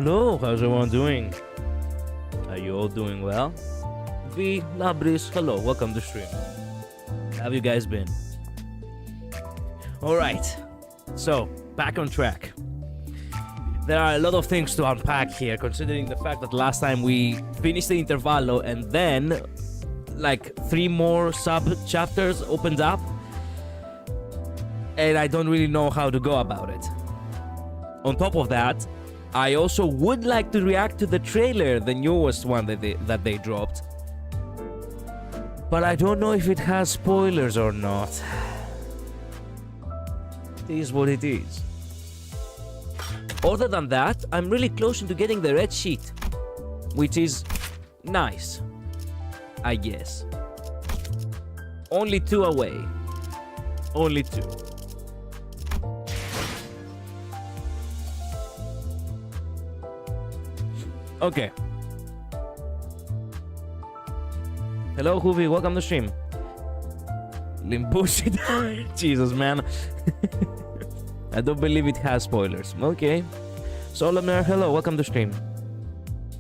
Hello, how's everyone doing? Are you all doing well? V, Labris, hello, welcome to stream. How have you guys been? Alright, so, back on track. There are a lot of things to unpack here, considering the fact that last time we finished the intervallo and then, like, 3 more sub-chapters opened up. And I don't really know how to go about it. On top of that, I also would like to react to the trailer, the newest one that they dropped. But I don't know if it has spoilers or not. It is what it is. Other than that, I'm really close to getting the red sheet, which is nice, I guess. Only 2 away. Only 2. Okay. Hello, Hoovy. Welcome to stream. Limbus. Jesus, man. I don't believe it has spoilers. Okay. Solomer, hello. Welcome to stream.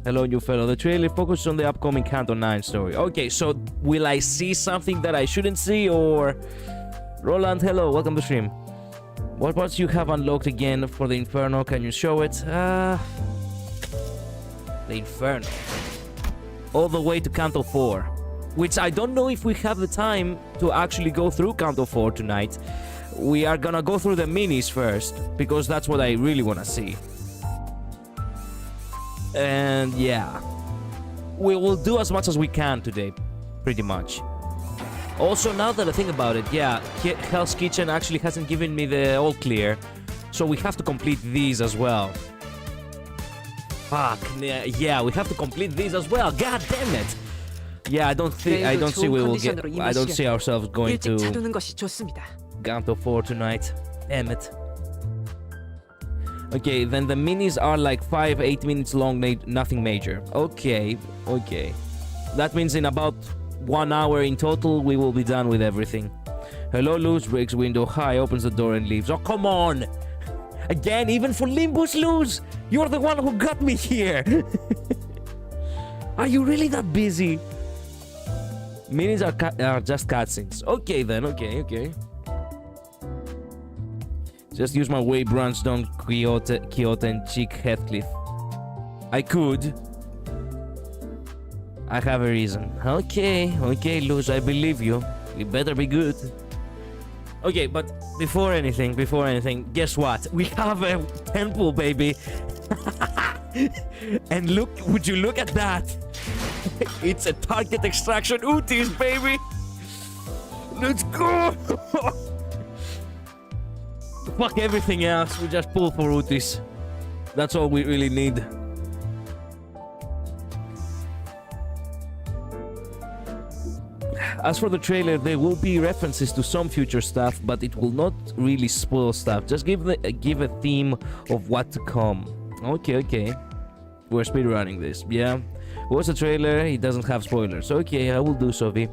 Hello, new fellow. The trailer focuses on the upcoming Canto 9 story. Okay, so will I see something that I shouldn't see, or... Roland, hello. Welcome to stream. What parts you have unlocked again for the Inferno? Can you show it? The Inferno. All the way to Canto 4. Which I don't know if we have the time to actually go through Canto 4 tonight. We are gonna go through the minis first, because that's what I really wanna see. And yeah. We will do as much as we can today, pretty much. Also, now that I think about it, yeah, Hell's Kitchen actually hasn't given me the all clear. So we have to complete these as well. Fuck, yeah, we have to complete these as well. God damn it! Yeah, I don't see we will get. I don't see ourselves going to Canto 4 tonight. Damn it. Okay, then the minis are like 5-8 minutes long, nothing major. Okay, okay. That means in about 1 hour in total, we will be done with everything. Hello, Luz breaks window. Hi, opens the door and leaves. Oh, come on! Again, even for Limbus, Luz! You're the one who got me here! Are you really that busy? Minis are just cutscenes. Okay then, okay. Just use my way Branston, Kyoto and Cheek Heathcliff. I could. I have a reason. Okay, Luz, I believe you. You better be good. Okay, but before anything, guess what? We have a temple, baby. And look, would you look at that? It's a target extraction Utis, baby. Let's go. Fuck everything else. We just pull for Utis. That's all we really need. As for the trailer, there will be references to some future stuff, but it will not really spoil stuff. Just give a theme of what to come. Okay. We're speedrunning this, yeah? What's the trailer? It doesn't have spoilers. Okay, I will do so, V.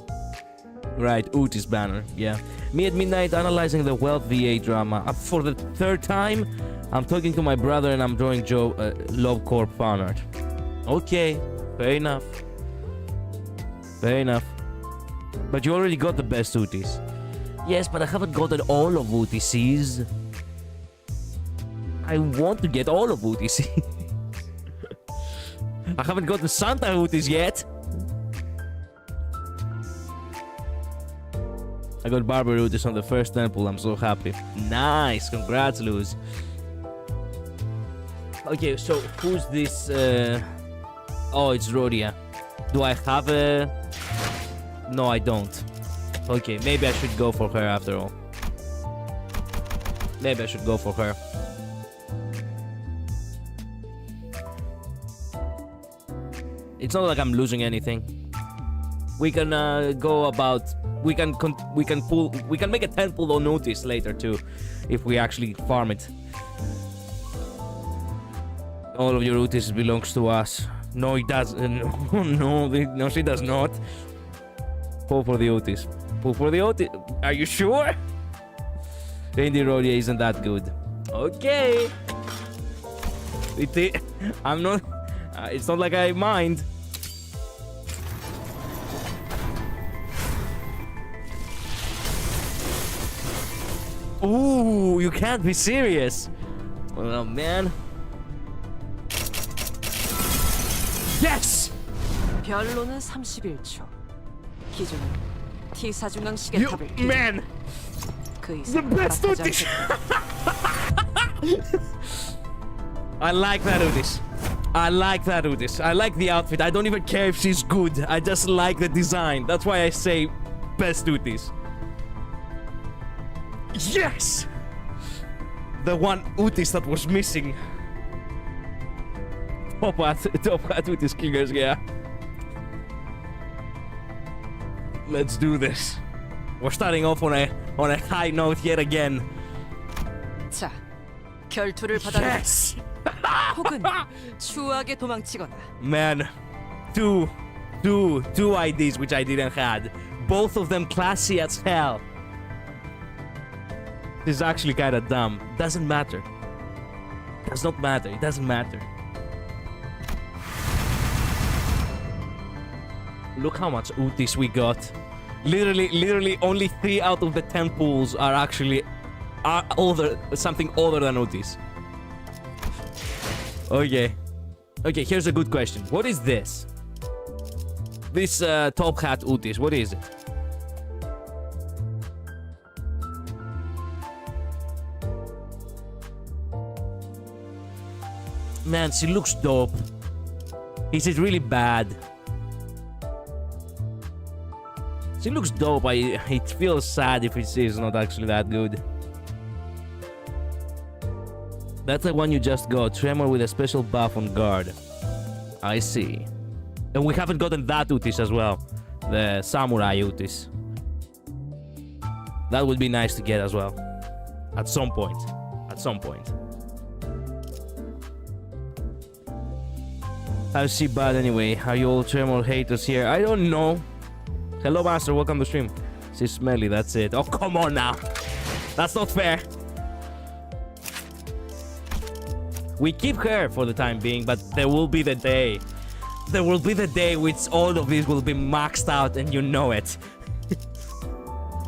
Right, Utis banner, yeah. Me at midnight analyzing the Wealth VA drama. For the 3rd time, I'm talking to my brother and I'm drawing Love Corp fan art. Okay, fair enough. But you already got the best Utis. Yes, but I haven't gotten all of Utis. I want to get all of Utis. I haven't gotten Santa Utis yet. I got Barber Utis on the first temple. I'm so happy. Nice, congrats, Luz. Okay, so who's this? Oh, it's Rhodia. Do I have a... No, I don't. Okay, maybe I should go for her after all. Maybe I should go for her. It's not like I'm losing anything. We can go about. We can make a temple on notice later too, if we actually farm it. All of your Utis belongs to us. No, it doesn't. No, she does not. Pull for the Utis. Pull for the Utis. Are you sure? Reindeer Rodia isn't that good. Okay. I'm not... it's not like I mind. Ooh, you can't be serious. Oh, man. Yes! 별로는 31초. 기준은 T4중앙 시계 You, 탑을 man! 그 The 이상 best 나타나지 Utis! 않게. I like that Utis. I like that Utis. I like the outfit. I don't even care if she's good. I just like the design. That's why I say best Utis. Yes! The one Utis that was missing. Top hat Utis Killers, yeah. Let's do this. We're starting off on a high note yet again. 자, 결투를 받아라. Yes! 혹은 추하게 도망치거나. Man, two IDs which I didn't had. Both of them classy as hell. This is actually kinda dumb. Doesn't matter. Does not matter. It doesn't matter. Look how much Utis we got. Literally only 3 out of the 10 pools are actually something other than Utis. Okay. Okay, here's a good question. What is this? This top hat Utis, what is it? Man, she looks dope. Is it really bad? She looks dope. It feels sad if it is not actually that good. That's the one you just got. Tremor with a special buff on guard. I see. And we haven't gotten that Utis as well. The Samurai Utis. That would be nice to get as well. At some point. At some point. How's she bad anyway? Are you all Tremor haters here? I don't know. Hello, Master. Welcome to stream. She's smelly. That's it. Oh, come on now. That's not fair. We keep her for the time being, but there will be the day. There will be the day which all of these will be maxed out and you know it.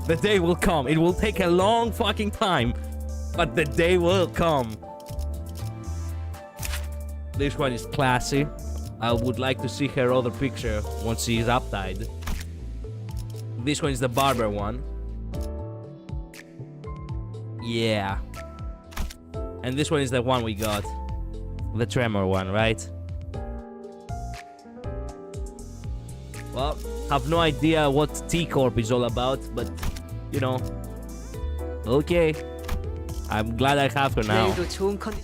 The day will come. It will take a long fucking time, but the day will come. This one is classy. I would like to see her other picture once she is uptied. This one is the barber one. Yeah. And this one is the one we got. The Tremor one, right? Well, have no idea what T-Corp is all about, but, you know. Okay. I'm glad I have her now. 내일도 좋은 컨디.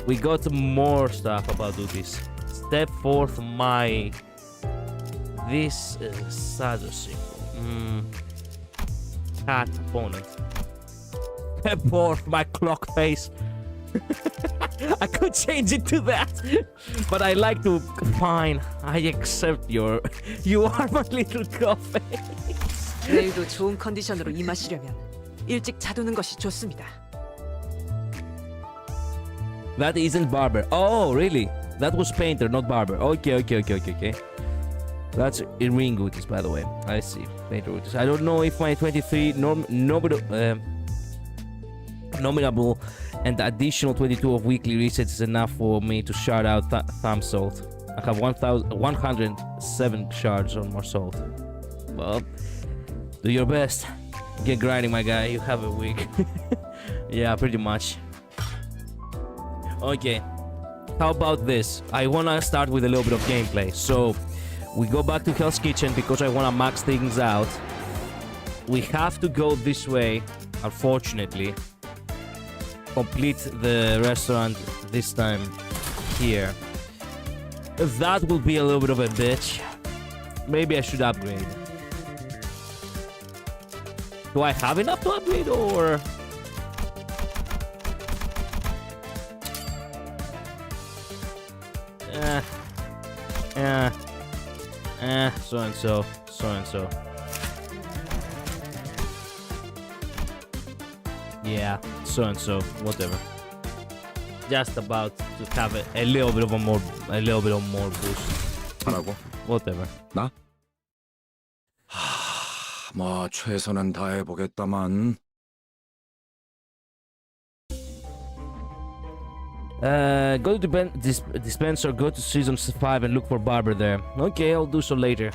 We got more stuff about Utis. Step forth my... This is a Sado symbol. Cat opponent. Step forth my clock face. I could change it to that, but I like to. Fine, I accept your. You are my little coffee. 내일도 좋은 컨디션으로 임하시려면 일찍 자두는 것이 좋습니다. That isn't barber. Oh, really? That was painter, not barber. Okay. That's in ring Utis, by the way. I see. Painter Utis. I don't know if my 23 nominable and additional 22 of weekly resets is enough for me to shard out thumb salt. I have 107 shards on more salt. Well, do your best. Get grinding, my guy. You have a week. Yeah, pretty much. Okay. How about this? I wanna start with a little bit of gameplay. So, we go back to Hell's Kitchen because I wanna max things out. We have to go this way, unfortunately. Complete the restaurant this time here. That will be a little bit of a bitch. Maybe I should upgrade. Do I have enough to upgrade or... so and so. Yeah, so and so, whatever. just about to have a little bit of more boost. 하라고? Whatever. 나? 뭐 최선은 다해보겠다만. Go to dispenser, go to season 5 and look for Barber there. Okay, I'll do so later.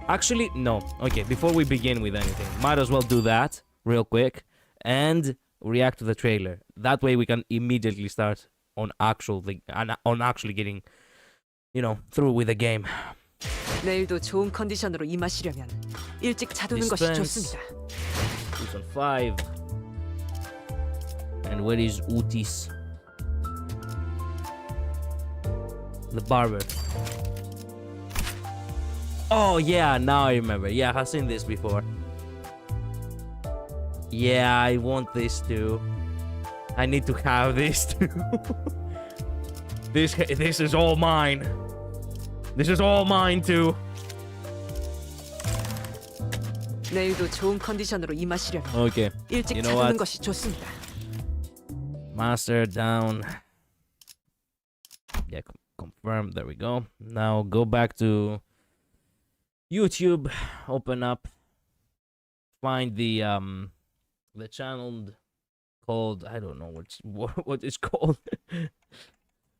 Actually, no. Okay, before we begin with anything, might as well do that real quick and react to the trailer. That way we can immediately start on actually getting, you know, through with the game. 내일도 좋은 컨디션으로 임하시려면 일찍 자두는 것이 Dispense. 좋습니다. Season 5. And where is Utis? The barber. Oh yeah, now I remember. Yeah, I've seen this before. Yeah, I want this too. I need to have this too. This is all mine. This is all mine too. 내일도 좋은 컨디션으로 임하시려면 Okay. 일찍 You know 자두는 what? 것이 좋습니다. Master down. Yeah, confirm. There we go. Now go back to YouTube. Open up. Find the channel called, I don't know what it's called.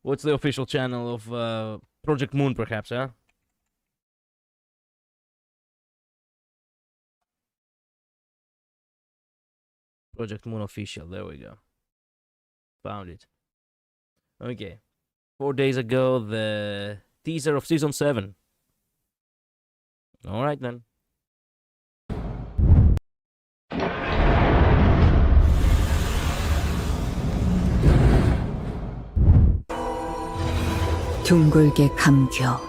What's the official channel of Project Moon, perhaps, huh? Project Moon official. There we go. Found it. Okay. 4 days ago, the teaser of season 7. All right then. 둥글게 감겨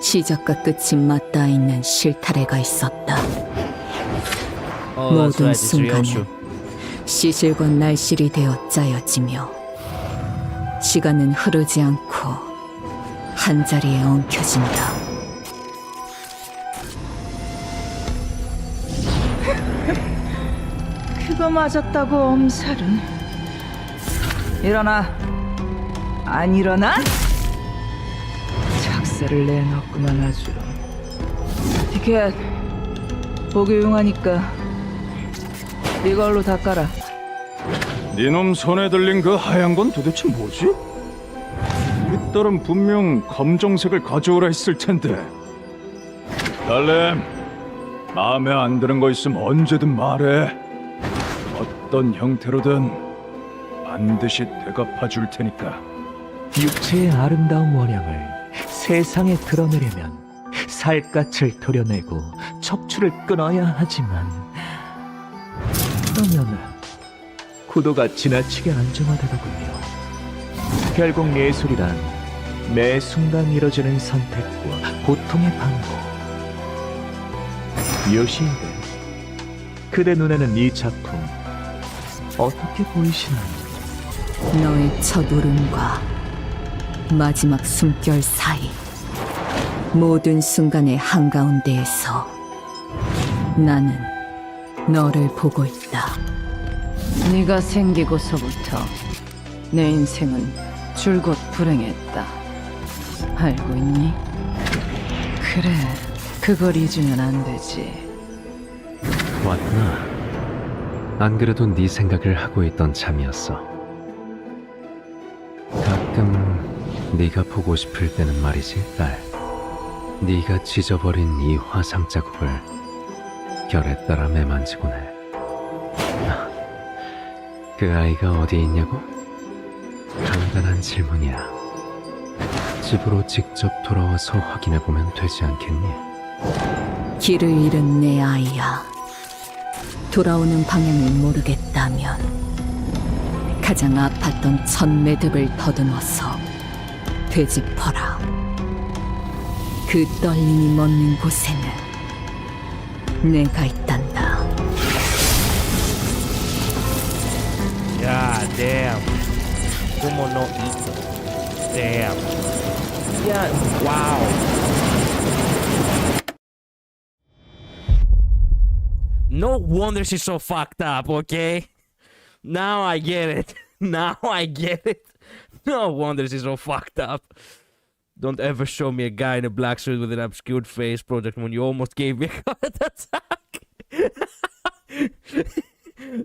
시작과 끝이 맞닿아 있는 실타래가 있었다. Oh, that's 모든 right. It's Ryoshu. 순간은 시실과 날실이 되어 짜여지며 시간은 흐르지 않고 한자리에 엉켜진다. 그거 맞았다고 엄살은. 일어나. 안 일어나? 작사를 내놓구만 아주. 티켓 보기 용하니까 이걸로 닦아라. 네놈 손에 들린 그 하얀 건 도대체 뭐지? 우리 딸은 분명 검정색을 가져오라 했을 텐데. 딸내, 마음에 안 드는 거 있으면 언제든 말해. 어떤 형태로든 반드시 대갚아 줄 테니까. 육체의 아름다운 원양을 세상에 드러내려면 살갗을 도려내고 척추를 끊어야 하지만 그러면 구도가 지나치게 안정화되더군요. 결국 예술이란 매 순간 이뤄지는 선택과 고통의 반복. 요시히데, 그대 눈에는 이 작품 어떻게 보이시나요? 너의 첫 울음과 마지막 숨결 사이 모든 순간의 한가운데에서 나는 너를 보고 있다. 네가 생기고서부터 내 인생은 줄곧 불행했다. 알고 있니? 그래, 그걸 잊으면 안 되지. 왔구나. 안 그래도 네 생각을 하고 있던 참이었어. 가끔 네가 보고 싶을 때는 말이지, 딸. 네가 찢어버린 이 화상 자국을 결에 따라 매만지곤 해. 그 아이가 어디 있냐고? 간단한 질문이야. 집으로 직접 돌아와서 확인해보면 되지 않겠니? 길을 잃은 내 아이야. 돌아오는 방향을 모르겠다면 가장 아팠던 첫 매듭을 더듬어서 되짚어라. 그 떨림이 멎는 곳에는 내가 있단다. God damn. Como no hito. Damn. Yeah, wow. No wonder she's so fucked up, okay? Now I get it. Now I get it. No wonder she's so fucked up. Don't ever show me a guy in a black suit with an obscured face, Project Moon. You almost gave me a heart attack.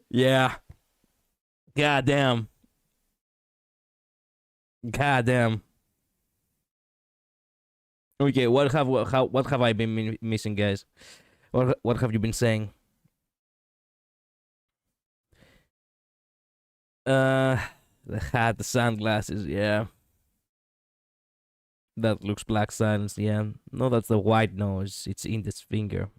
Yeah. God damn. God damn. Okay, what have I been missing, guys? What have you been saying? The hat, the sunglasses, yeah. That looks Black Silence, yeah. No, that's the white nose. It's in this finger.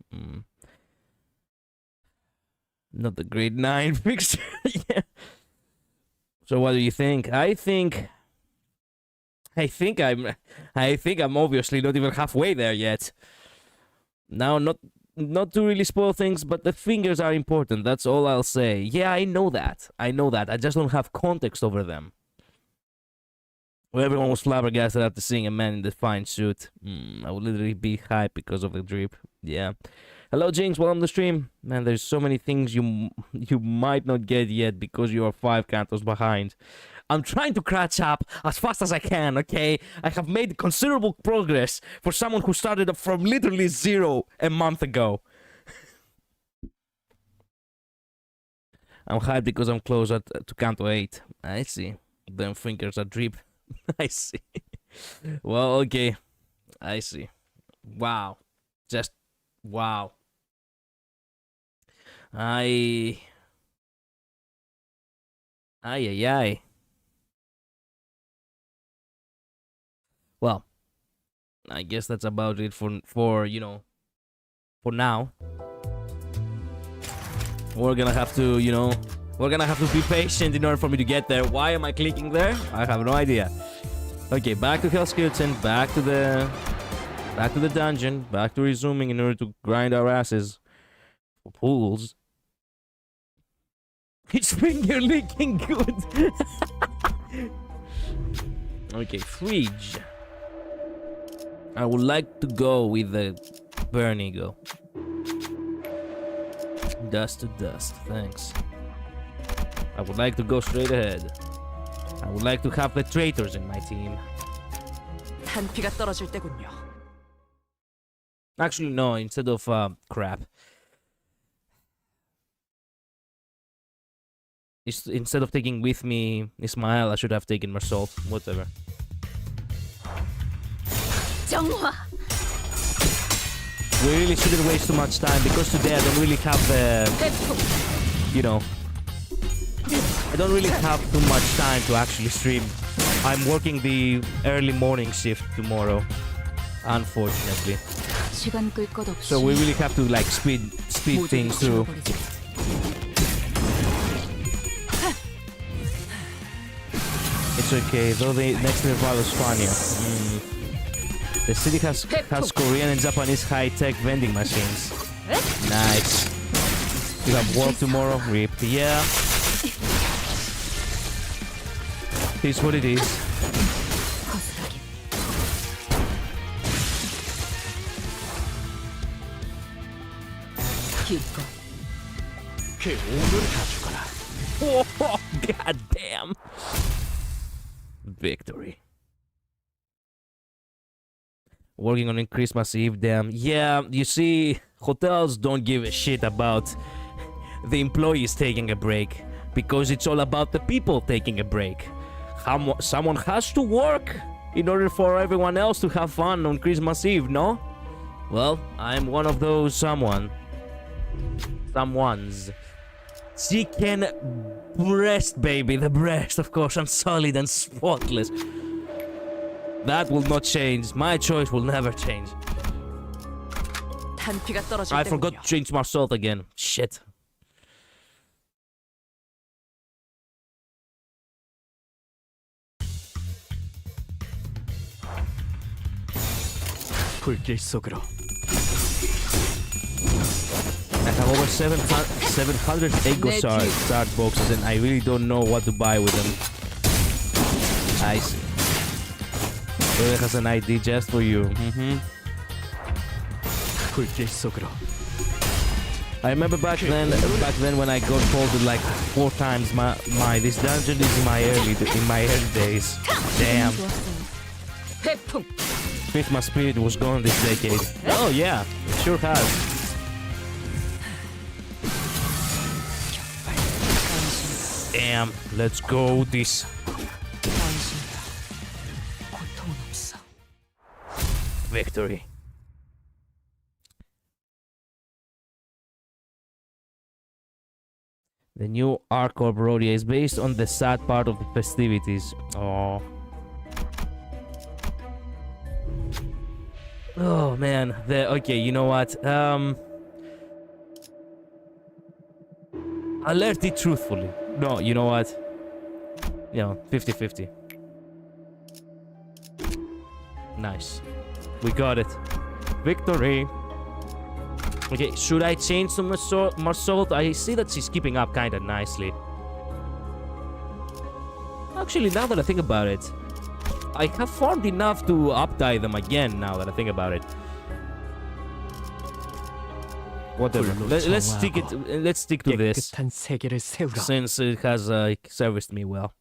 Not the grade 9 picture. Yeah. So what do you think? I think I'm obviously not even halfway there yet. Now, not to really spoil things, but the fingers are important. That's all I'll say. Yeah, I know that. I just don't have context over them. Well, everyone was flabbergasted after seeing a man in the fine suit. I would literally be hyped because of the drip. Yeah. Hello, Jinx. Welcome to the stream. Man, there's so many things you might not get yet because you are 5 cantos behind. I'm trying to catch up as fast as I can, okay? I have made considerable progress for someone who started from literally 0 a month ago. I'm hyped because I'm closer to Canto 8. I see. Them fingers are drip. I see. Well, okay. I see. Wow. Just wow. Ay. Well, I guess that's about it for you know, for now. We're gonna have to, you know, be patient in order for me to get there. Why am I clicking there? I have no idea. Okay, back to Hell's Kitchen, back to the dungeon, back to resuming in order to grind our asses for pools. It's finger licking good. Okay, fridge. I would like to go with the burn ego. Dust to dust, thanks. I would like to go straight ahead. I would like to have the traitors in my team. 탄피가 떨어질 때군요. Actually, no, instead of crap. Instead of taking with me Ismael, I should have taken Marsault. Whatever. 정화. We really shouldn't waste too much time because today I don't really have the, you know, I don't really have too much time to actually stream. I'm working the early morning shift tomorrow, unfortunately. 시간 끌 것 없이. So we really have to like speed things through. It's okay, though the next level is funnier. The city has Korean and Japanese high-tech vending machines. Nice. You have work tomorrow? Rip. Yeah. It's what it is. Oh, god damn. Victory. Working on Christmas Eve, damn. Yeah, you see, hotels don't give a shit about the employees taking a break because it's all about the people taking a break. Someone has to work in order for everyone else to have fun on Christmas Eve, no? Well, I'm one of those someones. Chicken breast, baby. The breast, of course. I'm solid and spotless. That will not change. My choice will never change. 탄피가 떨어질 I 때군요. forgot to change my salt again. Shit. 불길 속으로. I have over 700 Ego Shard boxes and I really don't know what to buy with them. I see. It has an ID just for you. 불길 속으로. I remember back then when I got folded like 4 times. This dungeon is in my early days. Damn. 회풍. Christmas spirit was gone this decade. Oh yeah, it sure has. Damn, let's go this. 고통은 없어. Victory. The new arc of Rodia is based on the sad part of the festivities. Oh. Oh man. Okay, you know what? I'll learn it truthfully. No, you know what? 50-50. Nice. We got it. Victory. Okay, should I change to Marsault? I see that she's keeping up kind of nicely. Actually, now that I think about it, I have farmed enough to up-tie them again, now that I think about it. Whatever. Let's stick to this, 깨끗한 세계를 세우라. since it has serviced me well.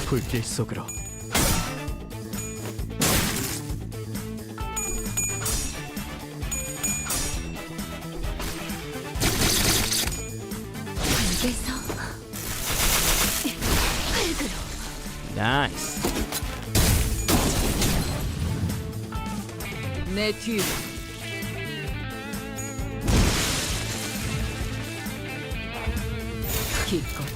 불길 속으로. 입에서 흙으로. Nice. 내 뒤로. 기꺼이.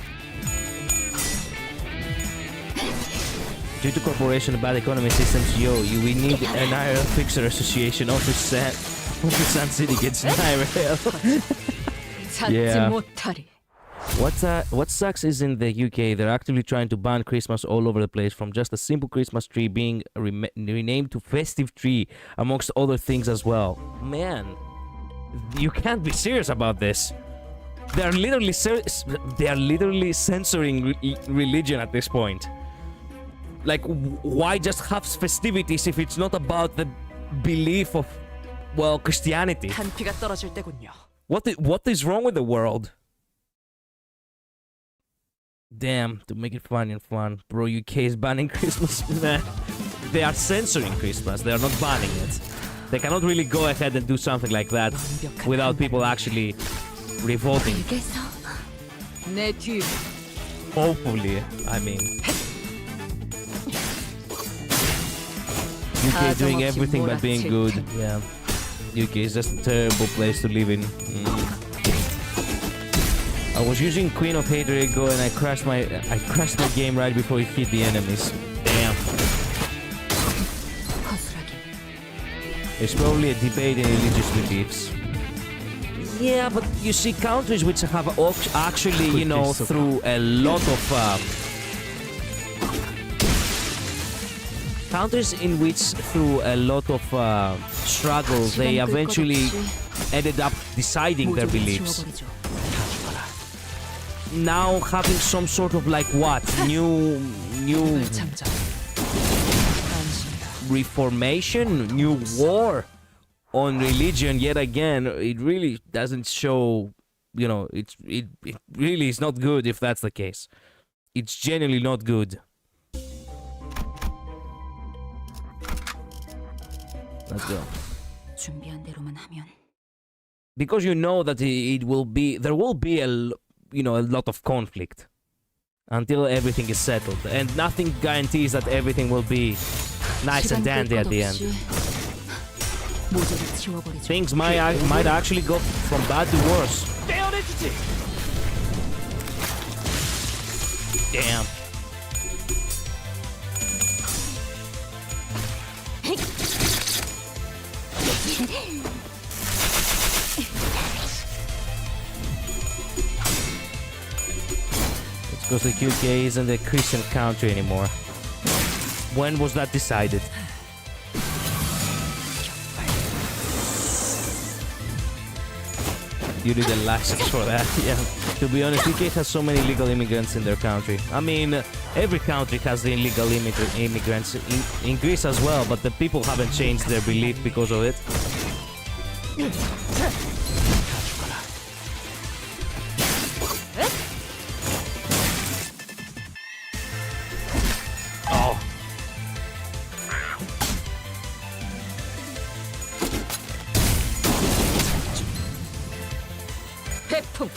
Due to corporation and bad economy systems, we need an IRL fixer association. Also, Sun City gets an IRL. 찾지 Yeah. 못하리. What sucks is in the UK, they're actively trying to ban Christmas all over the place, from just a simple Christmas tree being renamed to festive tree, amongst other things as well. Man, you can't be serious about this. They are literally censoring religion at this point. Like, why just have festivities if it's not about the belief of, well, Christianity? 한피가 떨어질 때군요. What is wrong with the world? Damn, to make it fun and fun. Bro, UK is banning Christmas. Man, they are censoring Christmas. They are not banning it. They cannot really go ahead and do something like that without people actually revolting. 입에서 내 뒤로. Hopefully, I mean. UK doing everything but being good. Yeah. UK is just a terrible place to live in. I was using Queen of Hater Ego and I crashed my game right before it hit the enemies. Damn. 거스라기. It's probably a debate in religious beliefs. Yeah, but you see, countries which have actually, you know, through a lot of countries in which through a lot of struggle they eventually ended up deciding their beliefs. Now having some sort of like what new 잠잠. reformation, new war on religion yet again. It really doesn't show, you know, it really is not good if that's the case. It's genuinely not good. Let's go. 준비한 대로만 하면. Because you know that there will be a lot of conflict until everything is settled, and nothing guarantees that everything will be nice and dandy at the end. 모조리 지워버리죠. Things might actually go from bad to worse. Damn. Because the UK isn't a Christian country anymore. When was that decided? You need a license for that. Yeah. To be honest, UK has so many illegal immigrants in their country. I mean, every country has the illegal immigrants in Greece as well, but the people haven't changed their belief because of it. Oh. 회풍.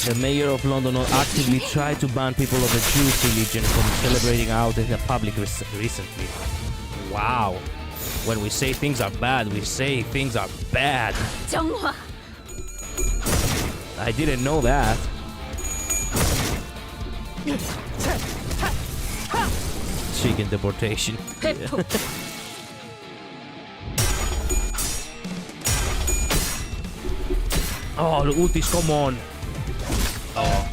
The mayor of London actively tried to ban people of the Jewish religion from celebrating out in the public recently. Wow. When we say things are bad, we say things are bad. 정화. I didn't know that. Chicken deportation. 회풍. Oh, the ultis, come on. Oh.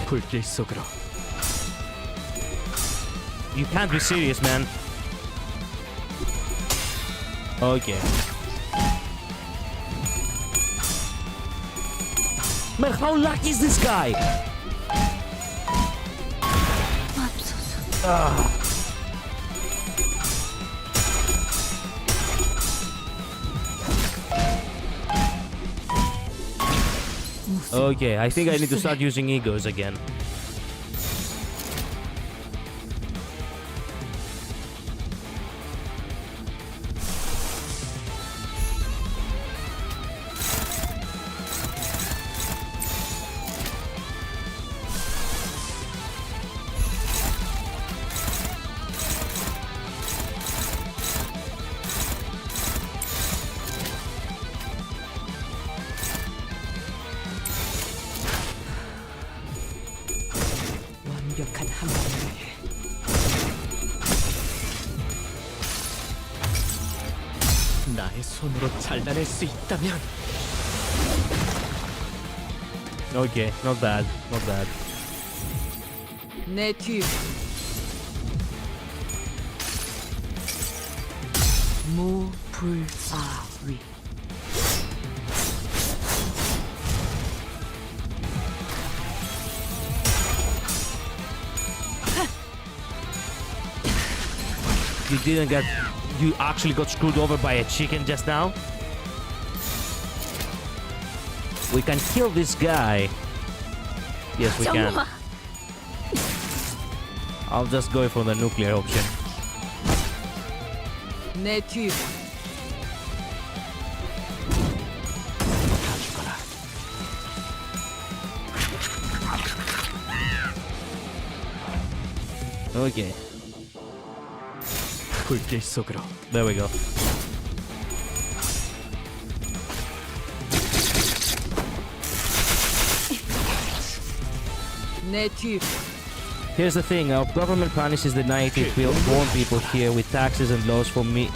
불길 속으로. You can't be serious, man. Okay. Man, how lucky is this guy? Okay, I think I need to start using egos again. 완벽한 한 방을 위해 나의 손으로 잘라낼 수 있다면. Okay, not bad, not bad. 내 뒤. 무불아위. You actually got screwed over by a chicken just now? We can kill this guy. Yes, we can. 정화. I'll just go for the nuclear option. 내 뒤. 다 죽어라. Okay, 불길 속으로. there we go. 내 뒤. Here's the thing, our government punishes the native born people here with taxes and laws for mean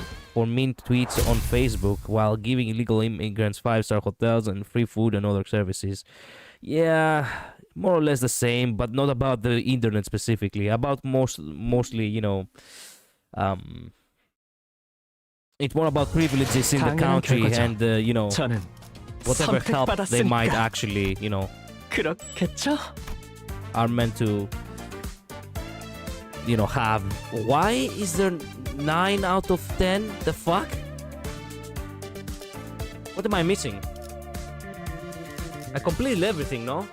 tweets on Facebook while giving illegal immigrants 5-star hotels and free food and other services. Yeah, more or less the same, but not about the internet specifically. About mostly, you know, it's more about privileges in the country and, you know, 저는 whatever help they might 선택받았으니까. actually, you know, 그렇겠죠? are meant to, you know, have. Why is there 9 out of 10? The fuck? What am I missing? I completed everything, no?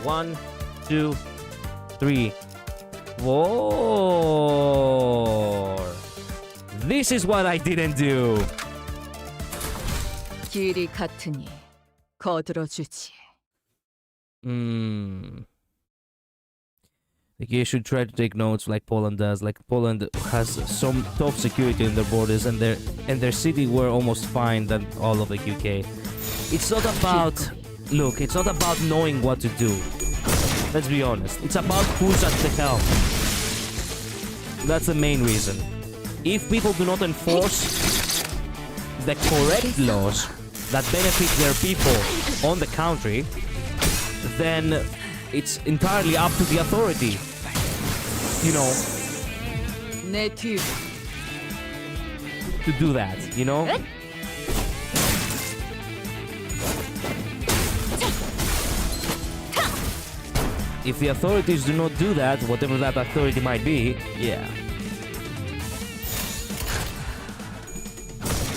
1, 2, 3, 4. This is what I didn't do. 길이 같으니 거들어주지. Like you should try to take notes like Poland does. Like Poland has some top security in their borders, and their city were almost fine than all of the UK. It's not about it's not about knowing what to do. Let's be honest. It's about who's at the helm. That's the main reason. If people do not enforce the correct laws, that benefit their people on the country, then it's entirely up to the authority, you know, 내 튜브. to do that, you know? If the authorities do not do that, whatever that authority might be, yeah.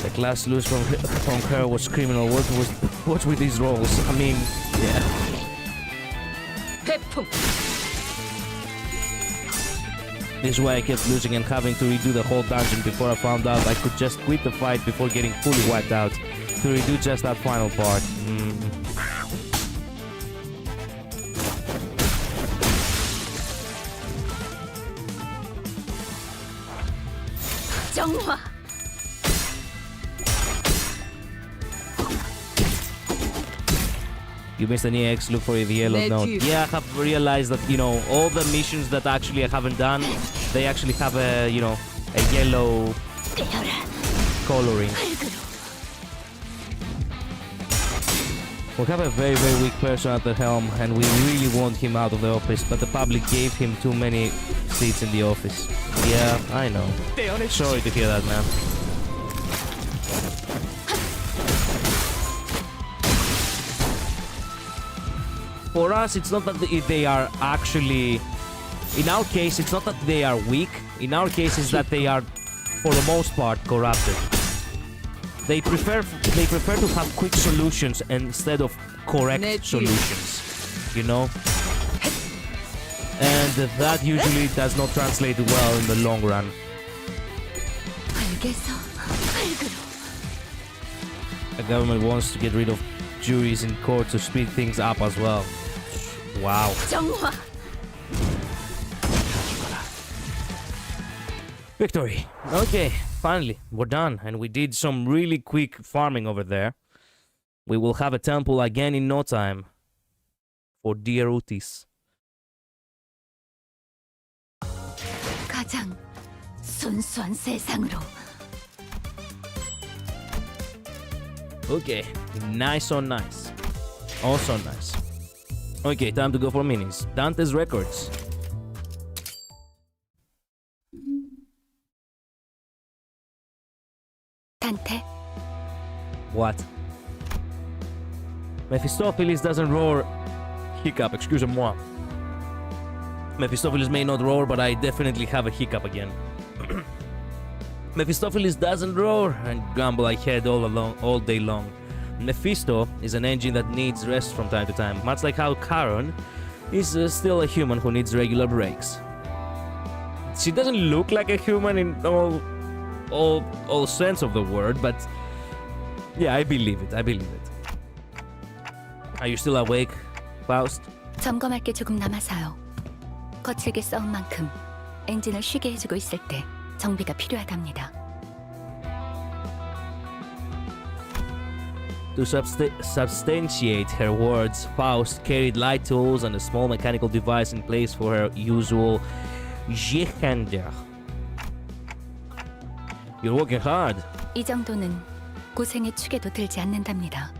The class loose from her was criminal. What's with these roles? I mean, yeah. 태풍. This is why I kept losing and having to redo the whole dungeon before I found out I could just quit the fight before getting fully wiped out to redo just that final part. 정화. You missed an EX, look for the yellow note. Yeah, I have realized that, you know, all the missions that actually I haven't done, they actually have a, you know, a yellow coloring. We have a very, very weak person at the helm, and we really want him out of the office, but the public gave him too many seats in the office. Yeah, I know. Sorry to hear that, man. For us, it's not that they are actually... In our case, it's not that they are weak. In our case, it's that they are, for the most part, corrupted. They prefer to have quick solutions instead of correct solutions. You know? And that usually does not translate well in the long run. The government wants to get rid of juries in court to speed things up as well. Wow. Victory. Okay, finally, we're done. And we did some really quick farming over there. We will have a temple again in no time. For dear Utis. 가장 순수한 세상으로. Okay, nice on nice. Also nice. Okay, time to go for minis. Dante's Records. 단테. What? Mephistopheles doesn't roar. Hiccup, excusez-moi. Mephistopheles may not roar, but I definitely have a hiccup again. Mephistopheles doesn't roar and grumble like head all day long. Mephisto is an engine that needs rest from time to time, much like how Charon is still a human who needs regular breaks. She doesn't look like a human in all sense of the word, but yeah, I believe it. Are you still awake, Faust? 점검할 게 조금 남아서요. 거칠게 싸운 만큼 엔진을 쉬게 해주고 있을 때 정비가 필요하답니다. To substantiate her words, Faust carried light tools and a small mechanical device in place for her usual Gehander. You're working hard. 이 정도는 고생의 축에도 들지 않는답니다.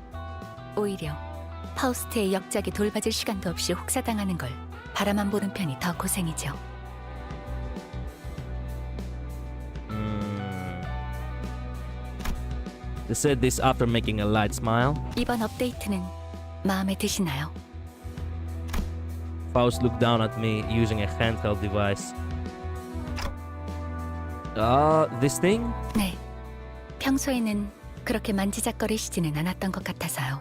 오히려 파우스트의 역작에 돌봐줄 시간도 없이 혹사당하는 걸 바라만 보는 편이 더 고생이죠. They said this after making a light smile. 이번 업데이트는 마음에 드시나요? Faust looked down at me using a handheld device. This thing? 네. 평소에는 그렇게 만지작거리시지는 않았던 것 같아서요.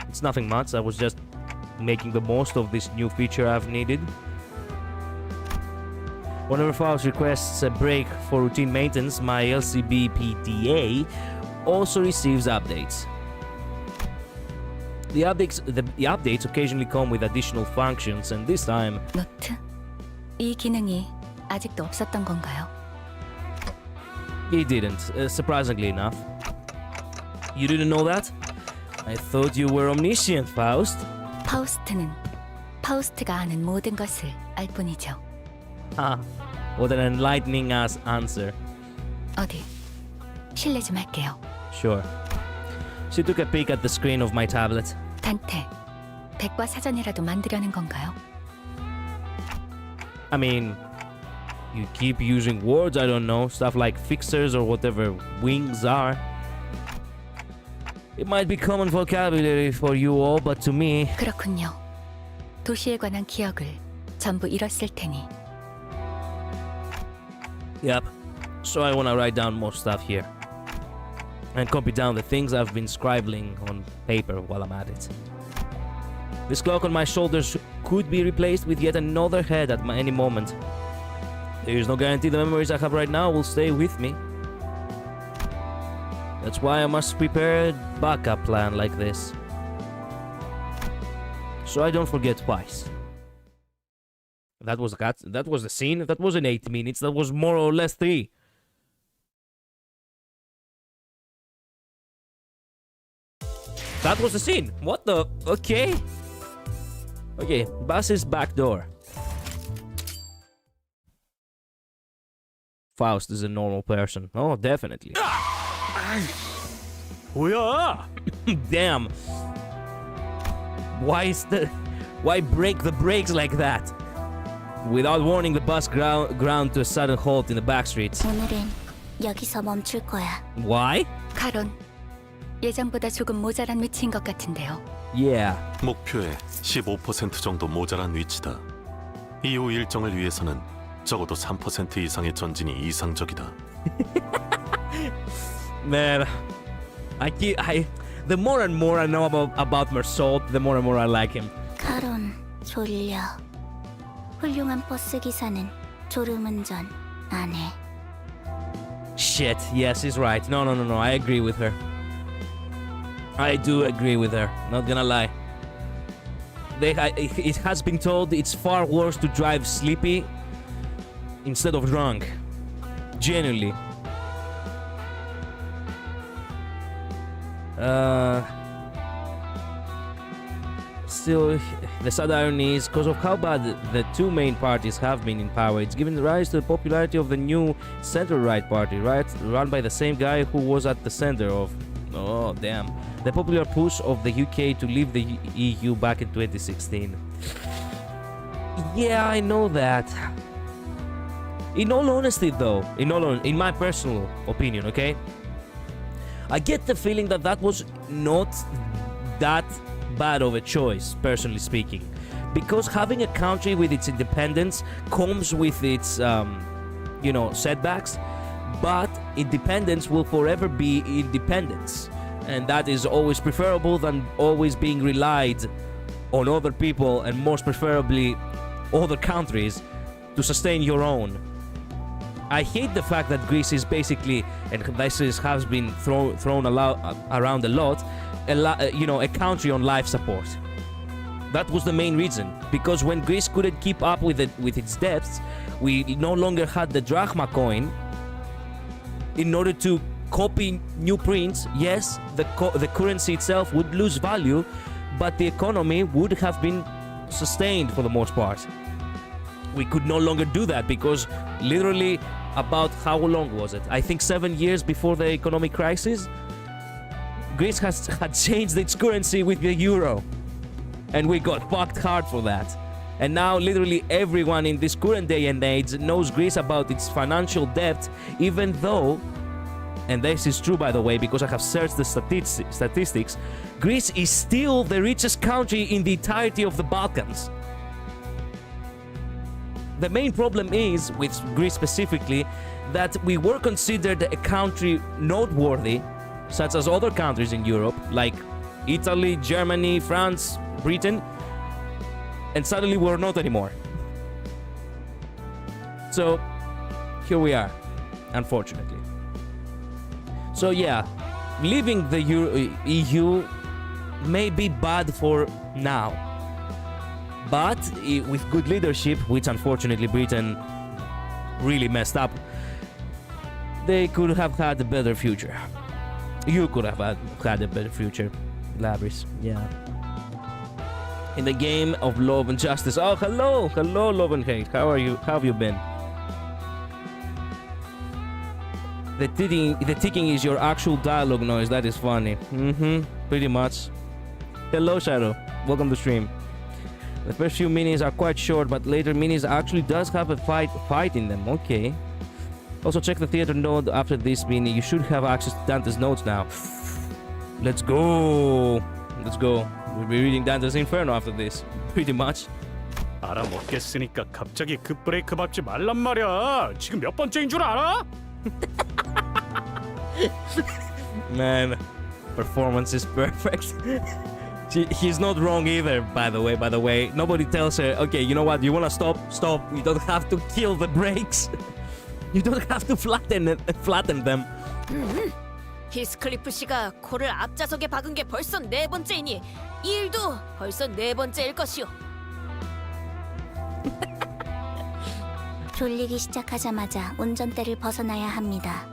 It's nothing much. I was just making the most of this new feature I've needed. Whenever Faust requests a break for routine maintenance, my LCB PTA also receives updates. The updates occasionally come with additional functions, and this time... 노트? 이 기능이 아직도 없었던 건가요? He didn't, surprisingly enough. You didn't know that? I thought you were omniscient, Faust. 파우스트는 파우스트가 아는 모든 것을 알 뿐이죠. Ah, what an enlightening ass answer. 어디 실례 좀 할게요. Sure. She took a peek at the screen of my tablet. 단테, 백과 사전이라도 만들려는 건가요? I mean, you keep using words, I don't know, stuff like fixers or whatever wings are. It might be common vocabulary for you all, but to me... 그렇군요. 도시에 관한 기억을 전부 잃었을 테니. Yep. So I wanna write down more stuff here. And copy down the things I've been scribbling on paper while I'm at it. This clock on my shoulders could be replaced with yet another head at any moment. There is no guarantee the memories I have right now will stay with me. That's why I must prepare a backup plan like this. So I don't forget twice. That was the scene. That wasn't 8 minutes. That was more or less 3. That was the scene. What the? Okay. Okay, Bass's back door. Faust is a normal person. Oh, definitely. 뭐야? Damn. Why break the brakes like that? Without warning, the bus ground to a sudden halt in the back streets. 오늘은 여기서 멈출 거야. Why? 카론, 예전보다 조금 모자란 위치인 것 같은데요. Yeah. 목표의 15% 정도 모자란 위치다. 이후 일정을 위해서는 적어도 3% 이상의 전진이 이상적이다. Man, the more and more I know about Mersault, the more and more I like him. 카론, 졸려. 훌륭한 버스 기사는 졸음운전 안 해. Shit, yes, he's right. No, I agree with her. I do agree with her, not gonna lie. It has been told it's far worse to drive sleepy instead of drunk. Genuinely. Still, the sad irony is because of how bad the two main parties have been in power, it's given rise to the popularity of the new center-right party, right? Run by the same guy who was at the center of... Oh, damn. The popular push of the UK to leave the EU back in 2016. Yeah, I know that. In all honesty, though, in my personal opinion, okay? I get the feeling that that was not that bad of a choice, personally speaking. Because having a country with its independence comes with its, setbacks. But independence will forever be independence. And that is always preferable than always being relied on other people, and most preferably other countries, to sustain your own. I hate the fact that Greece is basically, and this has been thrown around a lot, a country on life support. That was the main reason, because when Greece couldn't keep up with its debts, we no longer had the drachma coin. In order to copy new prints, yes, the currency itself would lose value, but the economy would have been sustained for the most part. We could no longer do that because literally about how long was it? I think 7 years before the economic crisis, Greece had changed its currency with the euro, and we got fucked hard for that. And now literally everyone in this current day and age knows Greece about its financial debt, even though, and this is true by the way because I have searched the statistics, Greece is still the richest country in the entirety of the Balkans. The main problem is, with Greece specifically, that we were considered a country noteworthy, such as other countries in Europe, like Italy, Germany, France, Britain, and suddenly we're not anymore. So, here we are, unfortunately. So yeah, leaving the EU may be bad for now. But with good leadership, which unfortunately Britain really messed up, they could have had a better future. You could have had a better future, Labris. Yeah. In the game of love and justice. Oh, hello, love and hate. How are you? How have you been? The ticking is your actual dialogue noise. That is funny. Pretty much. Hello, Shadow. Welcome to stream. The first few minis are quite short, but later minis actually does have a fight in them. Okay. Also, check the theater note after this mini. You should have access to Dante's notes now. Let's go. Let's go. We'll be reading Dante's Inferno after this. Pretty much. 알아먹겠으니까 갑자기 급브레이크 밟지 말란 말이야. 지금 몇 번째인 줄 알아? Man, performance is perfect. He's not wrong either, by the way. Nobody tells her, okay, you know what, you wanna stop? Stop. You don't have to kill the brakes. You don't have to flatten them. 히스클리프 씨가 코를 앞좌석에 박은 게 벌써 4번째이니 이 일도 벌써 4번째일 것이오. 졸리기 시작하자마자 운전대를 벗어나야 합니다.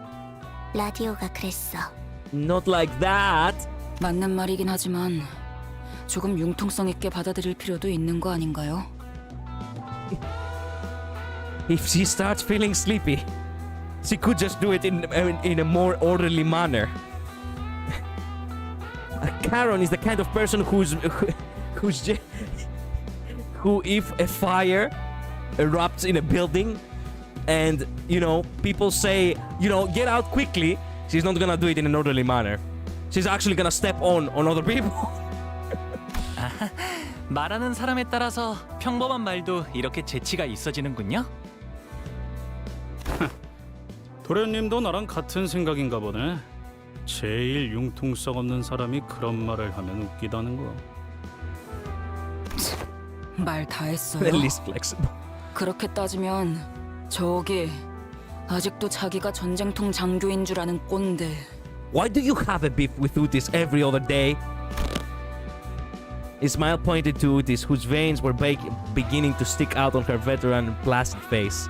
라디오가 그랬어. Not like that. 맞는 말이긴 하지만 조금 융통성 있게 받아들일 필요도 있는 거 아닌가요? If she starts feeling sleepy, she could just do it in a more orderly manner. Karen is the kind of person who if a fire erupts in a building and, you know, people say, you know, get out quickly, she's not gonna do it in an orderly manner. She's actually gonna step on other people. 말하는 사람에 따라서 평범한 말도 이렇게 재치가 있어지는군요. 도련님도 나랑 같은 생각인가 보네. 제일 융통성 없는 사람이 그런 말을 하면 웃기다는 거. 말 다 했어요. At least flexible. 그렇게 따지면 저기 아직도 자기가 전쟁통 장교인 줄 아는 꼰대. Why do you have a beef with Utis every other day? Ismail pointed to Utis, whose veins were beginning to stick out on her veteran placid face.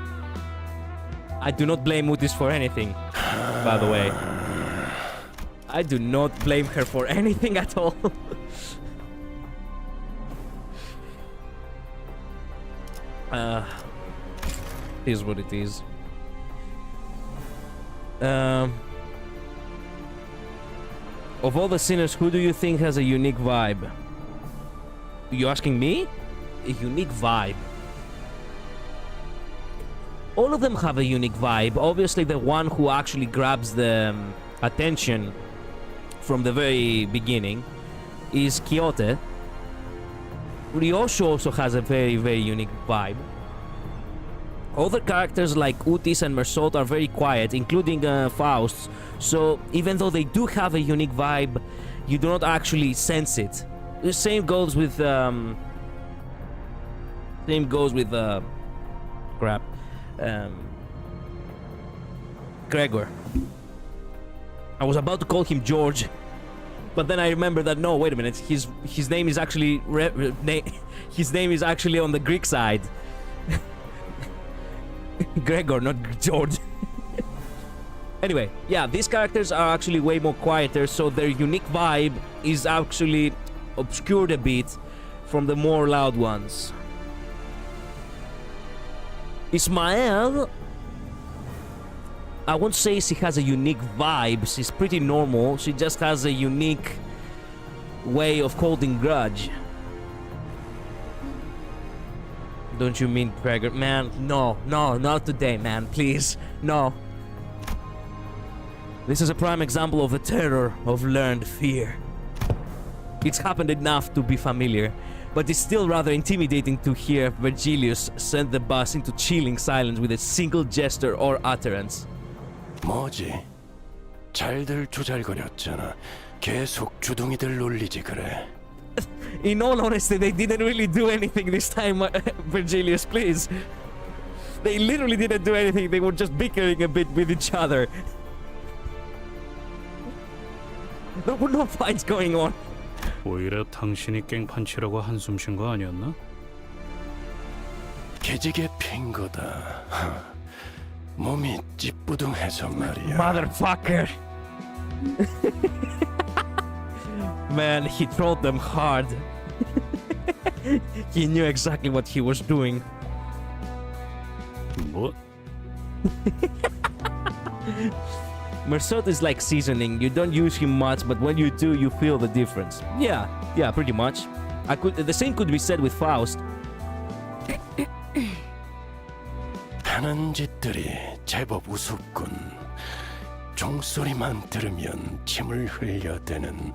I do not blame Utis for anything, by the way. I do not blame her for anything at all. Is what it is. Of all the sinners, who do you think has a unique vibe? You asking me? A unique vibe. All of them have a unique vibe. Obviously, the one who actually grabs the attention from the very beginning is Quixote. Ryosho also has a very, very unique vibe. Other characters like Utis and Mersot are very quiet, including Faust. So even though they do have a unique vibe, you do not actually sense it. The same goes with Gregor. I was about to call him George, but then I remember that no, wait a minute. His name is actually his name is actually on the Greek side. Gregor, not George. Anyway, yeah, these characters are actually way more quieter, so their unique vibe is actually obscured a bit from the more loud ones. Ismael, I won't say she has a unique vibe. She's pretty normal. She just has a unique way of holding grudge. Don't you mean Gregor? Man, no, not today, man. Please, no. This is a prime example of the terror of learned fear. It's happened enough to be familiar, but it's still rather intimidating to hear Vergilius send the bus into chilling silence with a single gesture or utterance. 뭐지? 잘들 조잘거렸잖아. 계속 주둥이들 놀리지 그래. In all honesty, they didn't really do anything this time, Vergilius, please. They literally didn't do anything. They were just bickering a bit with each other. There were no fights going on. 오히려 당신이 깽판치라고 한숨 쉰 거 아니었나? 개지게 핀 거다. 몸이 찌뿌둥해서 말이야. Motherfucker. Man, he trolled them hard. He knew exactly what he was doing. 뭐? Mersault is like seasoning. You don't use him much, but when you do, you feel the difference. Yeah, pretty much. The same could be said with Faust. 하는 짓들이 제법 우습군. 종소리만 들으면 침을 흘려대는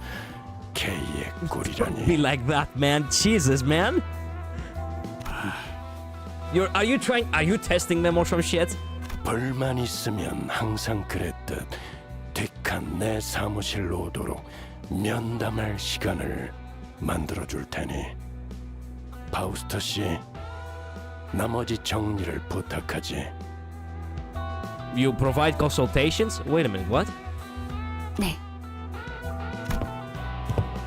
개의 Be 꼴이라니. like that, man. Jesus, man. Are you testing them or some shit? 벌만 있으면 항상 그랬듯 뒷칸 내 사무실로 오도록 면담할 시간을 만들어줄 테니 파우스터 씨 나머지 정리를 부탁하지. You provide consultations? Wait a minute, what? 네,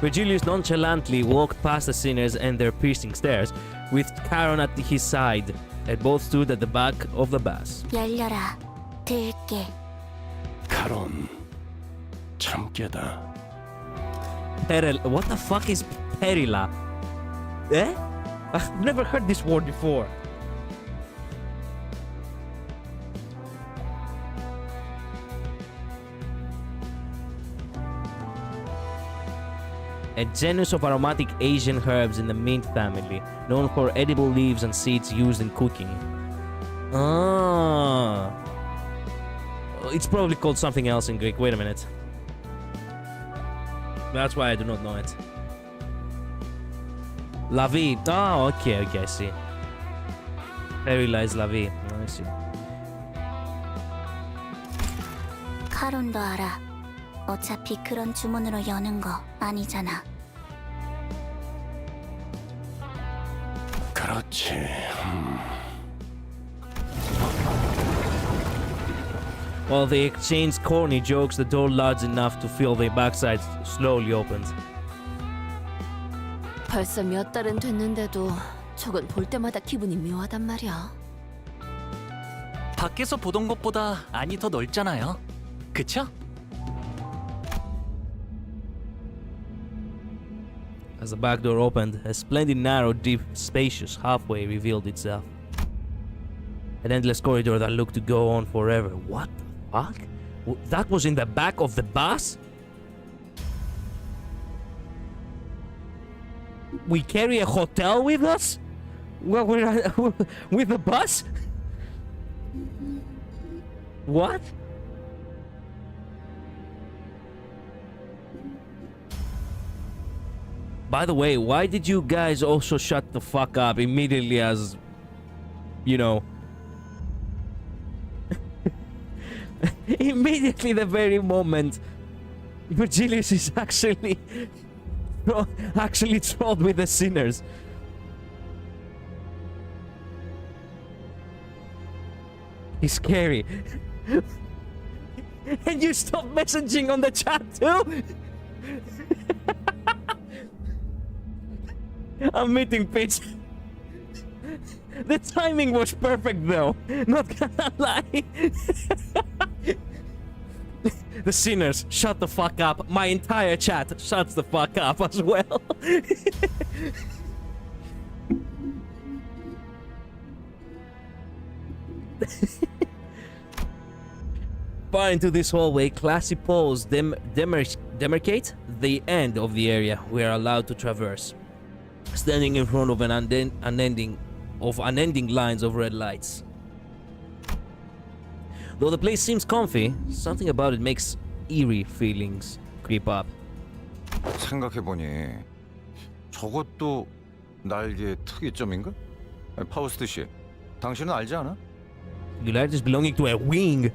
Virgilius nonchalantly walked past the sinners and their piercing stares, with Charon at his side, and both stood at the back of the bus. 열려라. 들게. 카론 참깨다. What the fuck is perila? Eh? I've never heard this word before. A genus of aromatic Asian herbs in the mint family, known for edible leaves and seeds used in cooking. Ah. It's probably called something else in Greek. Wait a minute. That's why I do not know it. La vie. Oh, okay, I see. Perila is la vie. I see. 카론도 알아. 어차피 그런 주문으로 여는 거 아니잖아. 그렇지. While they exchanged corny jokes, the door large enough to fill their backsides slowly opened. 벌써 몇 달은 됐는데도 저건 볼 때마다 기분이 묘하단 말이야. 밖에서 보던 것보다 안이 더 넓잖아요. 그쵸? As the back door opened, a splendid, narrow, deep, spacious halfway revealed itself. An endless corridor that looked to go on forever. What the fuck? That was in the back of the bus? We carry a hotel with us? Well, we're with the bus? What? By the way, why did you guys also shut the fuck up immediately as, you know, immediately the very moment Virgilius is actually trolled with the sinners? He's scary. And you stop messaging on the chat too? I'm meeting Pitch. The timing was perfect though. Not gonna lie. The sinners, shut the fuck up. My entire chat shuts the fuck up as well. Far into this hallway, classy poles demarcate the end of the area we are allowed to traverse, standing in front of an unending lines of red lights. Though the place seems comfy, something about it makes eerie feelings creep up. 생각해보니 저것도 날개의 특이점인가? 파우스트 씨, 당신은 알지 않아? Singularity belonging to a wing.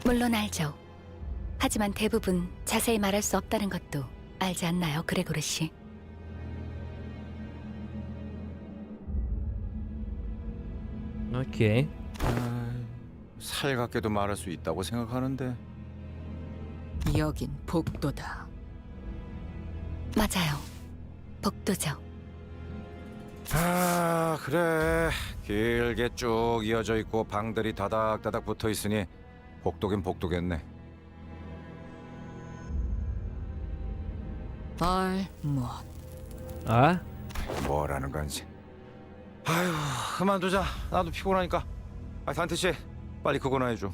물론 알죠. 하지만 대부분 자세히 말할 수 없다는 것도 알지 않나요, 그레고르 씨? Okay. 살갑게도 말할 수 있다고 생각하는데. 여긴 복도다. 맞아요. 복도죠. 아, 그래. 길게 쭉 이어져 있고 방들이 다닥다닥 붙어 있으니 복도긴 복도겠네. 뭐. 아? 뭐라는 건지. 아휴, 그만두자. 나도 피곤하니까. 단테 씨, 빨리 그거나 해줘.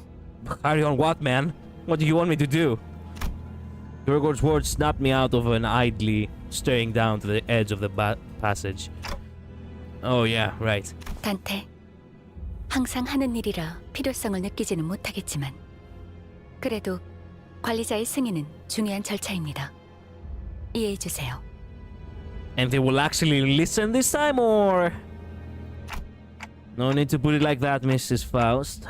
Carry on what, man? What do you want me to do? Gregor's words snapped me out of an idly staring down to the edge of the passage. Oh yeah, right. 단테, 항상 하는 일이라 필요성을 느끼지는 못하겠지만 그래도 관리자의 승인은 중요한 절차입니다. 이해해 주세요. And they will actually listen this time, or... No need to put it like that, Mrs. Faust.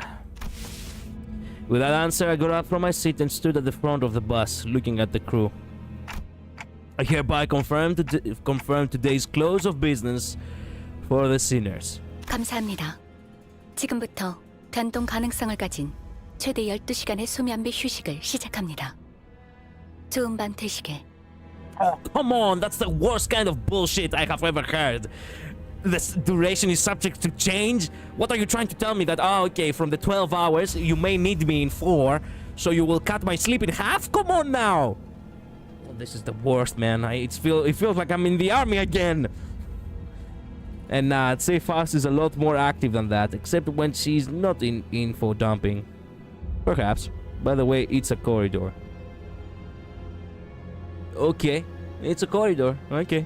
With that answer, I got up from my seat and stood at the front of the bus, looking at the crew. I hereby confirm today's close of business for the sinners. 감사합니다. 지금부터 변동 가능성을 가진 최대 12시간의 수면비 휴식을 시작합니다. 좋은 밤 되시길. Oh, come on! That's the worst kind of bullshit I have ever heard. The duration is subject to change? What are you trying to tell me? That, okay, from the 12 hours, you may need me in 4, so you will cut my sleep in half? Come on now! Oh, this is the worst, man. It feels like I'm in the army again. And I'd say Faust is a lot more active than that, except when she's not in info dumping. Perhaps. By the way, it's a corridor. Okay, it's a corridor. Okay.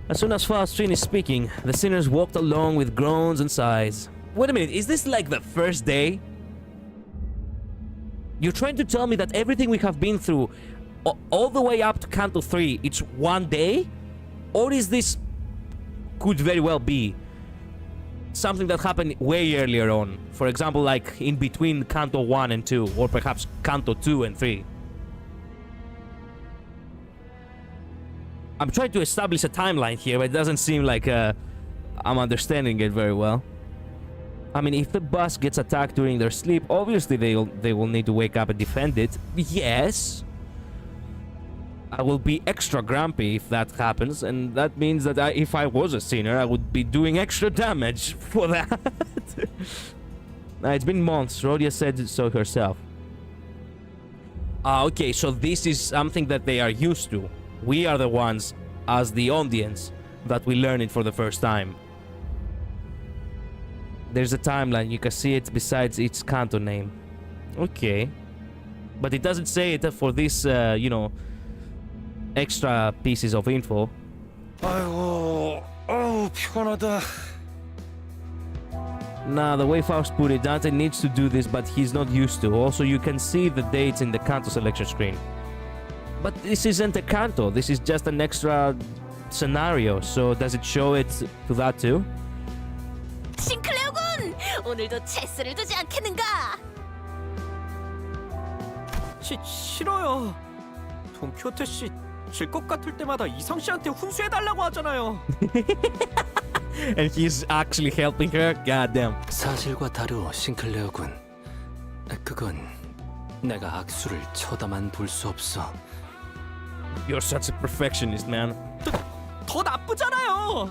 As soon as Faust finished speaking, the sinners walked along with groans and sighs. Wait a minute, is this like the first day? You're trying to tell me that everything we have been through, all the way up to Canto 3, it's one day? Or is this... could very well be something that happened way earlier on? For example, like in between Canto 1 and 2, or perhaps Canto 2 and 3. I'm trying to establish a timeline here, but it doesn't seem like I'm understanding it very well. I mean, if the bus gets attacked during their sleep, obviously they will need to wake up and defend it. Yes. I will be extra grumpy if that happens, and that means that if I was a sinner, I would be doing extra damage for that. It's been months. Rhodia said so herself. Okay, so this is something that they are used to. We are the ones, as the audience, that we learn it for the first time. There's a timeline, you can see it besides its canto name. Okay. But it doesn't say it for this, you know, extra pieces of info. 아이고, 피곤하다. Nah, the way Faust put it, Dante needs to do this, but he's not used to. Also, you can see the dates in the canto selection screen. But this isn't a canto, this is just an extra scenario, so does it show it to that too? 싱클레어군! 오늘도 체스를 두지 않겠는가? 싫어요. 돈키호테 씨 질 것 같을 때마다 이성 씨한테 훈수해달라고 하잖아요. And he's actually helping her? Goddamn. 사실과 다르오, 싱클레어군. 그건 내가 악수를 쳐다만 볼 수 없어. You're such a perfectionist, man. 더 나쁘잖아요.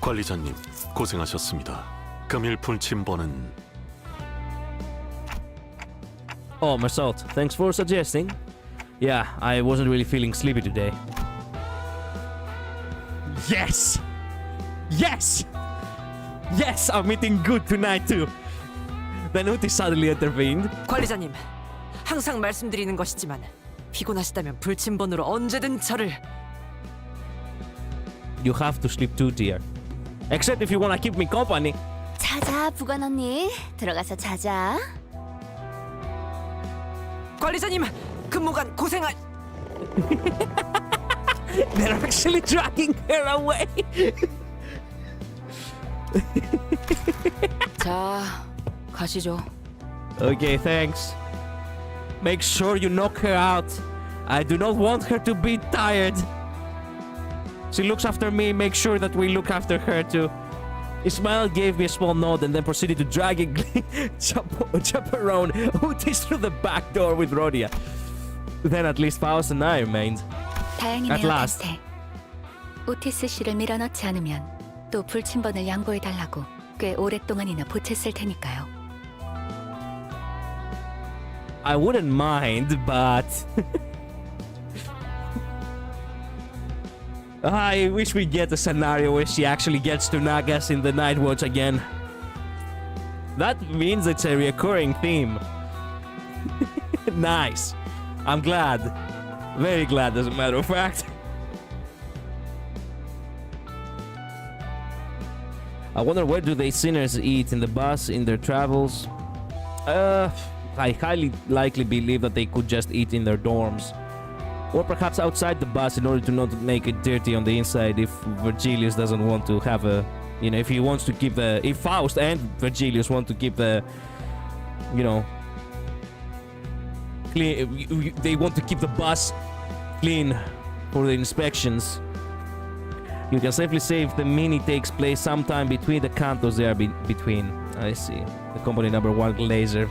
관리자님, 고생하셨습니다. 금일 불침번은... Oh, Marsault, thanks for suggesting. Yeah, I wasn't really feeling sleepy today. Yes! Yes! Yes, I'm eating good tonight too. Then Uti suddenly intervened. 관리자님, 항상 말씀드리는 것이지만 피곤하시다면 불침번으로 언제든 저를. You have to sleep too, dear. Except if you wanna keep me company. 자자, 부관 언니. 들어가서 자자. 관리자님, 근무간 고생하... They're actually dragging her away. 자, 가시죠. Okay, thanks. Make sure you knock her out. I do not want her to be tired. She looks after me, make sure that we look after her too. Ismail gave me a small nod and then proceeded to draggingly chaperone Otis through the back door with Rhodia. Then at least Faust and I remained. 다행이네요, At last. 단테. 오티스 씨를 밀어넣지 않으면 또 불침번을 양보해달라고 꽤 오랫동안이나 보챘을 테니까요. I wouldn't mind, but... I wish we get a scenario where she actually gets to nag us in the Night Watch again. That means it's a recurring theme. Nice. I'm glad. Very glad, as a matter of fact. I wonder, where do they sinners eat? In the bus, in their travels? I highly likely believe that they could just eat in their dorms. Or perhaps outside the bus in order to not make it dirty on the inside if Virgilius doesn't want to have a... You know, if he wants to keep the... If Faust and Virgilius want to keep the... You know... Clean... They want to keep the bus clean for the inspections. You can safely say if the mini takes place sometime between the cantos they are between. I see. The company number 1 laser.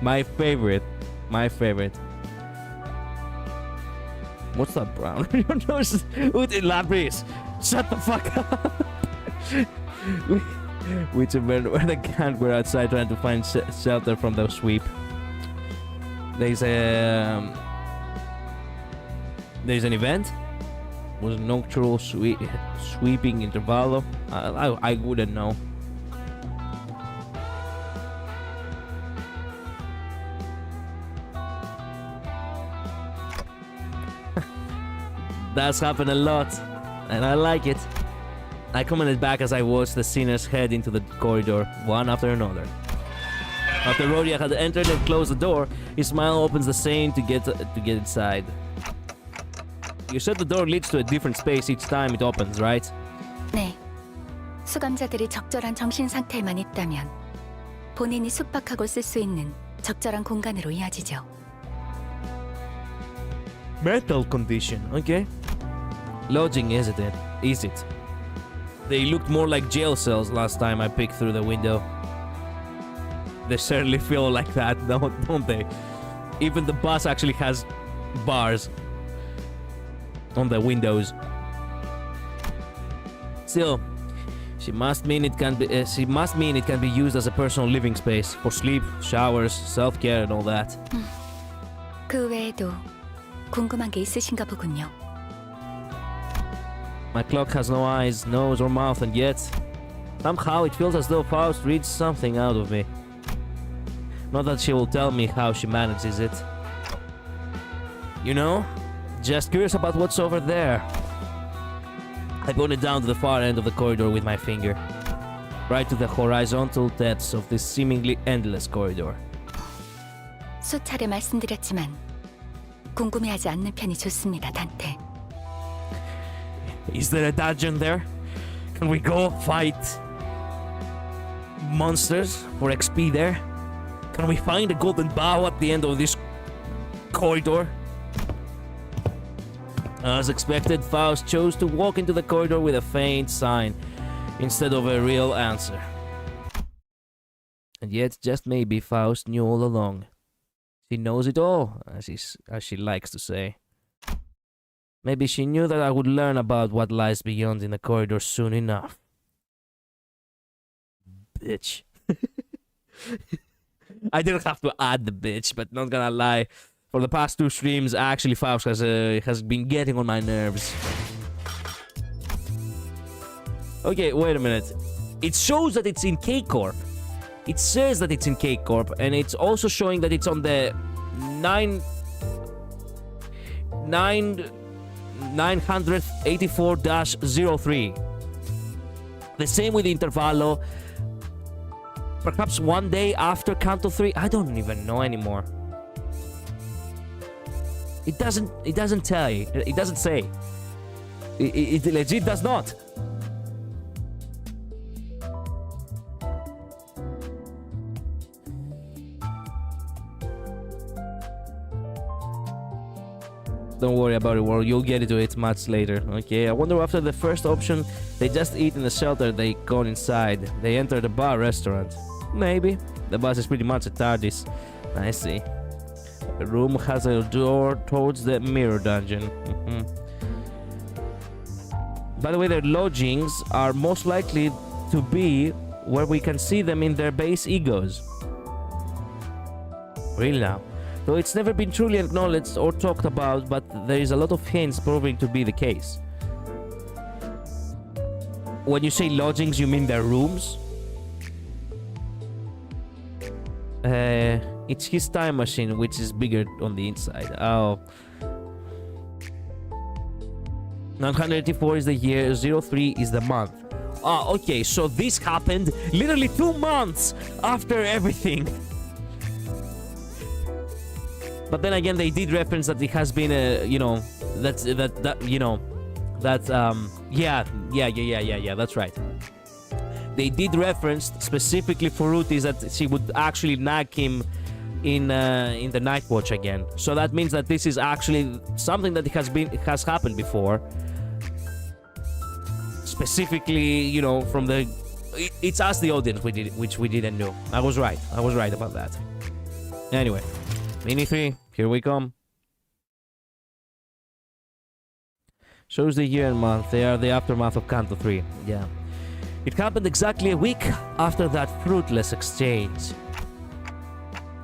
My favorite. My favorite. What's that brown? Your nose. Labris. Shut the fuck up. Vtuber, where the gang were outside trying to find shelter from the sweep. There's an event. Was nocturnal sweeping intervallo. I wouldn't know. That's happened a lot, and I like it. I commented back as I watched the sinners head into the corridor, one after another. After Rodia had entered and closed the door, his smile opens the same to get inside. You said the door leads to a different space each time it opens, right? 네. 수감자들이 적절한 정신 상태에만 있다면 본인이 숙박하고 쓸 수 있는 적절한 공간으로 이어지죠. Mental condition, okay. Lodging, isn't it? Is it? They looked more like jail cells last time I peeked through the window. They certainly feel like that, don't they? Even the bus actually has bars on the windows. Still, she must mean it can be used as a personal living space for sleep, showers, self-care, and all that. 그 외에도 궁금한 게 있으신가 보군요. My clock has no eyes, nose, or mouth, and yet somehow it feels as though Faust reads something out of me. Not that she will tell me how she manages it. You know? Just curious about what's over there. I pointed down to the far end of the corridor with my finger. Right to the horizontal depths of this seemingly endless corridor. 수차례 말씀드렸지만 궁금해하지 않는 편이 좋습니다, 단테. Is there a dungeon there? Can we go fight monsters for XP there? Can we find a golden bow at the end of this corridor? As expected, Faust chose to walk into the corridor with a faint sign instead of a real answer. And yet, just maybe, Faust knew all along. She knows it all, as she likes to say. Maybe she knew that I would learn about what lies beyond in the corridor soon enough. Bitch. I didn't have to add the bitch, but not gonna lie. For the past 2 streams, actually Faust has been getting on my nerves. Okay, wait a minute. It shows that it's in K-Corp. It says that it's in K-Corp, and it's also showing that it's on the 984-03. The same with Intervallo. Perhaps one day after Canto 3. I don't even know anymore. It doesn't tell you. It doesn't say. It legit does not. Don't worry about it, World. You'll get into it much later. Okay, I wonder after the first option, they just eat in the shelter, they go inside. They enter the bar restaurant. Maybe. The bus is pretty much a TARDIS. I see. The room has a door towards the mirror dungeon. By the way, their lodgings are most likely to be where we can see them in their base egos. Really now. Though it's never been truly acknowledged or talked about, but there is a lot of hints proving to be the case. When you say lodgings, you mean their rooms? It's his time machine, which is bigger on the inside. Oh. 984 is the year, 03 is the month. Ah, okay, so this happened literally 2 months after everything. But then again, they did reference that it has been a, you know, that's that's right. They did reference specifically for Ruthis that she would actually nag him in the Night Watch again. So that means that this is actually something that has happened before. Specifically, you know, from the it's us the audience which we didn't know. I was right about that. Anyway, Mini 3, here we come. Shows the year and month. They are the aftermath of Canto 3. Yeah. It happened exactly a week after that fruitless exchange.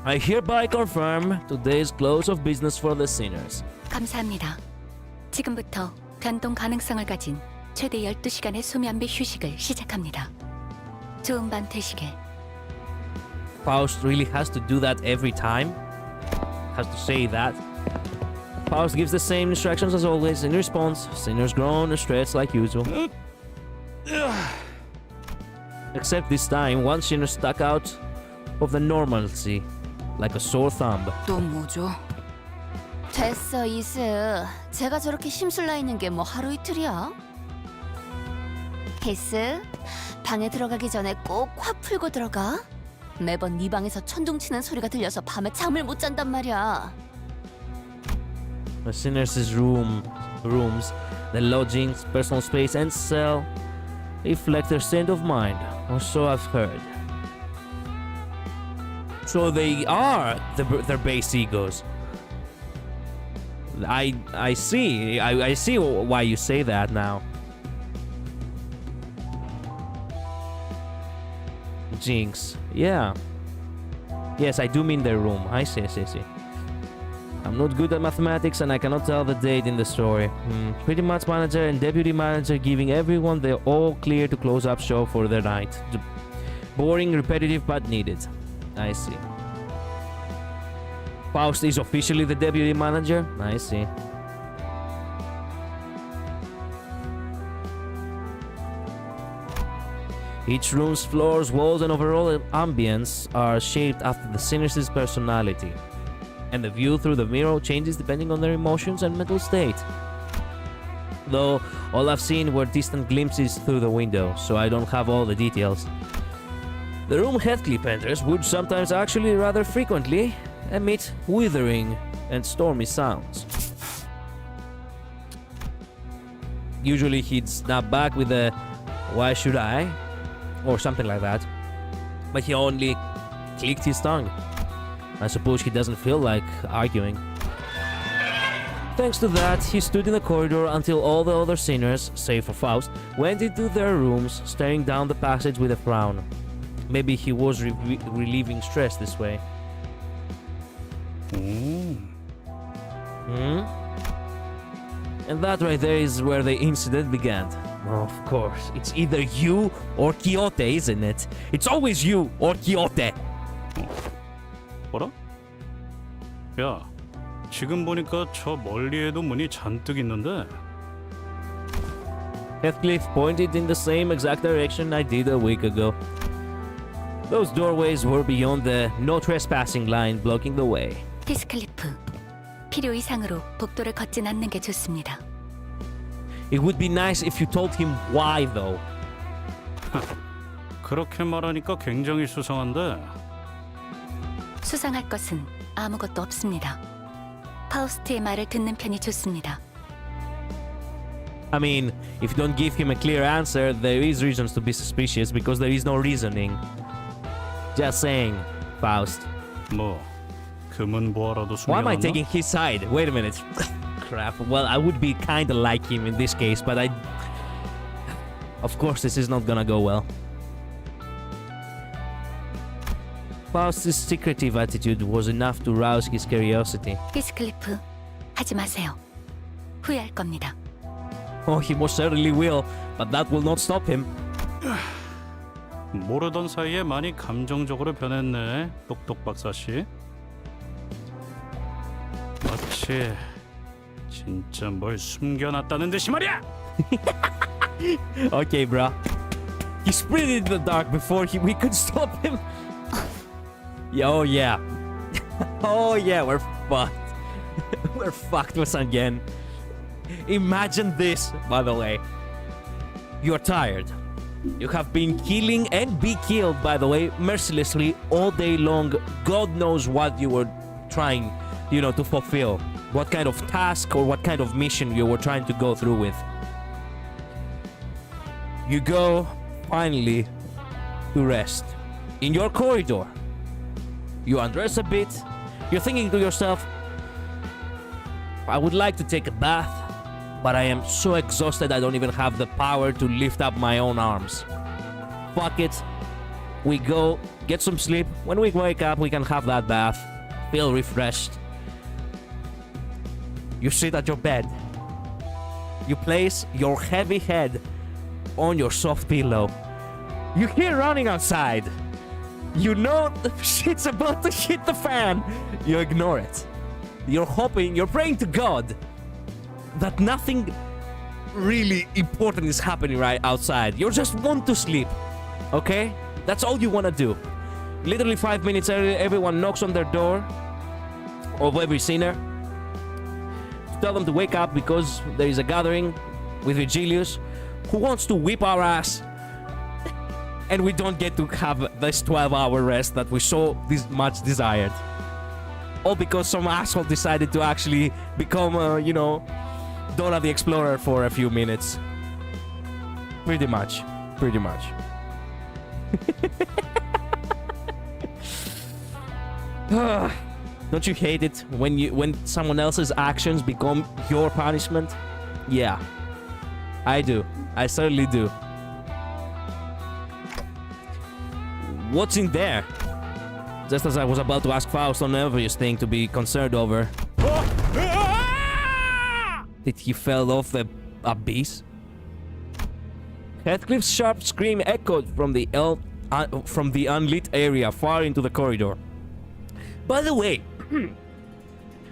I hereby confirm today's close of business for the sinners. 감사합니다. 지금부터 변동 가능성을 가진 최대 12시간의 수면비 휴식을 시작합니다. 좋은 밤 되시게. Faust really has to do that every time? Has to say that? Faust gives the same instructions as always. In response, sinners groan and stretch like usual. Except this time, one sinner stuck out of the normalcy, like a sore thumb. 또 뭐죠? 됐어 이스. 제가 저렇게 심술나 있는 게 뭐 하루 이틀이야? 히스, 방에 들어가기 전에 꼭 화 풀고 들어가. 매번 네 방에서 천둥치는 소리가 들려서 밤에 잠을 못 잔단 말이야. The sinners' rooms, the lodgings, personal space, and cell reflect their state of mind, or so I've heard. So they are their base egos. I see. I see why you say that now. Jinx. Yeah. Yes, I do mean their room. I see. I'm not good at mathematics and I cannot tell the date in the story. Pretty much manager and deputy manager giving everyone the all clear to close up show for the night. Boring, repetitive, but needed. I see. Faust is officially the deputy manager? I see. Each room's floors, walls, and overall ambience are shaped after the sinner's personality, and the view through the mirror changes depending on their emotions and mental state. Though all I've seen were distant glimpses through the window, so I don't have all the details. The room Heathcliff enters would sometimes actually rather frequently emit withering and stormy sounds. Usually he'd snap back with a "why should I?" or something like that, but he only clicked his tongue. I suppose he doesn't feel like arguing. Thanks to that, he stood in the corridor until all the other sinners, save for Faust, went into their rooms, staring down the passage with a frown. Maybe he was relieving stress this way. And that right there is where the incident began. Of course, it's either you or Quixote, isn't it? It's always you or Quixote. 뭐라? 야, 지금 보니까 저 멀리에도 문이 잔뜩 있는데. Heathcliff pointed in the same exact direction I did a week ago. Those doorways were beyond the no trespassing line blocking the way. 히스클리프, 필요 이상으로 복도를 걷진 않는 게 좋습니다. It would be nice if you told him why, though. 그렇게 말하니까 굉장히 수상한데. 수상할 것은 아무것도 없습니다. 파우스트의 말을 듣는 편이 좋습니다. I mean, if you don't give him a clear answer, there is reasons to be suspicious because there is no reasoning. Just saying, Faust. 뭐, 금은 보아라도 숨겨놨나? Why am I taking his side? Wait a minute. Crap. Well, I would be kinda like him in this case, but of course, this is not gonna go well. Faust's secretive attitude was enough to rouse his curiosity. 히스클리프, 하지 마세요. 후회할 겁니다. Oh, he most certainly will, but that will not stop him. 모르던 사이에 많이 감정적으로 변했네, 똑똑 박사씨. 그렇지. 진짜 뭘 숨겨놨다는 듯이 말이야. Okay, bro. He sprinted into the dark before we could stop him. Yeah, oh yeah. Oh yeah, we're fucked. We're fucked once again. Imagine this, by the way. You're tired. You have been killing and be killed, by the way, mercilessly all day long. God knows what you were trying, to fulfill. What kind of task or what kind of mission you were trying to go through with. You go, finally, to rest. In your corridor. You undress a bit. You're thinking to yourself, I would like to take a bath, but I am so exhausted I don't even have the power to lift up my own arms. Fuck it. We go, get some sleep. When we wake up, we can have that bath. Feel refreshed. You sit at your bed. You place your heavy head on your soft pillow. You hear running outside. You know the shit's about to hit the fan. You ignore it. You're hoping, you're praying to God that nothing really important is happening right outside. You just want to sleep. Okay? That's all you want to do. Literally 5 minutes earlier, everyone knocks on their door of every sinner to tell them to wake up because there is a gathering with Vigilius who wants to whip our ass, and we don't get to have this 12-hour rest that we so much desired. All because some asshole decided to actually become, Dora the Explorer for a few minutes. Pretty much. Don't you hate it when someone else's actions become your punishment? Yeah, I do. I certainly do. What's in there? Just as I was about to ask Faust on obvious thing to be concerned over. Did he fell off the abyss? Heathcliff's sharp scream echoed from the unlit area far into the corridor. By the way,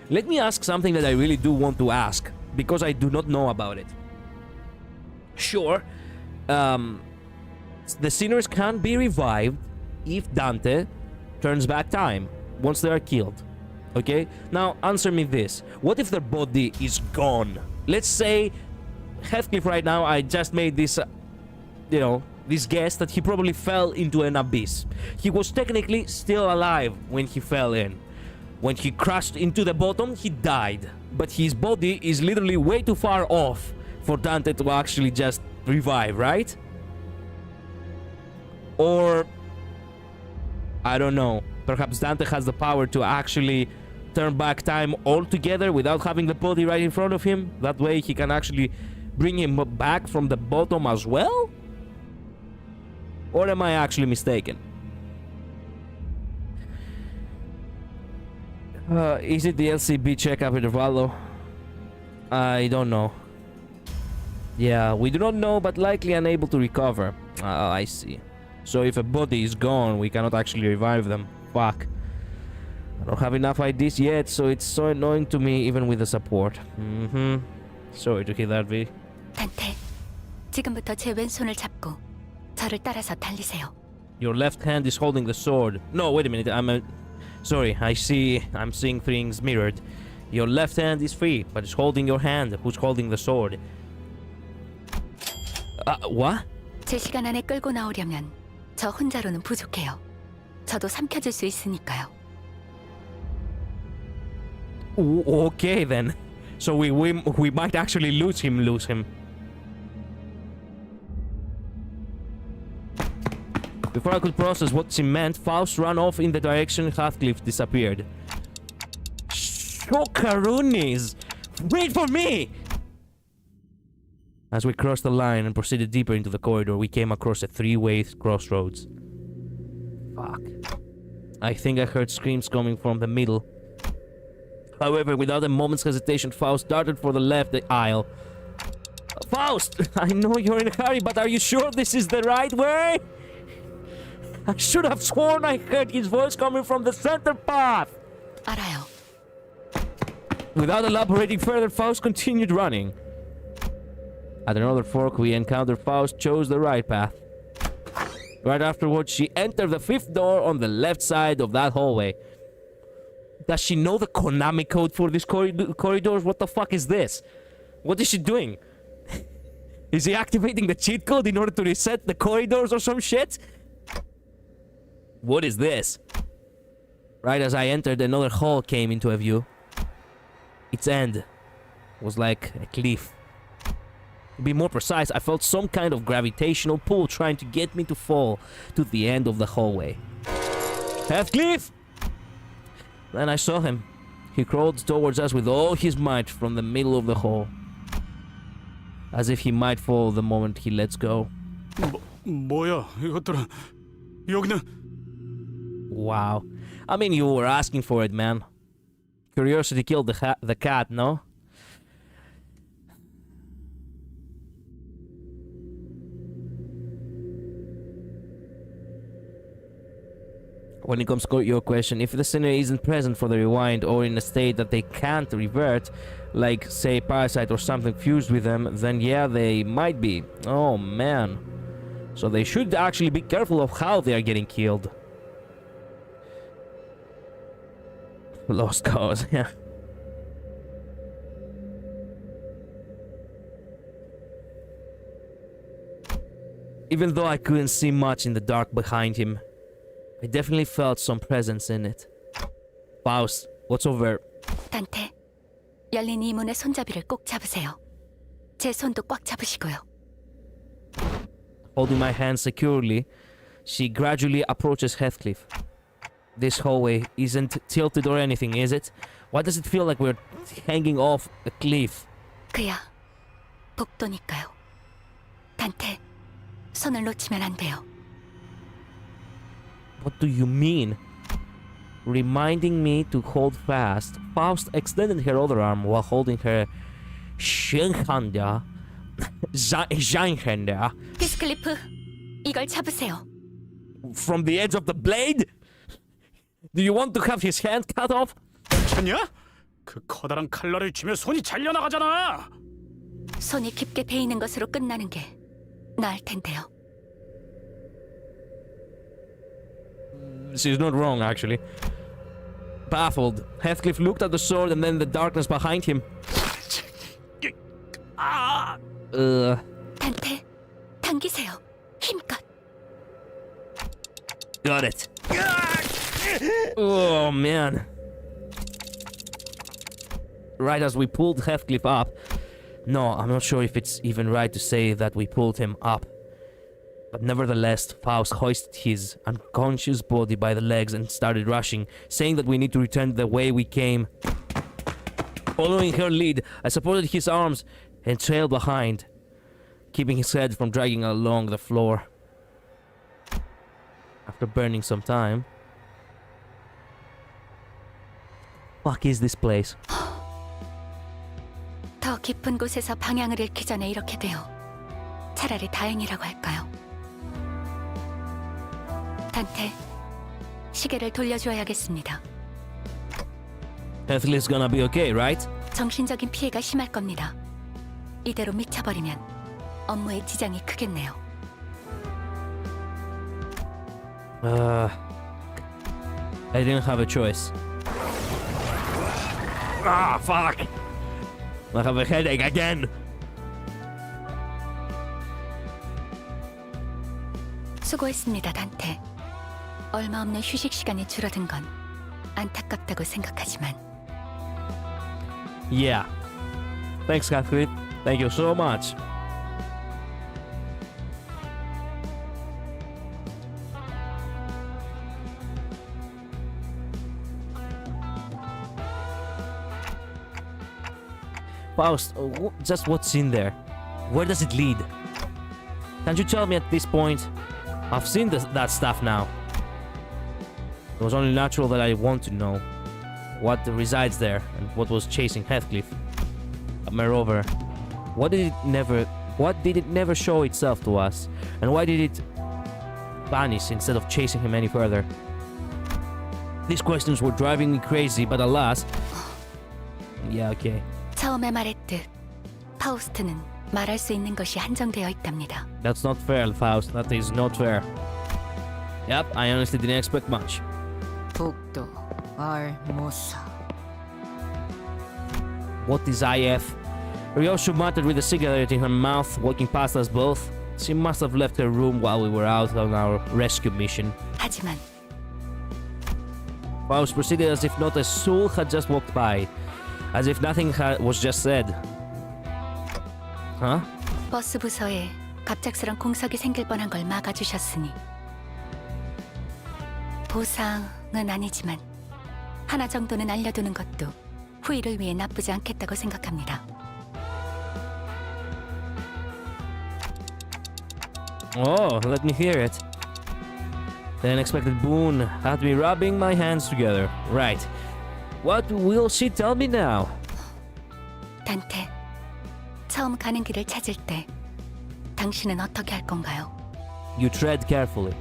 let me ask something that I really do want to ask, because I do not know about it. Sure, the sinners can be revived if Dante turns back time once they are killed. Okay? Now, answer me this. What if their body is gone? Let's say Heathcliff right now, I just made this, this guess that he probably fell into an abyss. He was technically still alive when he fell in. When he crashed into the bottom, he died. But his body is literally way too far off for Dante to actually just revive, right? Or, I don't know. Perhaps Dante has the power to actually turn back time altogether without having the body right in front of him. That way he can actually bring him back from the bottom as well? Or am I actually mistaken? Is it the LCB checkup intervallo? I don't know. Yeah, we do not know, but likely unable to recover. I see. So if a body is gone, we cannot actually revive them. Fuck. I don't have enough IDs yet, so it's so annoying to me even with the support. Sorry to hear that, V. 단테, 지금부터 제 왼손을 잡고 저를 따라서 달리세요. Your left hand is holding the sword. No, wait a minute. Sorry, I'm seeing things mirrored. Your left hand is free, but it's holding your hand. Who's holding the sword? What? 제 시간 안에 끌고 나오려면 저 혼자로는 부족해요. 저도 삼켜줄 수 있으니까요. Okay then. So we might actually lose him. Before I could process what she meant, Faust ran off in the direction Heathcliff disappeared. Shokarunis! Wait for me! As we crossed the line and proceeded deeper into the corridor, we came across a three-way crossroads. Fuck. I think I heard screams coming from the middle. However, without a moment's hesitation, Faust darted for the left aisle. Faust! I know you're in a hurry, but are you sure this is the right way? I should have sworn I heard his voice coming from the center path! 알아요. Without elaborating further, Faust continued running. At another fork, we encountered Faust chose the right path. Right afterwards, she entered the 5th door on the left side of that hallway. Does she know the Konami code for these corridors? What the fuck is this? What is she doing? Is he activating the cheat code in order to reset the corridors or some shit? What is this? Right as I entered, another hall came into view. Its end was like a cliff. To be more precise, I felt some kind of gravitational pull trying to get me to fall to the end of the hallway. Heathcliff! Then I saw him. He crawled towards us with all his might from the middle of the hall. As if he might fall the moment he lets go. 뭐야 이것들은 여기는 Wow. I mean, you were asking for it, man. Curiosity killed the cat, no? When it comes to your question, if the sinner isn't present for the rewind or in a state that they can't revert, like say parasite or something fused with them, then yeah, they might be. Oh man. So they should actually be careful of how they are getting killed. Lost cause, yeah. Even though I couldn't see much in the dark behind him, I definitely felt some presence in it. Faust, what's over? 단테, 열린 이 문의 손잡이를 꼭 잡으세요. 제 손도 꽉 잡으시고요. Holding my hand securely, she gradually approaches Heathcliff. This hallway isn't tilted or anything, is it? Why does it feel like we're hanging off a cliff? 그야, 복도니까요. 단테, 손을 놓치면 안 돼요. What do you mean? Reminding me to hold fast, Faust extended her other arm while holding her Shinhanda. Zhanghanda. 히스클리프, 이걸 잡으세요. From the edge of the blade? Do you want to have his hand cut off? 미쳤냐? 그 커다란 칼날을 쥐며 손이 잘려나가잖아. 손이 깊게 베이는 것으로 끝나는 게 나을 텐데요. She's not wrong, actually. Baffled, Heathcliff looked at the sword and then the darkness behind him. 단테, 당기세요. 힘껏. Got it. Oh, man. Right as we pulled Heathcliff up. No, I'm not sure if it's even right to say that we pulled him up. But nevertheless, Faust hoisted his unconscious body by the legs and started rushing, saying that we need to return the way we came. Following her lead, I supported his arms and trailed behind, keeping his head from dragging along the floor. After burning some time... Fuck is this place? 더 깊은 곳에서 방향을 잃기 전에 이렇게 돼요. 차라리 다행이라고 할까요? 단테, 시계를 돌려줘야겠습니다. Heathcliff's gonna be okay, right? 정신적인 피해가 심할 겁니다. 이대로 미쳐버리면 업무에 지장이 크겠네요. I didn't have a choice. Ah, fuck! I have a headache again! 수고했습니다, 단테. 얼마 없는 휴식 시간이 줄어든 건 안타깝다고 생각하지만. Yeah. Thanks, Heathcliff. Thank you so much. Faust, just what's in there? Where does it lead? Can't you tell me at this point? I've seen that stuff now. It was only natural that I want to know what resides there and what was chasing Heathcliff. Moreover, what did it never show itself to us? And why did it vanish instead of chasing him any further? These questions were driving me crazy, but alas, Yeah, okay. 처음에 말했듯 파우스트는 말할 수 있는 것이 한정되어 있답니다. That's not fair, Faust. That is not fair. Yep, I honestly didn't expect much. 복도 알모사. What is IF? Ryoshu muttered with a cigarette in her mouth, walking past us both. She must have left her room while we were out on our rescue mission. 하지만 Faust proceeded as if not a soul had just walked by, as if nothing was just said. Huh? 버스 부서에 갑작스런 공석이 생길 뻔한 걸 막아주셨으니 보상은 아니지만 하나 정도는 알려두는 것도 후일을 위해 나쁘지 않겠다고 생각합니다. Oh, let me hear it. The unexpected boon had me rubbing my hands together. Right. What will she tell me now? 단테, 처음 가는 길을 찾을 때 당신은 어떻게 할 건가요? You tread carefully.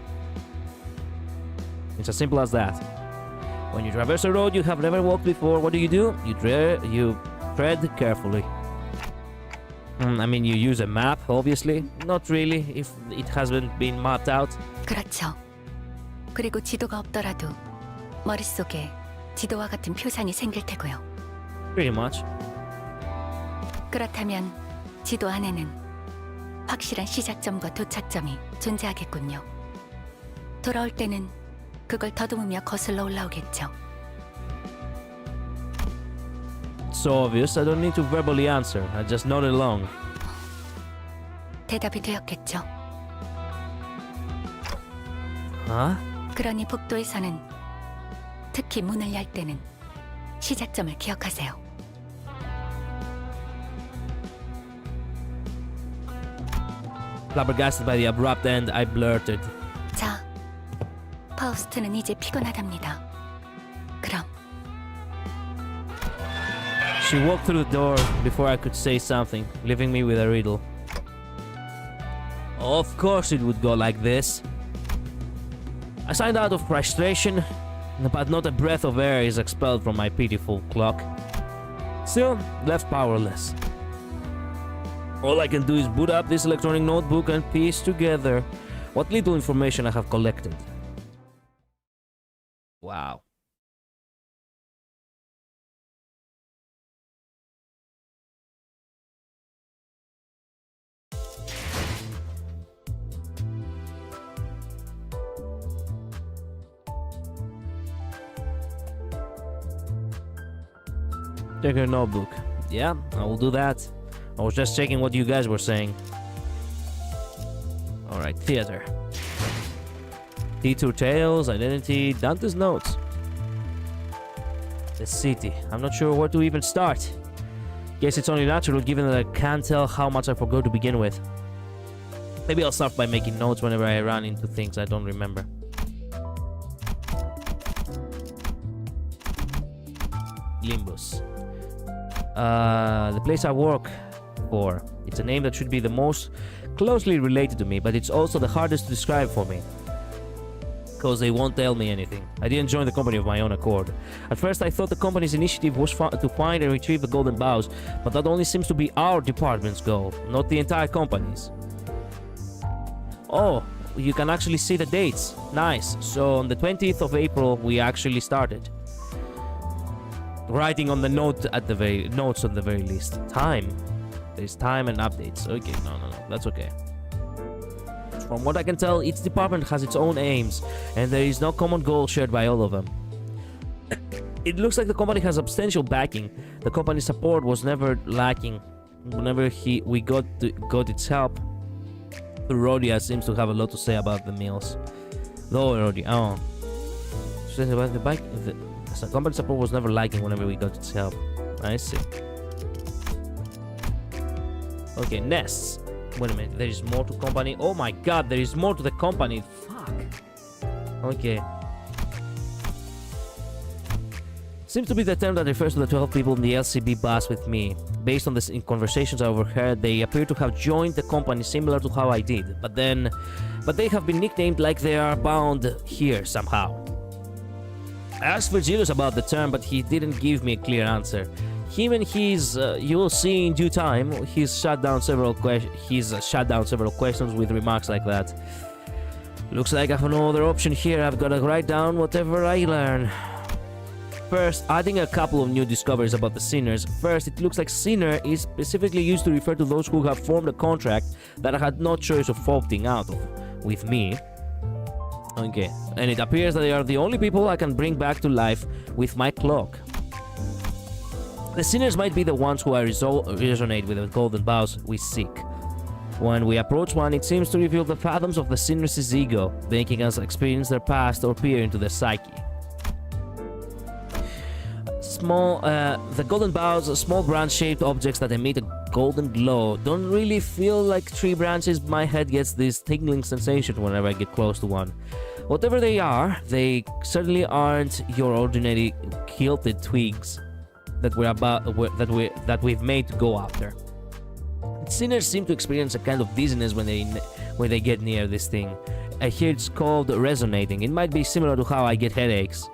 It's as simple as that. When you traverse a road you have never walked before, what do? You tread carefully. I mean, you use a map, obviously. Not really, if it hasn't been mapped out. 그렇죠. 그리고 지도가 없더라도 머릿속에 지도와 같은 표상이 생길 테고요. Pretty much. 그렇다면 지도 안에는 확실한 시작점과 도착점이 존재하겠군요. 돌아올 때는 그걸 더듬으며 거슬러 올라오겠죠. It's so obvious, I don't need to verbally answer. I just nod along. 대답이 되었겠죠. Huh? 그러니 복도에서는 특히 문을 열 때는 시작점을 기억하세요. Flabbergasted by the abrupt end, I blurted. 자, 파우스트는 이제 피곤하답니다. 그럼 She walked through the door before I could say something, leaving me with a riddle. Of course it would go like this. I signed out of frustration, but not a breath of air is expelled from my pitiful clock. Still, left powerless. All I can do is boot up this electronic notebook and piece together what little information I have collected. Wow. Check your notebook. Yeah, I will do that. I was just checking what you guys were saying. Alright, theater. T2 Tales, Identity, Dante's Notes. The city. I'm not sure where to even start. Guess it's only natural given that I can't tell how much I forgot to begin with. Maybe I'll start by making notes whenever I run into things I don't remember. Limbus. The place I work for. It's a name that should be the most closely related to me, but it's also the hardest to describe for me. Because they won't tell me anything. I didn't join the company of my own accord. At first I thought the company's initiative was to find and retrieve the golden bows, but that only seems to be our department's goal, not the entire company's. Oh, you can actually see the dates. Nice. So on the 20th of April we actually started. Writing on the notes at the very least. Time. There's time and updates. Okay, no, that's okay. From what I can tell, each department has its own aims, and there is no common goal shared by all of them. It looks like the company has substantial backing. The company's support was never lacking. Whenever we got its help, Rodia seems to have a lot to say about the meals. Though Rodia, about the bike. The company support was never lacking whenever we got its help. I see. Okay, nests. Wait a minute, there is more to company. Oh my god, there is more to the company. Fuck. Okay. Seems to be the term that refers to the 12 people in the LCB bus with me. Based on the conversations I overheard, they appear to have joined the company similar to how I did. But they have been nicknamed like they are bound here somehow. I asked Virgilius about the term, but he didn't give me a clear answer. him and his, you will see in due time, he's shut down several questions with remarks like that. Looks like I have no other option here. I've got to write down whatever I learn. First, adding a couple of new discoveries about the sinners. First, it looks like sinner is specifically used to refer to those who have formed a contract that I had no choice of opting out of with me. Okay, and it appears that they are the only people I can bring back to life with my clock. The sinners might be the ones who I resonate with the golden bows we seek. When we approach one, it seems to reveal the fathoms of the sinner's ego, making us experience their past or peer into their psyche. The golden bows, small branch-shaped objects that emit a golden glow, don't really feel like tree branches. My head gets this tingling sensation whenever I get close to one. Whatever they are, they certainly aren't your ordinary kilted twigs that we've made to go after. Sinners seem to experience a kind of dizziness when they get near this thing. I hear it's called resonating. It might be similar to how I get headaches.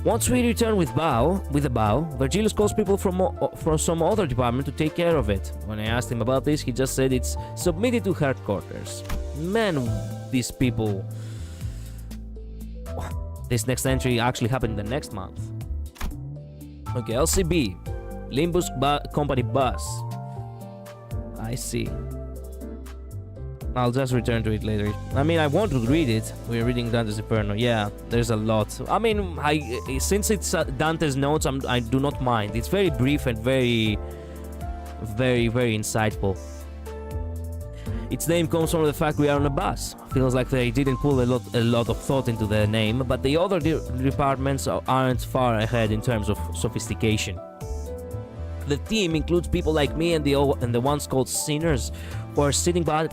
Once we return with a bow, Virgilius calls people from some other department to take care of it. When I asked him about this, he just said it's submitted to headquarters. Man, these people... This next entry actually happened the next month. Okay, LCB. Limbuscompany bus. I see. I'll just return to it later. I mean, I want to read it. We're reading Dante's Inferno. Yeah, there's a lot. I mean, since it's Dante's notes, I do not mind. It's very brief and very insightful. Its name comes from the fact we are on a bus. Feels like they didn't put a lot of thought into the name, but the other departments aren't far ahead in terms of sophistication. The team includes people like me and the ones called sinners, who are sitting back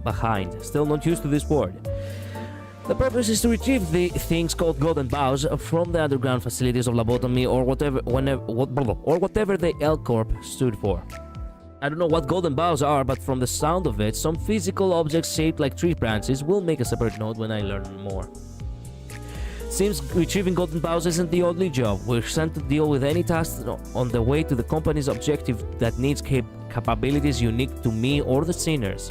behind, still not used to this word. The purpose is to retrieve the things called golden bows from the underground facilities of lobotomy or whatever the L Corp stood for. I don't know what golden bows are, but from the sound of it, some physical objects shaped like tree branches will make a separate note when I learn more. Seems retrieving golden bows isn't the only job. We're sent to deal with any task on the way to the company's objective that needs capabilities unique to me or the sinners.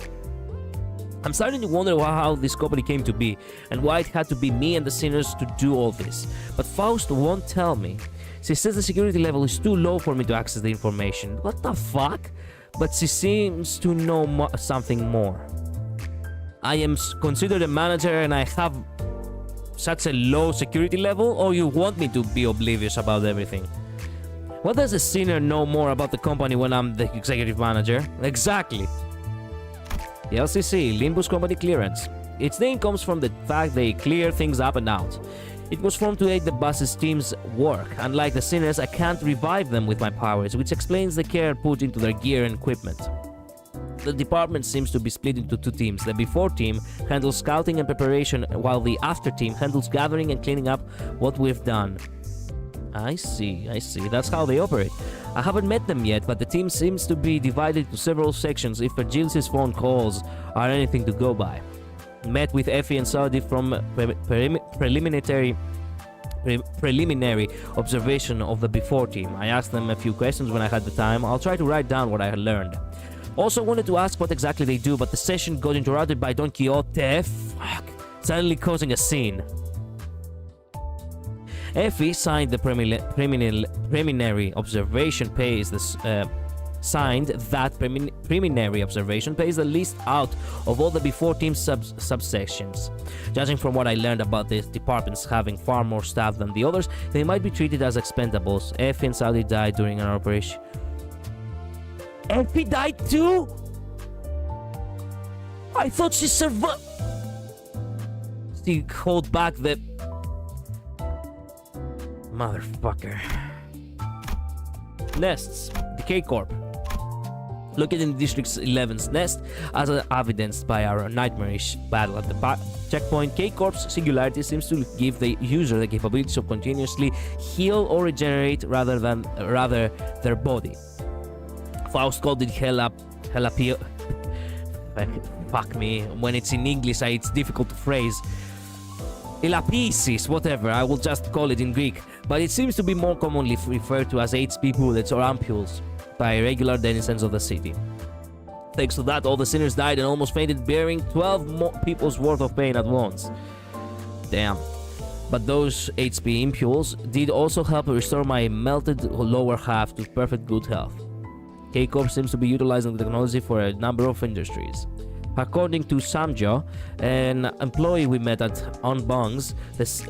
I'm starting to wonder how this company came to be, and why it had to be me and the sinners to do all this. But Faust won't tell me. She says the security level is too low for me to access the information. What the fuck? But she seems to know something more. I am considered a manager and I have such a low security level, or you want me to be oblivious about everything? What does a sinner know more about the company when I'm the executive manager? Exactly. The LCC, Limbus Company Clearance. Its name comes from the fact they clear things up and out. It was formed to aid the bus's team's work. Unlike the sinners, I can't revive them with my powers, which explains the care put into their gear and equipment. The department seems to be split into two teams. The before team handles scouting and preparation, while the after team handles gathering and cleaning up what we've done. I see. That's how they operate. I haven't met them yet, but the team seems to be divided into several sections if Virgilius' phone calls are anything to go by. Met with Effie and Saudi from preliminary observation of the before team. I asked them a few questions when I had the time. I'll try to write down what I had learned. Also wanted to ask what exactly they do, but the session got interrupted by Don Quixote, suddenly causing a scene. Effie signed the preliminary observation pays the preliminary observation pays the least out of all the before team subsections. Judging from what I learned about these departments having far more staff than the others, they might be treated as expendables. Effie and Saudi died during an operation. Effie died too? I thought she survived. She hold back the... Motherfucker. Nests. The K-Corp. Located in District 11's nest, as evidenced by our nightmarish battle at the checkpoint, K-Corp's singularity seems to give the user the capability of continuously heal or regenerate rather their body. Faust called it jalapeno. Fuck me. When it's in English, it's difficult to phrase. Elapisis, whatever, I will just call it in Greek, but it seems to be more commonly referred to as HP bullets or ampules by regular denizens of the city. Thanks to that, all the sinners died and almost fainted, bearing 12 people's worth of pain at once. Damn. But those HP impules did also help restore my melted lower half to perfect good health. K-Corp seems to be utilizing the technology for a number of industries. According to Samjo, an employee we met at Onbongs,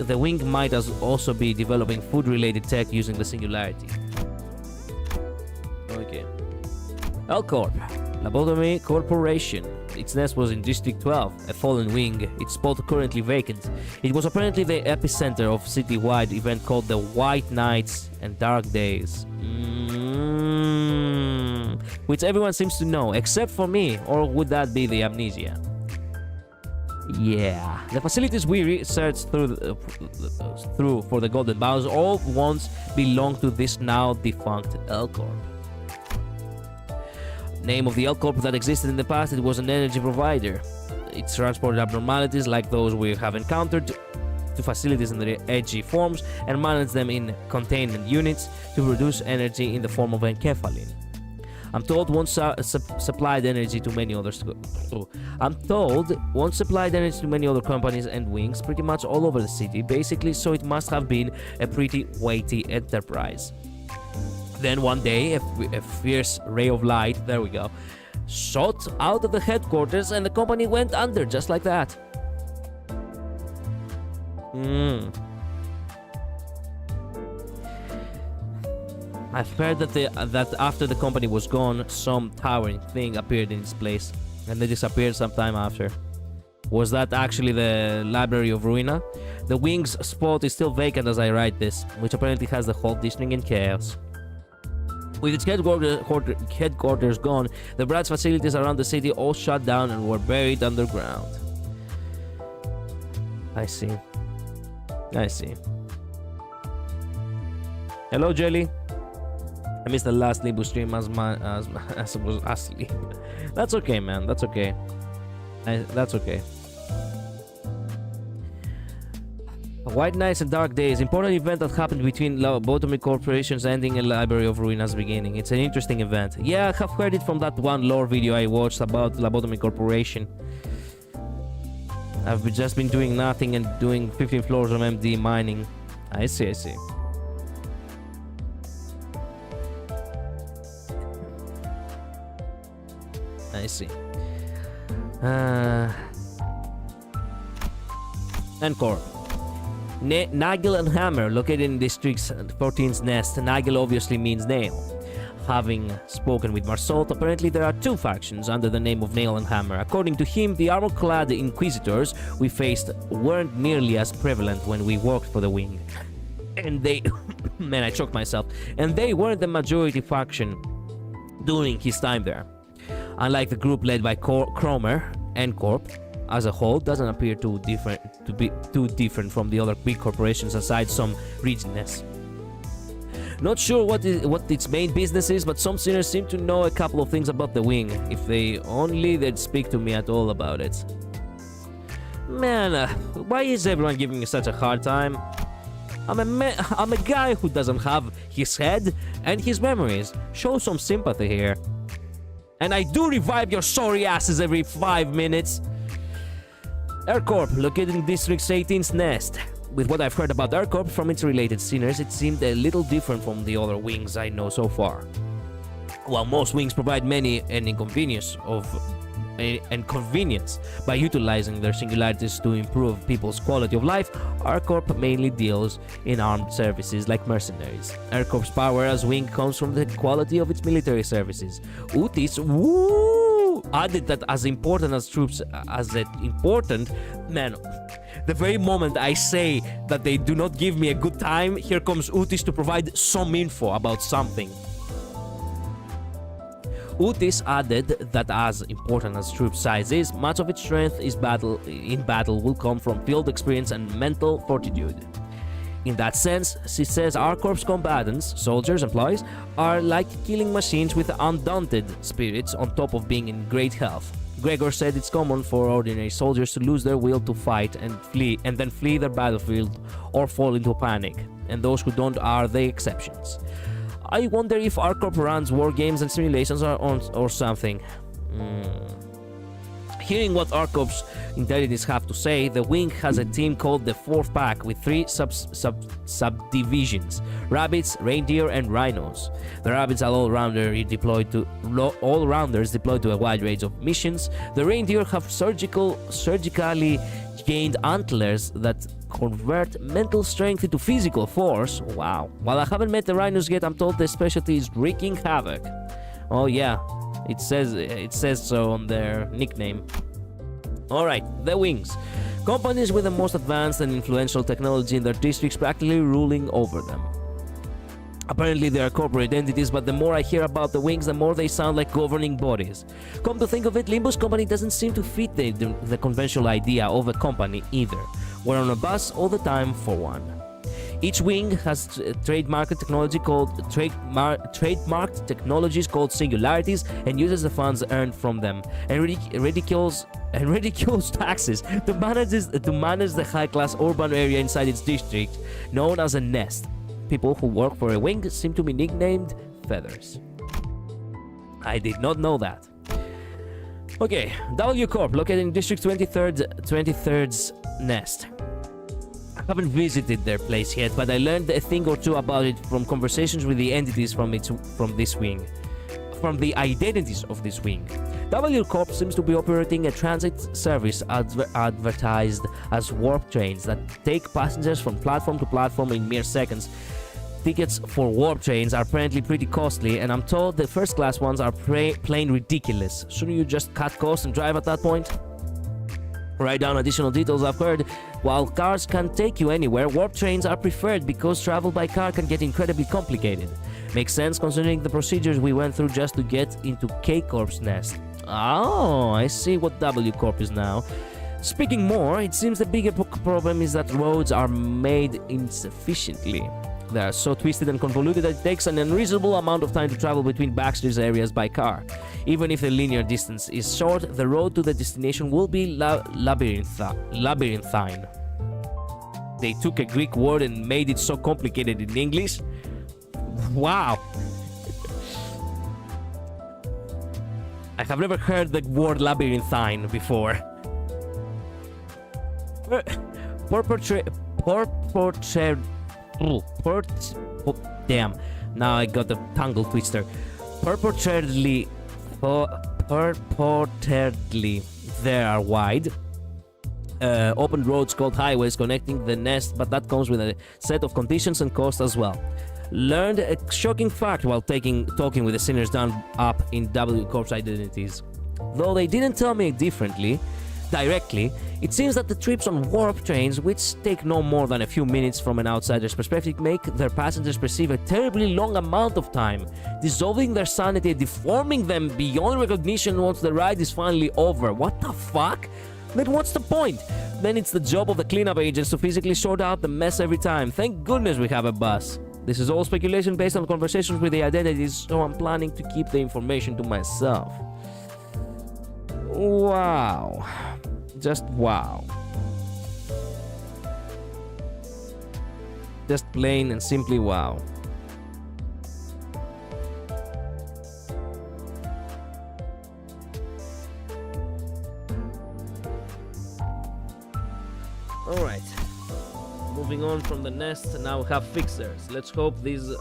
the wing might also be developing food-related tech using the singularity. Okay. L-Corp, Lobotomy Corporation. Its nest was in District 12, a fallen wing, its spot currently vacant. It was apparently the epicenter of a city-wide event called the White Nights and Dark Days. Which everyone seems to know, except for me, or would that be the amnesia? Yeah, the facilities we researched through for the Golden Bows all once belonged to this now defunct L-Corp. Name of the L-Corp that existed in the past, it was an energy provider. It transported abnormalities like those we have encountered to facilities in their edgy forms and managed them in containment units to produce energy in the form of enkephalin. I'm told once supplied energy to many others. Companies and wings pretty much all over the city, basically, so it must have been a pretty weighty enterprise. Then one day, a fierce ray of light, there we go, shot out of the headquarters and the company went under just like that. I've heard that after the company was gone, some towering thing appeared in its place, and they disappeared sometime after. Was that actually the Library of Ruina? The wing's spot is still vacant as I write this, which apparently has the whole district in chaos. With its headquarters gone, the Brad's facilities around the city all shut down and were buried underground. I see. Hello, Jelly. I missed the last Limbus stream as I was asleep. That's okay, man. That's okay. That's okay. White Nights and Dark Days. Important event that happened between Lobotomy Corporation's ending and Library of Ruina's beginning. It's an interesting event. Yeah, I have heard it from that one lore video I watched about Lobotomy Corporation. I've just been doing nothing and doing 15 floors of MD mining. I see. I see. Encore. Nagel and Hammer, located in District 14's nest. Nagel obviously means nail. Having spoken with Marsault, apparently there are two factions under the name of Nail and Hammer. According to him, the armor-clad inquisitors we faced weren't nearly as prevalent when we worked for the wing. And they... man, I choked myself. And they weren't the majority faction during his time there. Unlike the group led by Cromer, N-Corp as a whole doesn't appear to be too different from the other big corporations aside some rigidness. Not sure what its main business is, but some sinners seem to know a couple of things about the wing. If they'd speak to me at all about it. Man, why is everyone giving me such a hard time? I'm a guy who doesn't have his head and his memories. Show some sympathy here. And I do revive your sorry asses every 5 minutes. AirCorp, located in District 18's nest. With what I've heard about AirCorp from its related sinners, it seemed a little different from the other wings I know so far. While most wings provide many an inconvenience by utilizing their singularities to improve people's quality of life, AirCorp mainly deals in armed services like mercenaries. AirCorp's power as wing comes from the quality of its military services. Utis, added that as important as troops, man, the very moment I say that they do not give me a good time, here comes Utis to provide some info about something. Utis added that as important as troop size is, much of its strength in battle will come from field experience and mental fortitude. In that sense, she says our corps combatants, soldiers, employees, are like killing machines with undaunted spirits on top of being in great health. Gregor said it's common for ordinary soldiers to lose their will to fight and then flee their battlefield or fall into panic, and those who don't are the exceptions. I wonder if our corp runs war games and simulations or something. Hearing what ARCOP's intelligence have to say, the wing has a team called the Fourth Pack with 3 subdivisions: rabbits, reindeer, and rhinos. The rabbits are all-rounders deployed to a wide range of missions. The reindeer have surgically gained antlers that convert mental strength into physical force. Wow. While I haven't met the rhinos yet, I'm told their specialty is wreaking havoc. Oh yeah. It says so on their nickname. Alright, the wings. Companies with the most advanced and influential technology in their districts practically ruling over them. Apparently they are corporate entities, but the more I hear about the wings, the more they sound like governing bodies. Come to think of it, Limbus Company doesn't seem to fit the conventional idea of a company either. We're on a bus all the time for one. Each wing has trademarked technologies called singularities and uses the funds earned from them and ridicules taxes to manage the high-class urban area inside its district, known as a nest. People who work for a wing seem to be nicknamed feathers. I did not know that. Okay, W Corp, located in District 23rd's nest. I haven't visited their place yet, but I learned a thing or two about it from conversations with the entities from the identities of this wing. W Corp seems to be operating a transit service advertised as warp trains that take passengers from platform to platform in mere seconds. Tickets for warp trains are apparently pretty costly, and I'm told the first-class ones are plain ridiculous. Shouldn't you just cut costs and drive at that point? Write down additional details I've heard. While cars can take you anywhere, warp trains are preferred because travel by car can get incredibly complicated. Makes sense considering the procedures we went through just to get into K Corp's nest. Oh, I see what W Corp is now. Speaking more, it seems the bigger problem is that roads are made insufficiently. They are so twisted and convoluted that it takes an unreasonable amount of time to travel between backstreet areas by car. Even if the linear distance is short, the road to the destination will be labyrinthine. They took a Greek word and made it so complicated in English. Wow! I have never heard the word labyrinthine before. Damn, now I got the tongue twister. Purportedly, there are wide open roads called highways connecting the nest, but that comes with a set of conditions and costs as well. Learned a shocking fact while talking with the sinners down up in W Corp's identities. Though they didn't tell me directly, it seems that the trips on warp trains, which take no more than a few minutes from an outsider's perspective, make their passengers perceive a terribly long amount of time, dissolving their sanity and deforming them beyond recognition once the ride is finally over. What the fuck? Then what's the point? Then it's the job of the cleanup agents to physically sort out the mess every time. Thank goodness we have a bus. This is all speculation based on conversations with the identities, so I'm planning to keep the information to myself. Wow. Just wow. Just plain and simply wow. Alright. Moving on from the nest, now we have fixers. Let's hope these...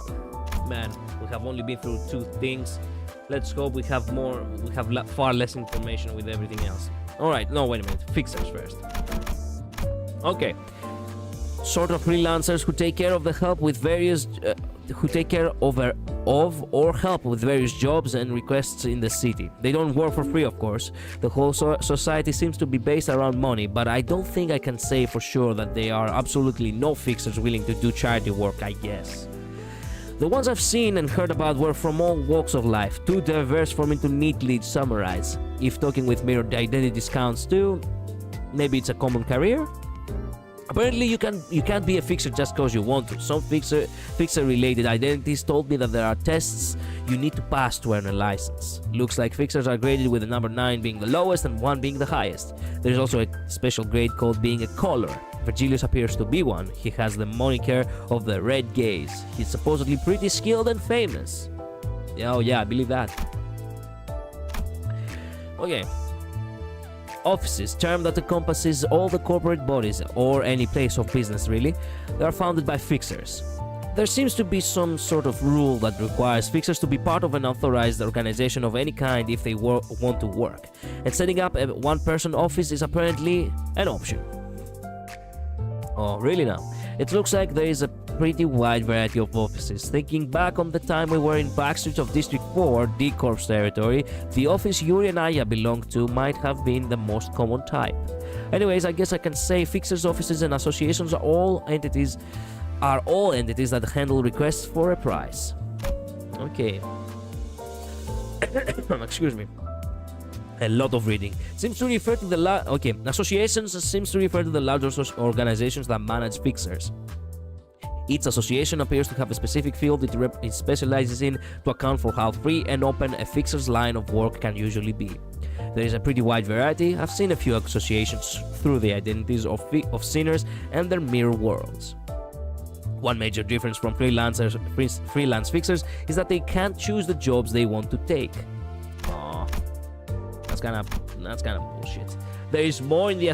Man, we have only been through 2 things. Let's hope we have more... We have far less information with everything else. Alright, no, wait a minute. Fixers first. Okay. Sort of freelancers who take care of the help with various... who take care of or help with various jobs and requests in the city. They don't work for free, of course. The whole society seems to be based around money, but I don't think I can say for sure that there are absolutely no fixers willing to do charity work, I guess. The ones I've seen and heard about were from all walks of life, too diverse for me to neatly summarize. If talking with mirrored identities counts too, maybe it's a common career? Apparently, you can't be a fixer just because you want to. Some fixer-related identities told me that there are tests you need to pass to earn a license. Looks like fixers are graded with the number 9 being the lowest and 1 being the highest. There is also a special grade called being a caller. Virgilius appears to be one. He has the moniker of the Red Gaze. He's supposedly pretty skilled and famous. Oh yeah, I believe that. Okay. Offices, term that encompasses all the corporate bodies or any place of business really. They are founded by fixers. There seems to be some sort of rule that requires fixers to be part of an authorized organization of any kind if they want to work. And setting up a one-person office is apparently an option. Oh, really now? It looks like there is a pretty wide variety of offices. Thinking back on the time we were in backstreets of District 4, D-Corp's territory, the office Yuri and Aya belonged to might have been the most common type. Anyways, I guess I can say fixers' offices and associations are all entities that handle requests for a price. Okay. Excuse me. A lot of reading. Seems to refer to the associations seems to refer to the larger organizations that manage fixers. Each association appears to have a specific field it specializes in to account for how free and open a fixer's line of work can usually be. There is a pretty wide variety. I've seen a few associations through the identities of sinners and their mirror worlds. One major difference from freelance fixers is that they can't choose the jobs they want to take. That's kind of bullshit. There is more in the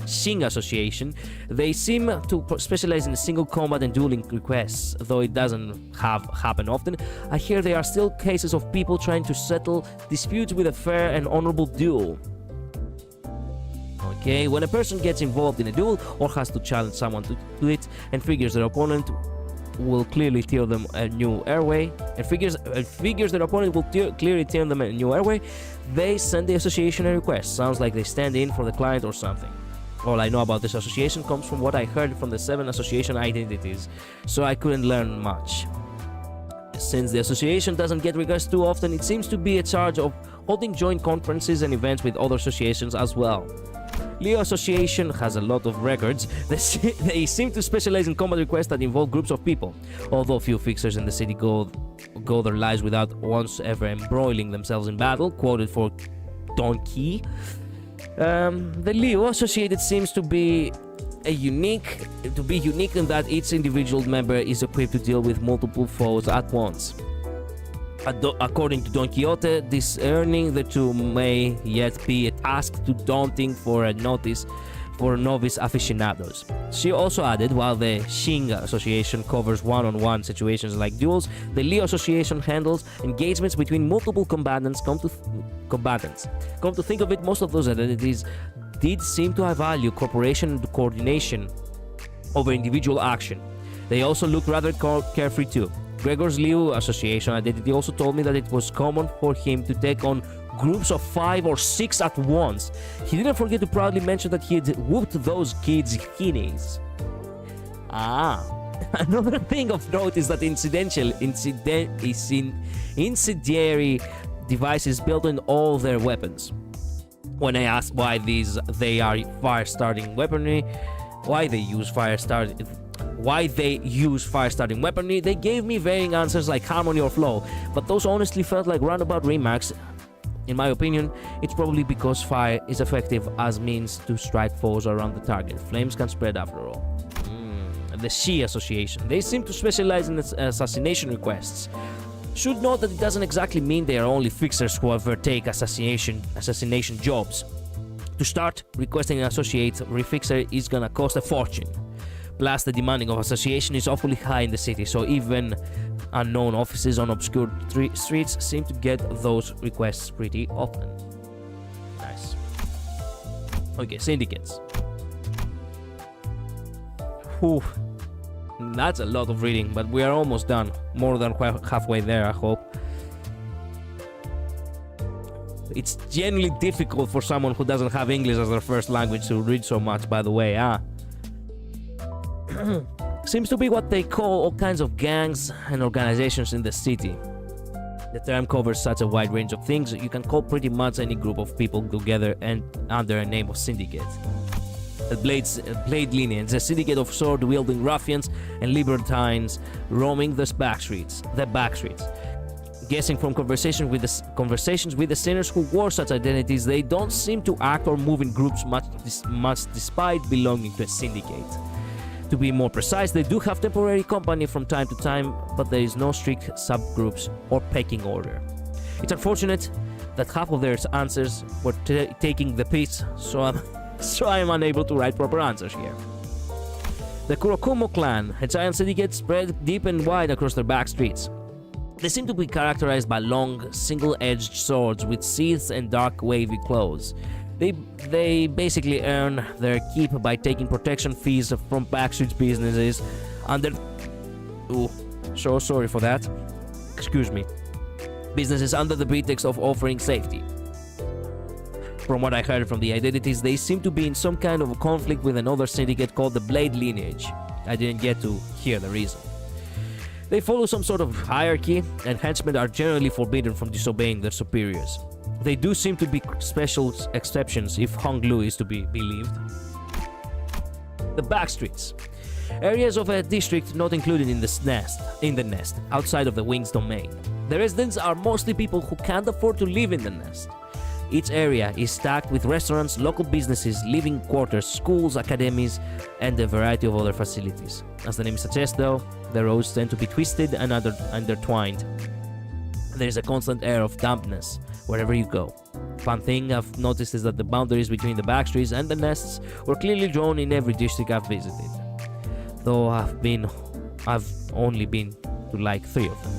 Sing Association. They seem to specialize in single combat and dueling requests, though it doesn't happen often. I hear there are still cases of people trying to settle disputes with a fair and honorable duel. Okay, when a person gets involved in a duel or has to challenge someone to it and figures their opponent will clearly tear them a new airway, they send the association a request. Sounds like they stand in for the client or something. All I know about this association comes from what I heard from the 7 association identities, so I couldn't learn much. Since the association doesn't get requests too often, it seems to be in charge of holding joint conferences and events with other associations as well. Leo Association has a lot of records. They seem to specialize in combat requests that involve groups of people. Although few fixers in the city go their lives without once ever embroiling themselves in battle, quoted for Donkey. The Leo Associated seems to be unique in that each individual member is equipped to deal with multiple foes at once. According to Don Quixote, discerning the two may yet be a task too daunting for novice aficionados. She also added, while the Shinga Association covers one-on-one situations like duels, the Leo Association handles engagements between multiple combatants. Come to think of it, most of those identities did seem to value cooperation and coordination over individual action. They also look rather carefree too. Gregor's Leo Association identity also told me that it was common for him to take on groups of 5 or 6 at once. He didn't forget to proudly mention that he had whooped those kids' kidneys. Another thing of note is that incendiary devices built in all their weapons. When I asked why they are fire-starting weaponry, why they use fire-starting weaponry, they gave me varying answers like harmony or flow, but those honestly felt like roundabout remarks. In my opinion, it's probably because fire is effective as means to strike foes around the target. Flames can spread after all. The She Association. They seem to specialize in assassination requests. Should note that it doesn't exactly mean they are only fixers who ever take assassination jobs. To start, requesting an associate refixer is gonna cost a fortune. Plus, the demanding of association is awfully high in the city, so even unknown offices on obscure streets seem to get those requests pretty often. Nice. Okay, syndicates. Whew. That's a lot of reading, but we are almost done. More than halfway there, I hope. It's genuinely difficult for someone who doesn't have English as their first language to read so much, by the way, Seems to be what they call all kinds of gangs and organizations in the city. The term covers such a wide range of things, you can call pretty much any group of people together and under a name of syndicate. Blade lineage, a syndicate of sword-wielding ruffians and libertines roaming the back streets. Guessing from conversations with the sinners who wore such identities, they don't seem to act or move in groups much despite belonging to a syndicate. To be more precise, they do have temporary company from time to time, but there is no strict subgroups or pecking order. It's unfortunate that half of their answers were taking the piss, so I am unable to write proper answers here. The Kurokumo clan, a giant syndicate spread deep and wide across their back streets. They seem to be characterized by long, single-edged swords with sheaths and dark, wavy clothes. They basically earn their keep by taking protection fees from backstreet businesses under... Ooh, so sorry for that. Excuse me. Businesses under the pretext of offering safety. From what I heard from the identities, they seem to be in some kind of a conflict with another syndicate called the Blade lineage. I didn't get to hear the reason. They follow some sort of hierarchy, and henchmen are generally forbidden from disobeying their superiors. They do seem to be special exceptions if Hong Lu is to be believed. The backstreets. Areas of a district not included in the nest, outside of the wing's domain. The residents are mostly people who can't afford to live in the nest. Each area is stacked with restaurants, local businesses, living quarters, schools, academies, and a variety of other facilities. As the name suggests though, the roads tend to be twisted and intertwined. There is a constant air of dampness wherever you go. Fun thing I've noticed is that the boundaries between the backstreets and the nests were clearly drawn in every district I've visited. Though I've only been to like 3 of them.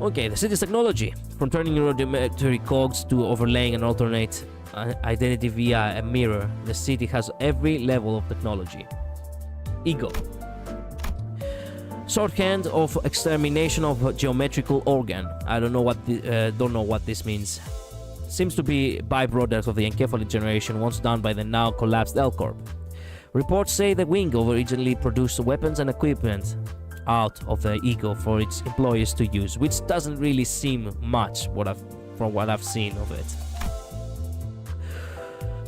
Okay, the city's technology. From turning rudimentary cogs to overlaying an alternate identity via a mirror, the city has every level of technology. Ego. Shorthand of extermination of a geometrical organ. I don't know what this means. Seems to be a byproduct of the encephalid generation once done by the now collapsed L Corp. Reports say the wing originally produced weapons and equipment out of the ego for its employees to use, which doesn't really seem much from what I've seen of it.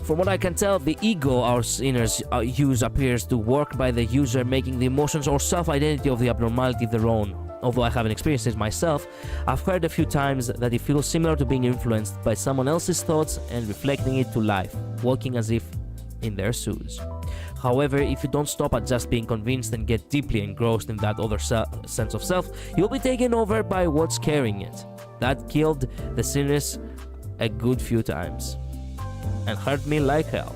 From what I can tell, the ego our sinners use appears to work by the user making the emotions or self-identity of the abnormality their own. Although I haven't experienced it myself, I've heard a few times that it feels similar to being influenced by someone else's thoughts and reflecting it to life, walking as if in their shoes. However, if you don't stop at just being convinced and get deeply engrossed in that other sense of self, you'll be taken over by what's carrying it. That killed the sinners a good few times. And hurt me like hell.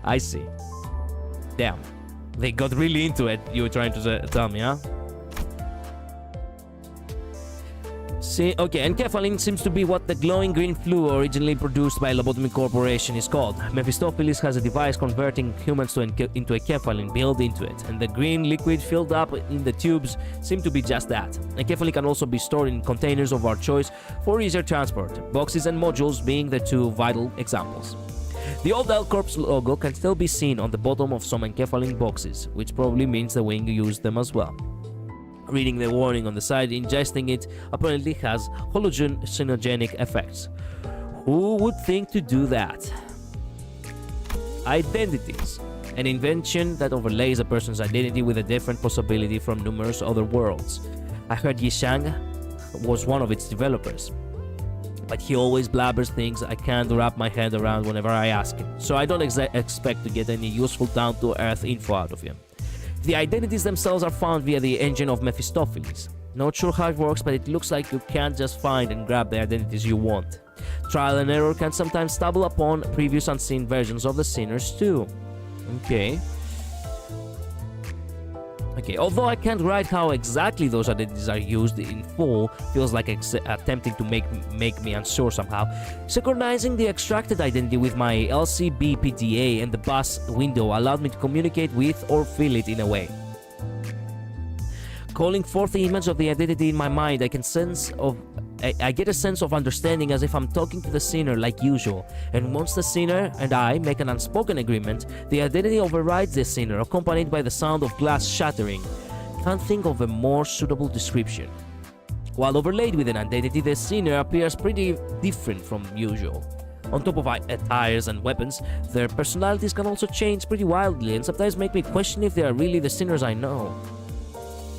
I see. Damn. They got really into it, you were trying to tell me, huh? See, okay, enkephalin seems to be what the glowing green flu originally produced by Lobotomy Corporation is called. Mephistopheles has a device converting humans into enkephalin built into it, and the green liquid filled up in the tubes seem to be just that. Enkephalin can also be stored in containers of our choice for easier transport, boxes and modules being the 2 vital examples. The old L Corp's logo can still be seen on the bottom of some enkephalin boxes, which probably means the wing used them as well. Reading the warning on the side, ingesting it apparently has hallucinogenic effects. Who would think to do that? Identities. An invention that overlays a person's identity with a different possibility from numerous other worlds. I heard Yishang was one of its developers, but he always blabbers things I can't wrap my head around whenever I ask him, so I don't expect to get any useful down-to-earth info out of him. The identities themselves are found via the engine of Mephistopheles. Not sure how it works, but it looks like you can't just find and grab the identities you want. Trial and error can sometimes stumble upon previous unseen versions of the sinners too. Okay, although I can't write how exactly those identities are used in full, feels like attempting to make me unsure somehow. Synchronizing the extracted identity with my LCB PDA and the bus window allowed me to communicate with or feel it in a way. Calling forth the image of the identity in my mind, I get a sense of understanding as if I'm talking to the sinner like usual, and once the sinner and I make an unspoken agreement, the identity overrides the sinner, accompanied by the sound of glass shattering. Can't think of a more suitable description. While overlaid with an identity, the sinner appears pretty different from usual. On top of attires and weapons, their personalities can also change pretty wildly and sometimes make me question if they are really the sinners I know.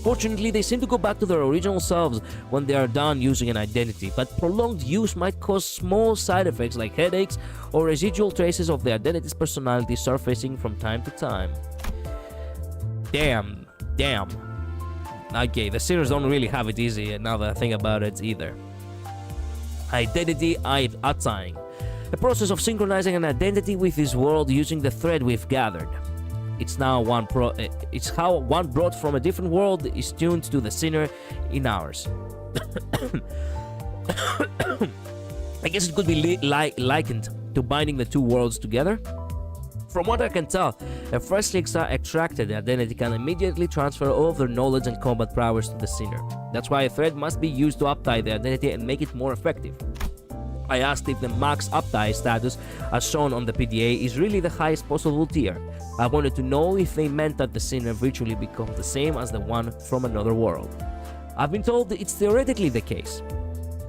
Fortunately, they seem to go back to their original selves when they are done using an identity, but prolonged use might cause small side effects like headaches or residual traces of the identity's personality surfacing from time to time. Damn. Okay, the sinners don't really have it easy now that I think about it either. Identity attying. A process of synchronizing an identity with this world using the thread we've gathered. It's how one brought from a different world is tuned to the sinner in ours. I guess it could be likened to binding the two worlds together. From what I can tell, a freshly extracted identity can immediately transfer all of their knowledge and combat prowess to the sinner. That's why a thread must be used to uptie the identity and make it more effective. I asked if the max uptie status, as shown on the PDA, is really the highest possible tier. I wanted to know if they meant that the sinner virtually becomes the same as the one from another world. I've been told it's theoretically the case.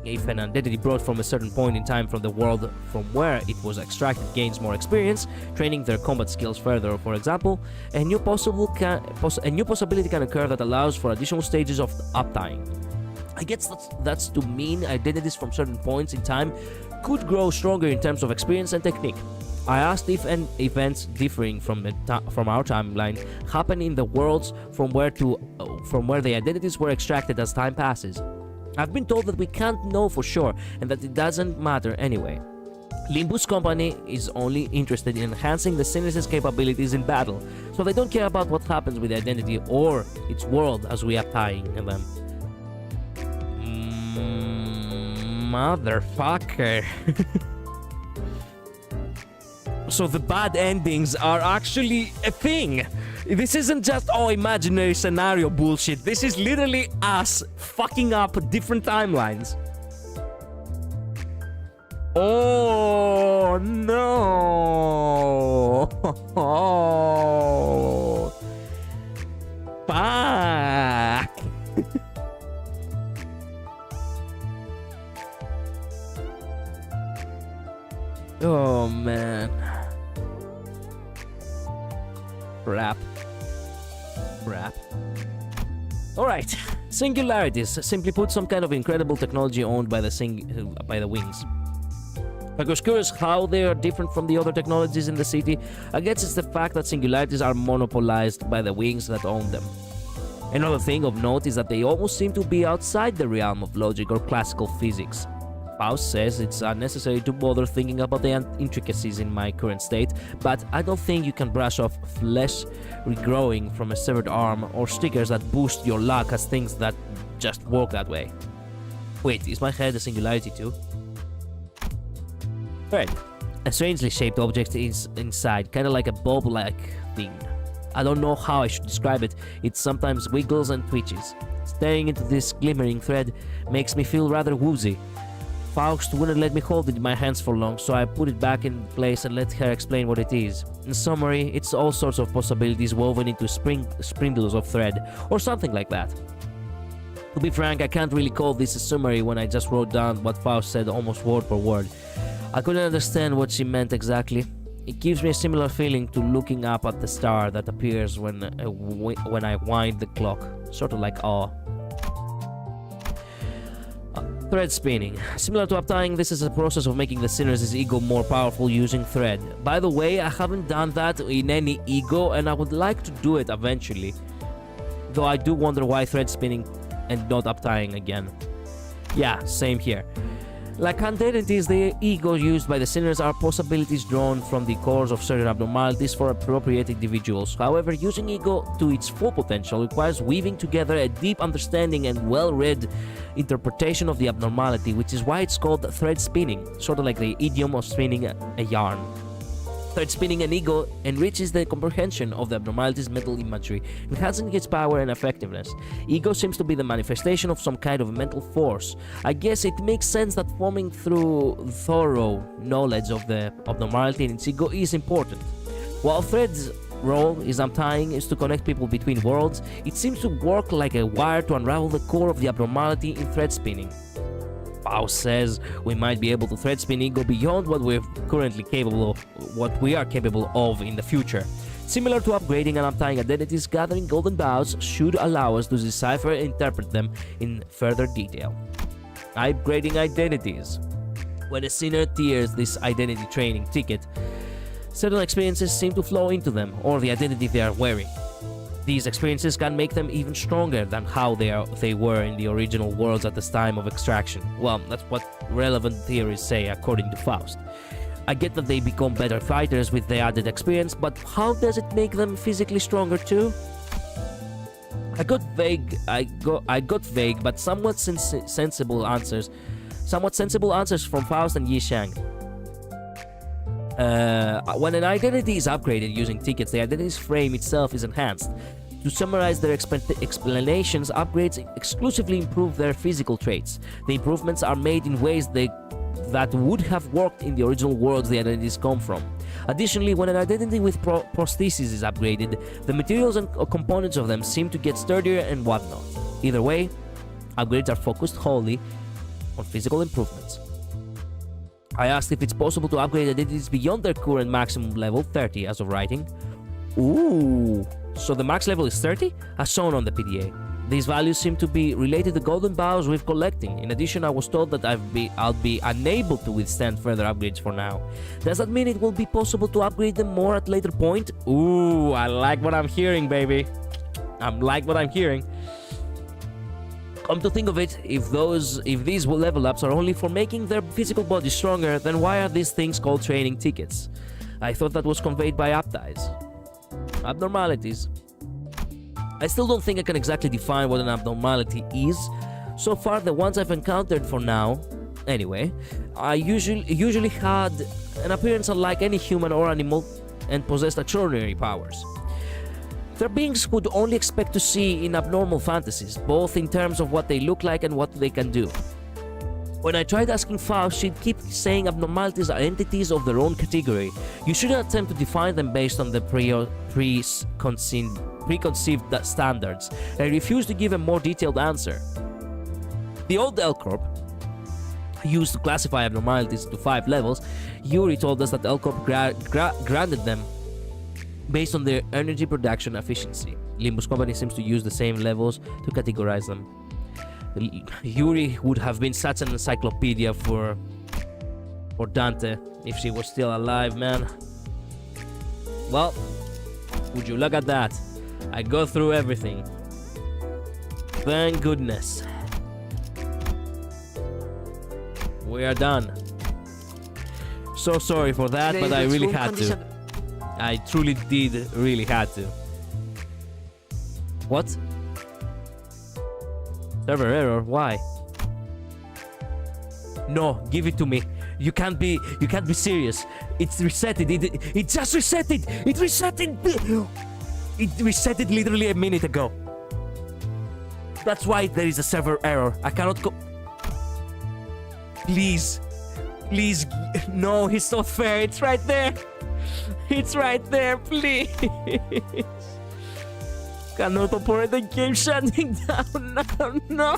If an identity brought from a certain point in time from the world from where it was extracted gains more experience, training their combat skills further, for example, a new possibility can occur that allows for additional stages of uptying. I guess that's to mean identities from certain points in time could grow stronger in terms of experience and technique. I asked if events differing from our timeline happen in the worlds from where the identities were extracted as time passes. I've been told that we can't know for sure and that it doesn't matter anyway. Limbuscompany is only interested in enhancing the sinner's capabilities in battle, so they don't care about what happens with the identity or its world as we are tying them. Motherfucker. So the bad endings are actually a thing. This isn't just imaginary scenario bullshit. This is literally us fucking up different timelines. Oh no. Oh. Fuck. Oh man. Rap. Alright. Singularities. Simply put, some kind of incredible technology owned by the wings. I was curious how they are different from the other technologies in the city. I guess it's the fact that singularities are monopolized by the wings that own them. Another thing of note is that they almost seem to be outside the realm of logic or classical physics. Faust says it's unnecessary to bother thinking about the intricacies in my current state, but I don't think you can brush off flesh regrowing from a severed arm or stickers that boost your luck as things that just work that way. Wait, is my head a singularity too? Right. A strangely shaped object is inside, kinda like a bulb-like thing. I don't know how I should describe it. It sometimes wiggles and twitches. Staring into this glimmering thread makes me feel rather woozy. Faust wouldn't let me hold it in my hands for long, so I put it back in place and let her explain what it is. In summary, it's all sorts of possibilities woven into spindles of thread, or something like that. To be frank, I can't really call this a summary when I just wrote down what Faust said almost word for word. I couldn't understand what she meant exactly. It gives me a similar feeling to looking up at the star that appears when I wind the clock, sort of like awe. Thread spinning. Similar to uptying, this is a process of making the sinner's ego more powerful using thread. By the way, I haven't done that in any ego and I would like to do it eventually. Though I do wonder why thread spinning and not uptying again. Yeah, same here. Like identities, the ego used by the sinners are possibilities drawn from the cores of certain abnormalities for appropriate individuals. However, using ego to its full potential requires weaving together a deep understanding and well-read interpretation of the abnormality, which is why it's called thread spinning, sort of like the idiom of spinning a yarn. Thread spinning an ego enriches the comprehension of the abnormality's mental imagery, enhancing its power and effectiveness. Ego seems to be the manifestation of some kind of mental force. I guess it makes sense that forming through thorough knowledge of the abnormality in its ego is important. While thread's role is untying is to connect people between worlds, it seems to work like a wire to unravel the core of the abnormality in thread spinning. Faust says we might be able to thread spin ego beyond what we are capable of in the future. Similar to upgrading and untying identities, gathering golden bows should allow us to decipher and interpret them in further detail. Upgrading identities. When a sinner tears this identity training ticket, certain experiences seem to flow into them, or the identity they are wearing. These experiences can make them even stronger than how they were in the original worlds at the time of extraction. Well, that's what relevant theories say, according to Faust. I get that they become better fighters with the added experience, but how does it make them physically stronger too? I got vague, but somewhat sensible answers from Faust and Yi Shang. When an identity is upgraded using tickets, the identity's frame itself is enhanced. To summarize their explanations, upgrades exclusively improve their physical traits. The improvements are made in ways that would have worked in the original worlds the identities come from. Additionally, when an identity with prosthesis is upgraded, the materials and components of them seem to get sturdier and whatnot. Either way, upgrades are focused wholly on physical improvements. I asked if it's possible to upgrade identities beyond their current maximum level, 30 as of writing. Ooh, so the max level is 30, as shown on the PDA. These values seem to be related to golden bows we're collecting. In addition, I was told that I'll be unable to withstand further upgrades for now. Does that mean it will be possible to upgrade them more at later point? Ooh, I like what I'm hearing, baby. I like what I'm hearing. Come to think of it, if these level ups are only for making their physical body stronger, then why are these things called training tickets? I thought that was conveyed by abnormalities. I still don't think I can exactly define what an abnormality is. So far, the ones I've encountered for now, anyway, I usually had an appearance unlike any human or animal and possessed extraordinary powers. They're beings who'd only expect to see in abnormal fantasies, both in terms of what they look like and what they can do. When I tried asking Faust, she'd keep saying abnormalities are entities of their own category. You shouldn't attempt to define them based on the preconceived standards. I refused to give a more detailed answer. The old L-Corp used to classify abnormalities into 5 levels. Yuri told us that L-Corp granted them based on their energy production efficiency. Limbus Company seems to use the same levels to categorize them. Yuri would have been such an encyclopedia for Dante if she was still alive, man. Well, would you look at that? I go through everything. Thank goodness. We are done. So sorry for that, but I really had to. I truly did really had to. What? Server error? Why? No, give it to me. You can't be serious. It's resetted. It just resetted. It resetted. It resetted literally a minute ago. That's why there is a server error. I cannot go. Please. Please. No, it's not fair. It's right there. It's right there. Please. Cannot operate the game shutting down. No. No.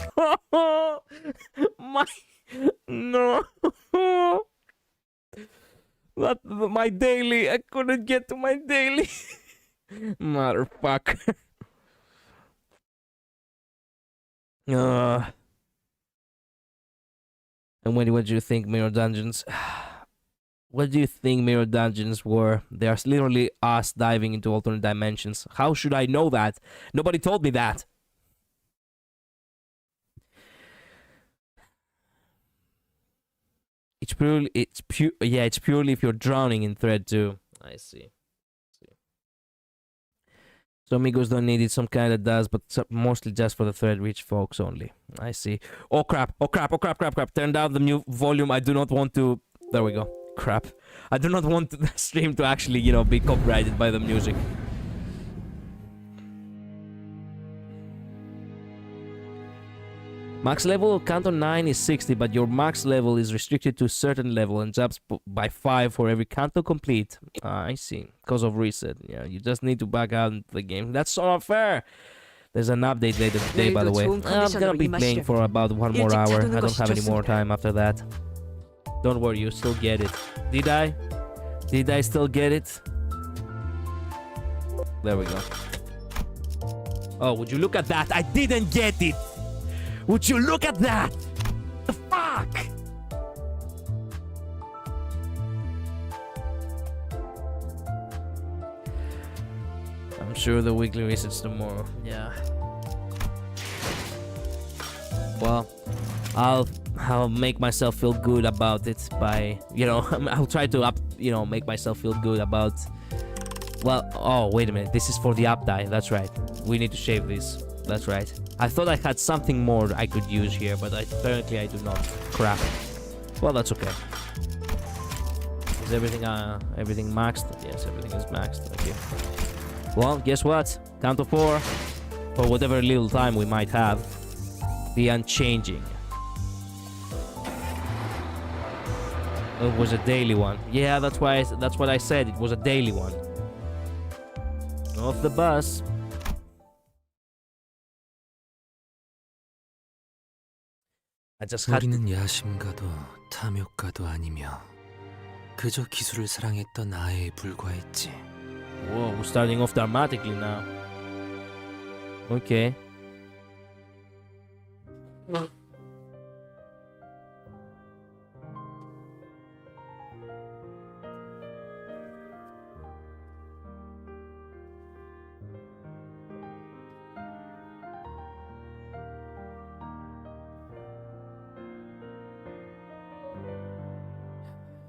My daily. I couldn't get to my daily. Motherfucker. And what do you think Mirror Dungeons? What do you think Mirror Dungeons were? They are literally us diving into alternate dimensions. How should I know that? Nobody told me that. It's purely if you're drowning in thread too. I see. So amigos don't need it, some kind of does, but mostly just for the thread-rich folks only. I see. Oh crap, oh crap, oh crap, crap, crap. Turn down the new volume. I do not want to... There we go. Crap. I do not want the stream to actually, you know, be copyrighted by the music. Max level of Canton 9 is 60, but your max level is restricted to a certain level and jumps by 5 for every Canto complete. I see. Because of reset. Yeah, you just need to back out into the game. That's so unfair. There's an update later today, by the way. I'm gonna be playing for about 1 more hour. I don't have any more time after that. Don't worry, you still get it. Did I? Did I still get it? There we go. Oh, would you look at that? I didn't get it! Would you look at that? The fuck? I'm sure the weekly resets tomorrow. Yeah. Well, I'll make myself feel good about it by, you know, I'll try to make myself feel good about. Well, oh wait a minute, this is for the up dye. That's right. We need to shave this. That's right. I thought I had something more I could use here, but apparently I do not. Crap. Well, that's okay. Is everything maxed? Yes, everything is maxed. Okay. Well, guess what? Count to 4. For whatever little time we might have. The unchanging. It was a daily one. Yeah, that's what I said. It was a daily one. Off the bus. I just had. 우리는 야심가도 탐욕가도 아니며 그저 기술을 사랑했던 아이에 불과했지. Whoa, we're starting off dramatically now. Okay.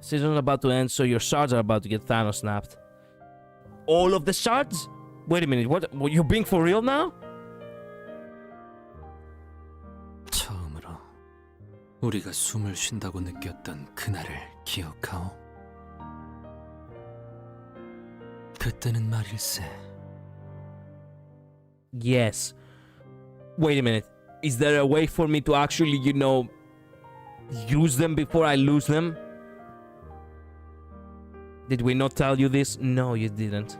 Season's about to end, so your shards are about to get Thanos snapped. All of the shards? Wait a minute, what? You're being for real now? 처음으로 우리가 숨을 쉰다고 느꼈던 그날을 기억하오? 그때는 말일세. Yes. Wait a minute. Is there a way for me to actually, use them before I lose them? Did we not tell you this? No, you didn't.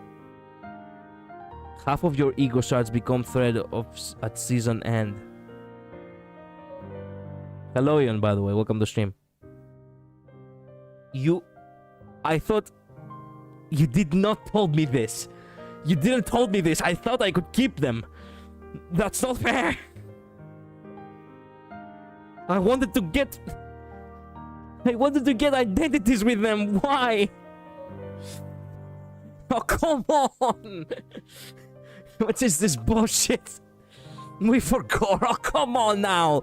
Half of your ego shards become thread at season end. Hello, Ian, by the way. Welcome to stream. I thought you did not told me this. You didn't told me this. I thought I could keep them. That's not fair. I wanted to get identities with them. Why? Oh, come on! What is this bullshit? We forgot. Oh, come on now!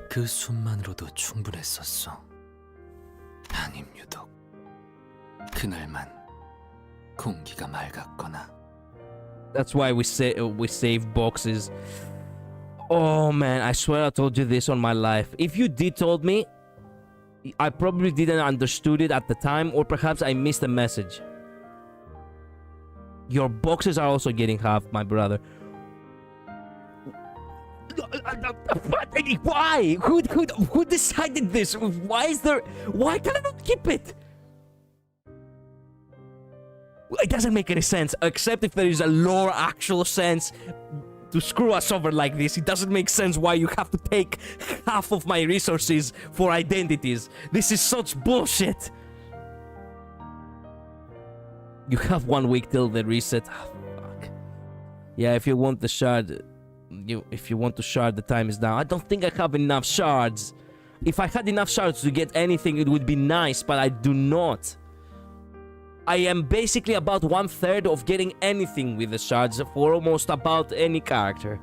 그 숨만으로도 충분했었어. 아님 유독 그날만 공기가 맑았거나. That's why we save boxes. Oh man, I swear I told you this on my life. If you did told me, I probably didn't understood it at the time, or perhaps I missed the message. Your boxes are also getting half, my brother. Why? Who decided this? Why can I not keep it? It doesn't make any sense, except if there is a lore actual sense to screw us over like this. It doesn't make sense why you have to take half of my resources for identities. This is such bullshit. You have 1 week till the reset. Oh, fuck. Yeah, if you want the shard, if you want to shard, the time is down. I don't think I have enough shards. If I had enough shards to get anything, it would be nice, but I do not. I am basically about 1/3 of getting anything with the shards for almost about any character.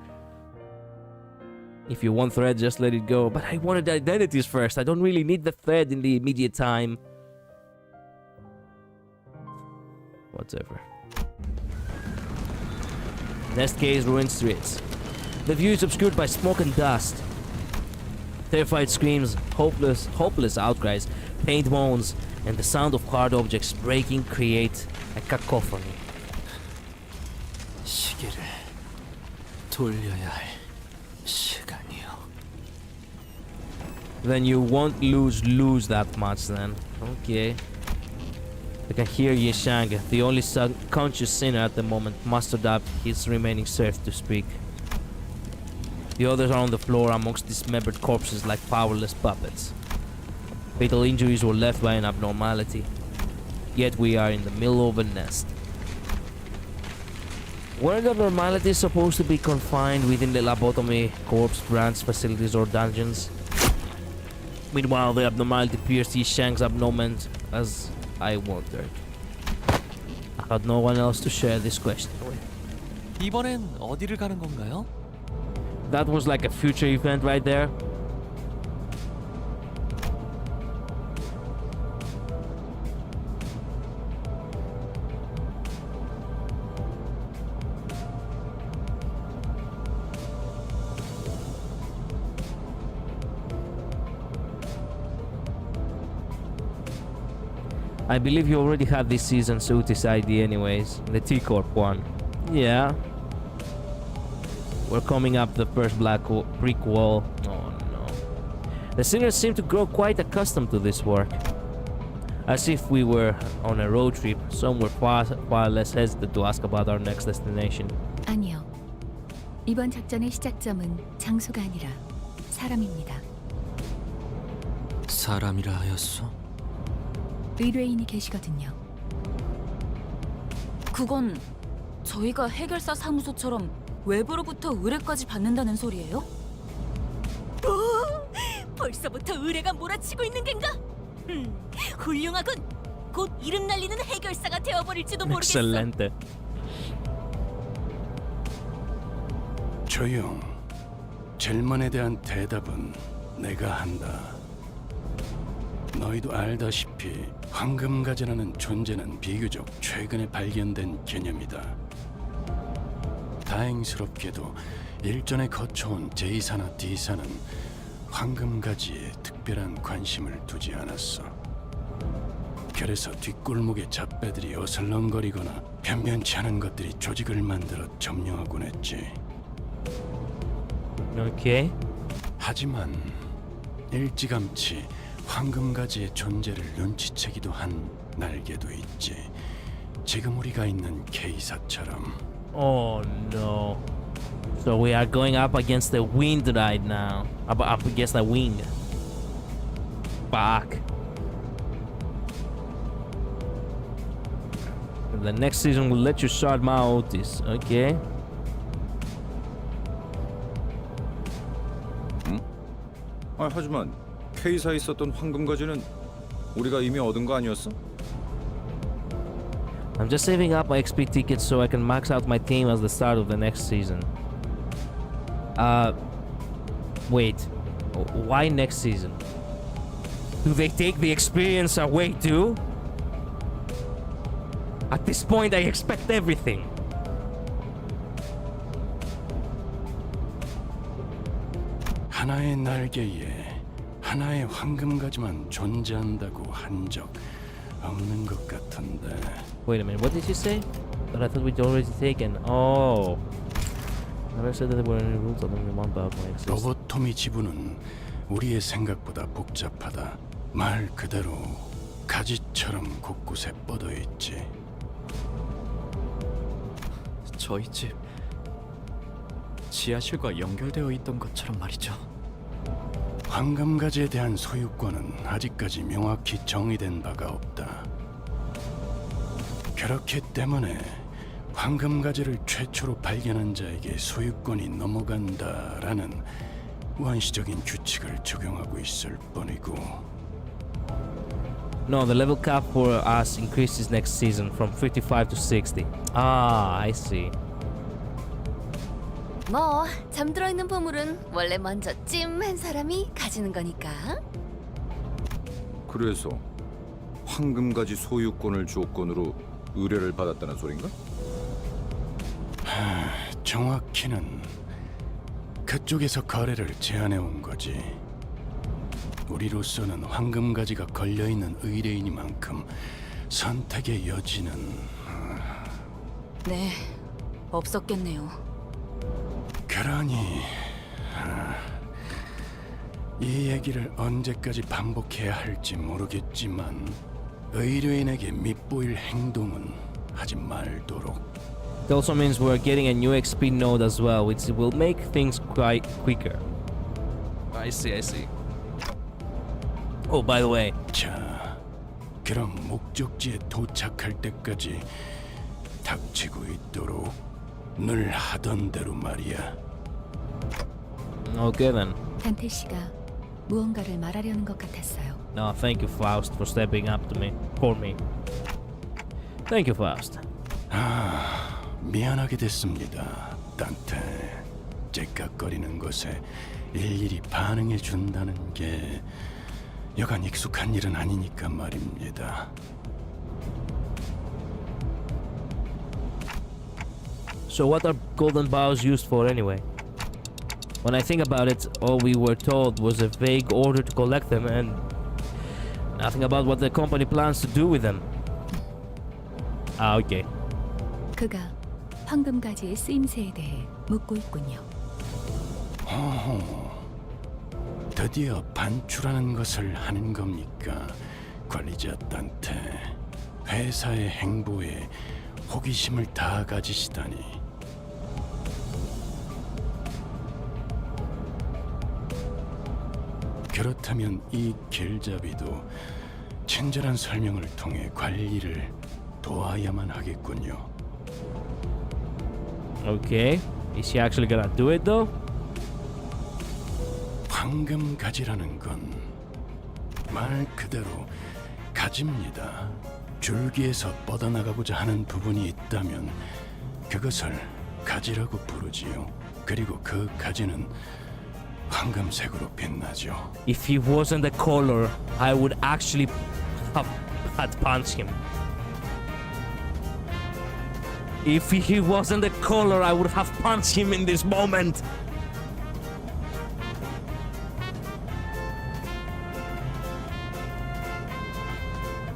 If you want thread, just let it go. But I wanted the identities first. I don't really need the thread in the immediate time. Whatever. Nest case, ruined streets. The view is obscured by smoke and dust. Terrified screams, hopeless outcries, faint moans, and the sound of hard objects breaking create a cacophony. 시계를 돌려야 할 시간이요. Then you won't lose that much then. Okay. I can hear Yishang, the only conscious sinner at the moment, mustered up his remaining serf to speak. The others are on the floor amongst dismembered corpses like powerless puppets. Fatal injuries were left by an abnormality. Yet we are in the middle of a nest. Weren't abnormalities supposed to be confined within the lobotomy, corpse branch facilities or dungeons? Meanwhile, the abnormality pierced Yishang's abdomen as I wondered. I had no one else to share this question with. 이번엔 어디를 가는 건가요? That was like a future event right there. I believe you already had this season's Utis ID anyways, the T-Corp one. Yeah. We're coming up the first brick wall. Oh no. The singers seem to grow quite accustomed to this work. As if we were on a road trip, some were far less hesitant to ask about our next destination. 아니요. 이번 작전의 시작점은 장소가 아니라 사람입니다. 사람이라 하였소? 의뢰인이 계시거든요. 그건 저희가 해결사 사무소처럼 외부로부터 의뢰까지 받는다는 소리예요? 벌써부터 의뢰가 몰아치고 있는 겐가? 훌륭하군. 곧 이름 날리는 해결사가 되어버릴지도 모르겠어. Excelente. 조용. 질문에 대한 대답은 내가 한다. 너희도 알다시피 황금가지라는 존재는 비교적 최근에 발견된 개념이다. 다행스럽게도 일전에 거쳐온 제2사나 D사는 황금가지에 특별한 관심을 두지 않았어. 그래서 뒷골목의 잡배들이 어슬렁거리거나 변변치 않은 것들이 조직을 만들어 점령하곤 했지. Okay. 하지만 일찌감치 황금가지의 존재를 눈치채기도 한 날개도 있지. 지금 우리가 있는 K사처럼. Oh no. So we are going up against the wind right now. Up against the wing. Fuck. The next season will let you start my Otis. Okay. 하지만 K사에 있었던 황금가지는 우리가 이미 얻은 거 아니었어? I'm just saving up my XP tickets so I can max out my team at the start of the next season. Wait. Why next season? Do they take the experience away too? At this point, I expect everything. 하나의 날개에 하나의 황금가지만 존재한다고 한 적 없는 것 같은데. Wait a minute, what did you say? But I thought we'd already taken. Oh. Never said that there were any rules. I don't remember my existence. 로보토미 지부는 우리의 생각보다 복잡하다. 말 그대로 가지처럼 곳곳에 뻗어 있지. 저희 집 지하실과 연결되어 있던 것처럼 말이죠. 황금가지에 대한 소유권은 아직까지 명확히 정의된 바가 없다. 그렇기 때문에 황금가지를 최초로 발견한 자에게 소유권이 넘어간다라는 원시적인 규칙을 적용하고 있을 뿐이고. No, the level cap for us increases next season from 55 to 60. Ah, I see. 뭐 잠들어 있는 보물은 원래 먼저 찜한 사람이 가지는 거니까. 그래서 황금가지 소유권을 조건으로 의뢰를 받았다는 소린가? 정확히는 그쪽에서 거래를 제안해 온 거지. 우리로서는 황금가지가 걸려있는 의뢰인이만큼 선택의 여지는... 네, 없었겠네요. 그러니... 이 얘기를 언제까지 반복해야 할지 모르겠지만 의뢰인에게 밉보일 행동은 하지 말도록. It also means we're getting a new XP node as well, which will make things quite quicker. I see, I see. Oh, by the way. 자, 그럼 목적지에 도착할 때까지 닥치고 있도록 늘 하던 대로 말이야. Okay then. 단테 씨가 무언가를 말하려는 것 같았어요. No, thank you, Faust, for stepping up to me, for me. Thank you, Faust. 미안하게 됐습니다, 단테. 째깍거리는 것에 일일이 반응해 준다는 게 여간 익숙한 일은 아니니까 말입니다. So what are golden bows used for anyway? When I think about it, all we were told was a vague order to collect them and nothing about what the company plans to do with them. Ah, okay. 그가 황금가지의 쓰임새에 대해 묻고 있군요. 드디어 반출하는 것을 하는 겁니까, 관리자 단테? 회사의 행보에 호기심을 다 가지시다니. 그렇다면 이 길잡이도 친절한 설명을 통해 관리를 도와야만 하겠군요. Okay. Is she actually gonna do it though? 황금 가지라는 건 말 그대로 가지입니다. 줄기에서 뻗어나가고자 하는 부분이 있다면 그것을 가지라고 부르지요. 그리고 그 가지는 황금색으로 빛나죠. If he wasn't the color, I would actually have punched him. If he wasn't the color, I would have punched him in this moment.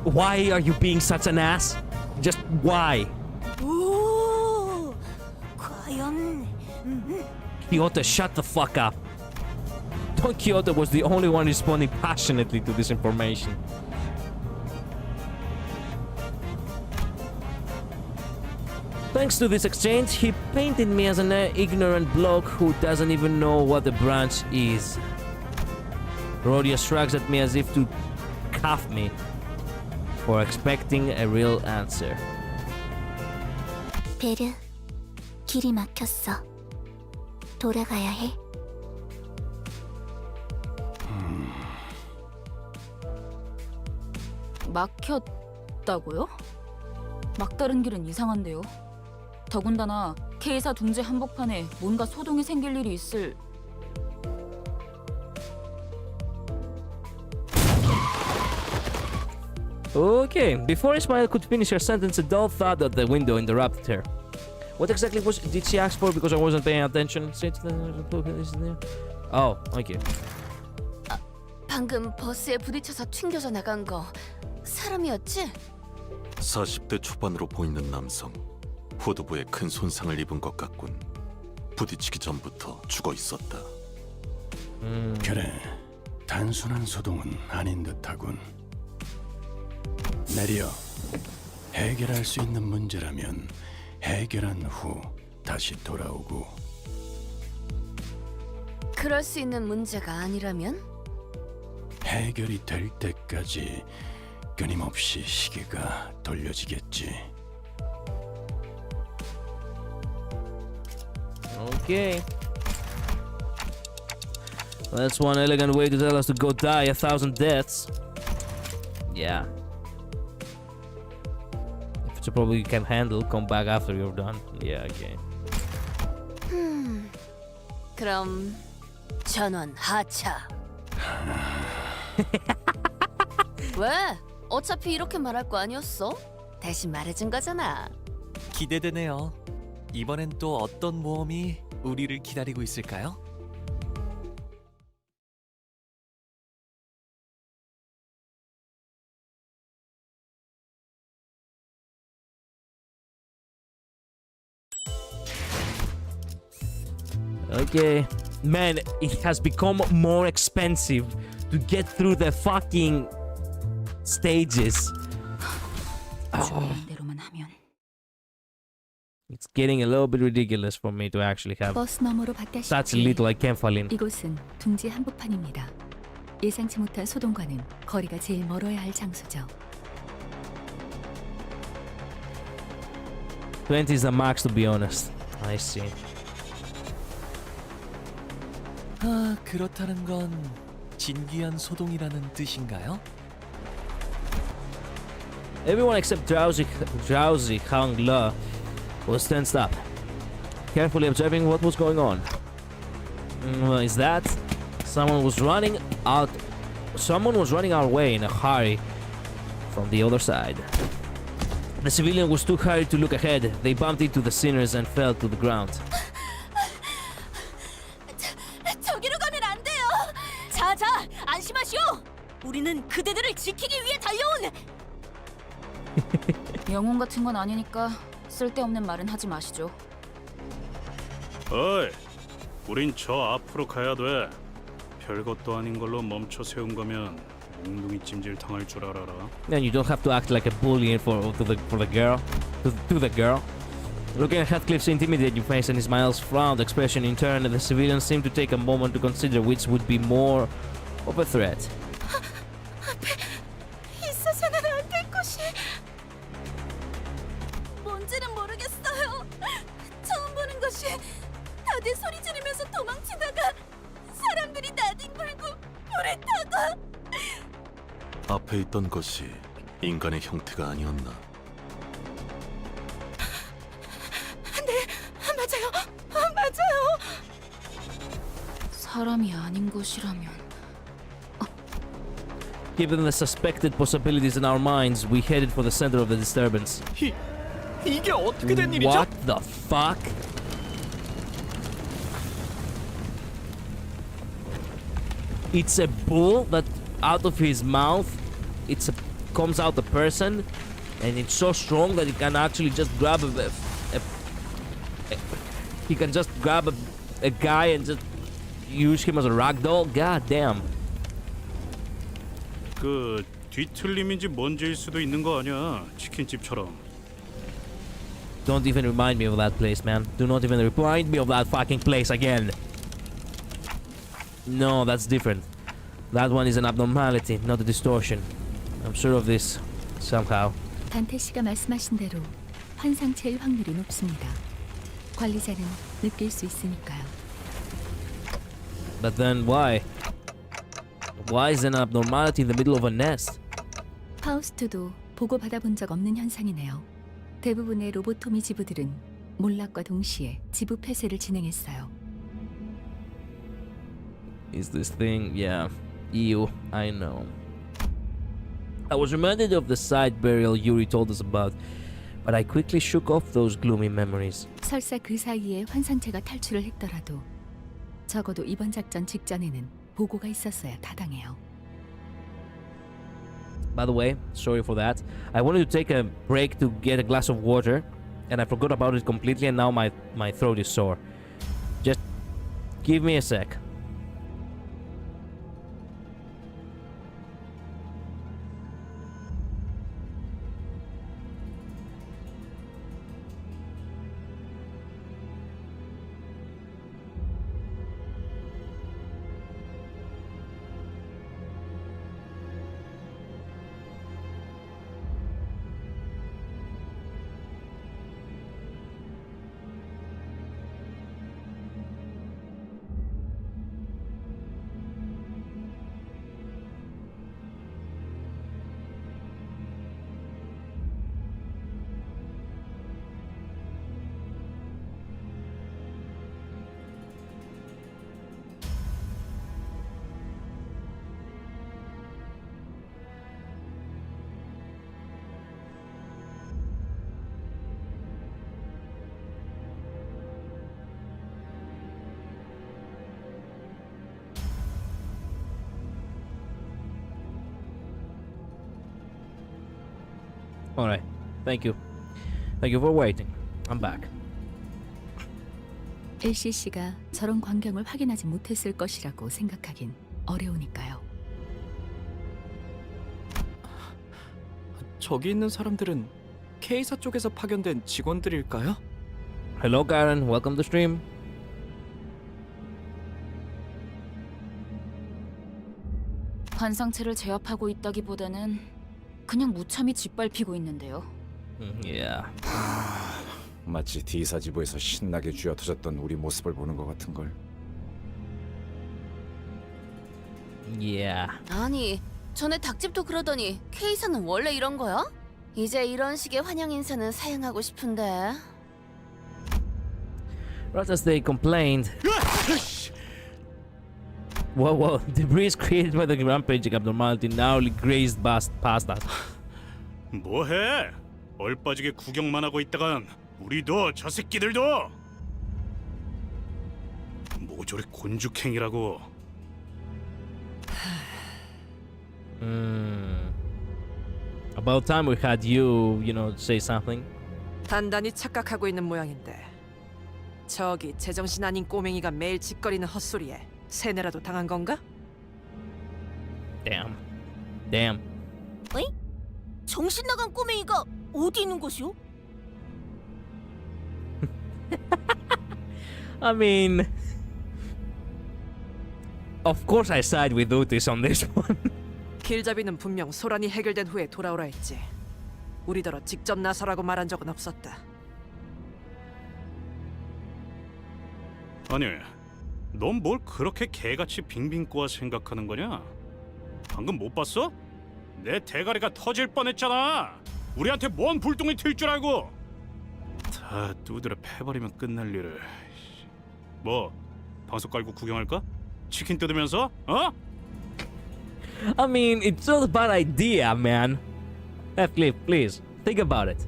Why are you being such an ass? Just why? 오, 과연 Kyoto, shut the fuck up. Don Quixote was the only one responding passionately to this information. Thanks to this exchange, he painted me as an ignorant bloke who doesn't even know what the branch is. Rhodia shrugs at me as if to cuff me for expecting a real answer. 베르, 길이 막혔어. 돌아가야 해. 막혔다고요? 막다른 길은 이상한데요. 더군다나 K사 둥지 한복판에 뭔가 소동이 생길 일이 있을. Okay, before Ismail could finish her sentence, a dull thud at the window interrupted her. What exactly did she ask for? Because I wasn't paying attention. Oh, okay. 방금 버스에 부딪혀서 튕겨져 나간 거 사람이었지? 40대 초반으로 보이는 남성. 후두부에 큰 손상을 입은 것 같군. 부딪히기 전부터 죽어 있었다. 그래, 단순한 소동은 아닌 듯하군. 내려, 해결할 수 있는 문제라면 해결한 후 다시 돌아오고. 그럴 수 있는 문제가 아니라면? 해결이 될 때까지 끊임없이 시계가 돌려지겠지. Okay. That's one elegant way to tell us to go die 1,000 deaths. Yeah. If it's a problem you can handle, come back after you're done. Yeah, okay. 그럼 전원 하차. 왜? 어차피 이렇게 말할 거 아니었어? 대신 말해준 거잖아. 기대되네요. 이번엔 또 어떤 모험이 우리를 기다리고 있을까요? Okay. Man, it has become more expensive to get through the fucking stages. 준비한 대로만 하면. It's getting a little bit ridiculous for me to actually have 버스 너머로 such 봤다시피 little like Kemphalin. 이곳은 둥지 한복판입니다. 예상치 못한 소동과는 거리가 제일 멀어야 할 장소죠. 20 is the max, to be honest. I see. 아, 그렇다는 건 진귀한 소동이라는 뜻인가요? Everyone except Drowsy Hang Le was tensed up, carefully observing what was going on. Is that someone was running out? Someone was running our way in a hurry from the other side. The civilian was too hurried to look ahead. They bumped into the sinners and fell to the ground. 저기로 가면 안 돼요. 자, 안심하시오. 우리는 그대들을 지키기 위해 달려온. 영웅 같은 건 아니니까 쓸데없는 말은 하지 마시죠. 어이, 우린 저 앞으로 가야 돼. 별것도 아닌 걸로 멈춰 세운 거면 몽둥이 찜질 당할 줄 알아라. And you don't have to act like a bully for the girl. To the girl. Looking at Heathcliff's intimidating face and Ismail's frowned expression in turn, the civilians seemed to take a moment to consider which would be more of a threat. 있어서는 안 될 것이. 뭔지는 모르겠어요. 처음 보는 것이 다들 소리 지르면서 도망치다가 사람들이 나뒹굴고 불에 타고. 앞에 있던 것이 인간의 형태가 아니었나? 맞아요. 사람이 아닌 것이라면 Given the suspected possibilities in our minds, we headed for the center of the disturbance. 이게 어떻게 된 일이죠? What the fuck? It's a bull that out of his mouth, comes out a person, and it's so strong that it can actually just grab he can just grab a guy and just use him as a ragdoll. God damn. 그 뒤틀림인지 뭔지일 수도 있는 거 아니야. 치킨집처럼. Don't even remind me of that place, man. Do not even remind me of that fucking place again. No, that's different. That one is an abnormality, not a distortion. I'm sure of this, somehow. 단테 씨가 말씀하신 대로 환상체일 확률이 높습니다. 관리자는 느낄 수 있으니까요. But then why? Why is there an abnormality in the middle of a nest? 파우스트도 보고 받아본 적 없는 현상이네요. 대부분의 로보토미 지부들은 몰락과 동시에 지부 폐쇄를 진행했어요. Is this thing? Yeah. Ew, I know. I was reminded of the side burial Yuri told us about, but I quickly shook off those gloomy memories. 설사 그 사이에 환상체가 탈출을 했더라도 적어도 이번 작전 직전에는 보고가 있었어야 타당해요. By the way, sorry for that. I wanted to take a break to get a glass of water, and I forgot about it completely, and now my throat is sore. Just give me a sec. Alright, thank you. Thank you for waiting. I'm back. LCC가 저런 광경을 확인하지 못했을 것이라고 생각하긴 어려우니까요. 저기 있는 사람들은 K사 쪽에서 파견된 직원들일까요? Hello, Karen. Welcome to stream. 환상체를 제압하고 있다기보다는 그냥 무참히 짓밟히고 있는데요. Yeah. 마치 D사지부에서 신나게 쥐어터졌던 우리 모습을 보는 것 같은 걸. Yeah. 아니, 전에 닭집도 그러더니 K사는 원래 이런 거야? 이제 이런 식의 환영 인사는 사양하고 싶은데. Right as they complained. Whoa. Debris created by the rampaging abnormality narrowly grazed past us. 뭐해? 얼빠지게 구경만 하고 있다간 우리도 저 새끼들도 모조리 곤죽행이라고. About time we had you say something. 단단히 착각하고 있는 모양인데 저기 제정신 아닌 꼬맹이가 매일 짓거리는 헛소리에 세뇌라도 당한 건가? Damn. 어이? 정신 나간 꼬맹이가 어디 있는 곳이오? I mean, of course I side with Otis on this one. 길잡이는 분명 소란이 해결된 후에 돌아오라 했지. 우리더러 직접 나서라고 말한 적은 없었다. 아니, 넌 뭘 그렇게 개같이 빙빙 꼬아 생각하는 거냐? 방금 못 봤어? 내 대가리가 터질 뻔했잖아. 우리한테 뭔 불똥이 튈 줄 알고. 다 두드려 패버리면 끝날 일을. 뭐 방석 깔고 구경할까? 치킨 뜯으면서? 어? I mean, it's not a bad idea, man. Cliff, please think about it.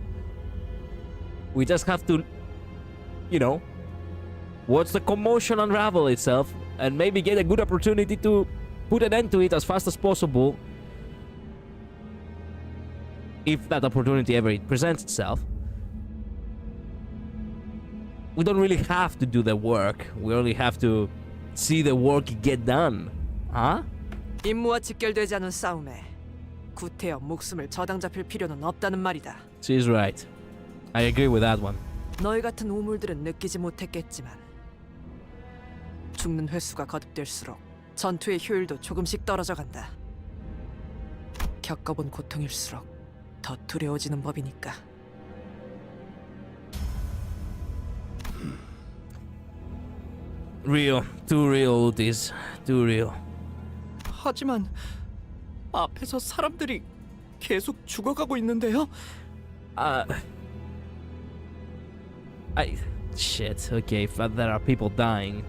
We just have to, watch the commotion unravel itself and maybe get a good opportunity to put an end to it as fast as possible. If that opportunity ever presents itself. We don't really have to do the work. We only have to see the work get done. Huh? 임무와 직결되지 않은 싸움에 구태여 목숨을 저당 잡힐 필요는 없다는 말이다. She's right. I agree with that one. 너희 같은 우물들은 느끼지 못했겠지만 죽는 횟수가 거듭될수록 전투의 효율도 조금씩 떨어져 간다. 겪어본 고통일수록 더 두려워지는 법이니까. Real. Too real, Otis. Too real. 하지만 앞에서 사람들이 계속 죽어가고 있는데요. Shit. Okay, if there are people dying.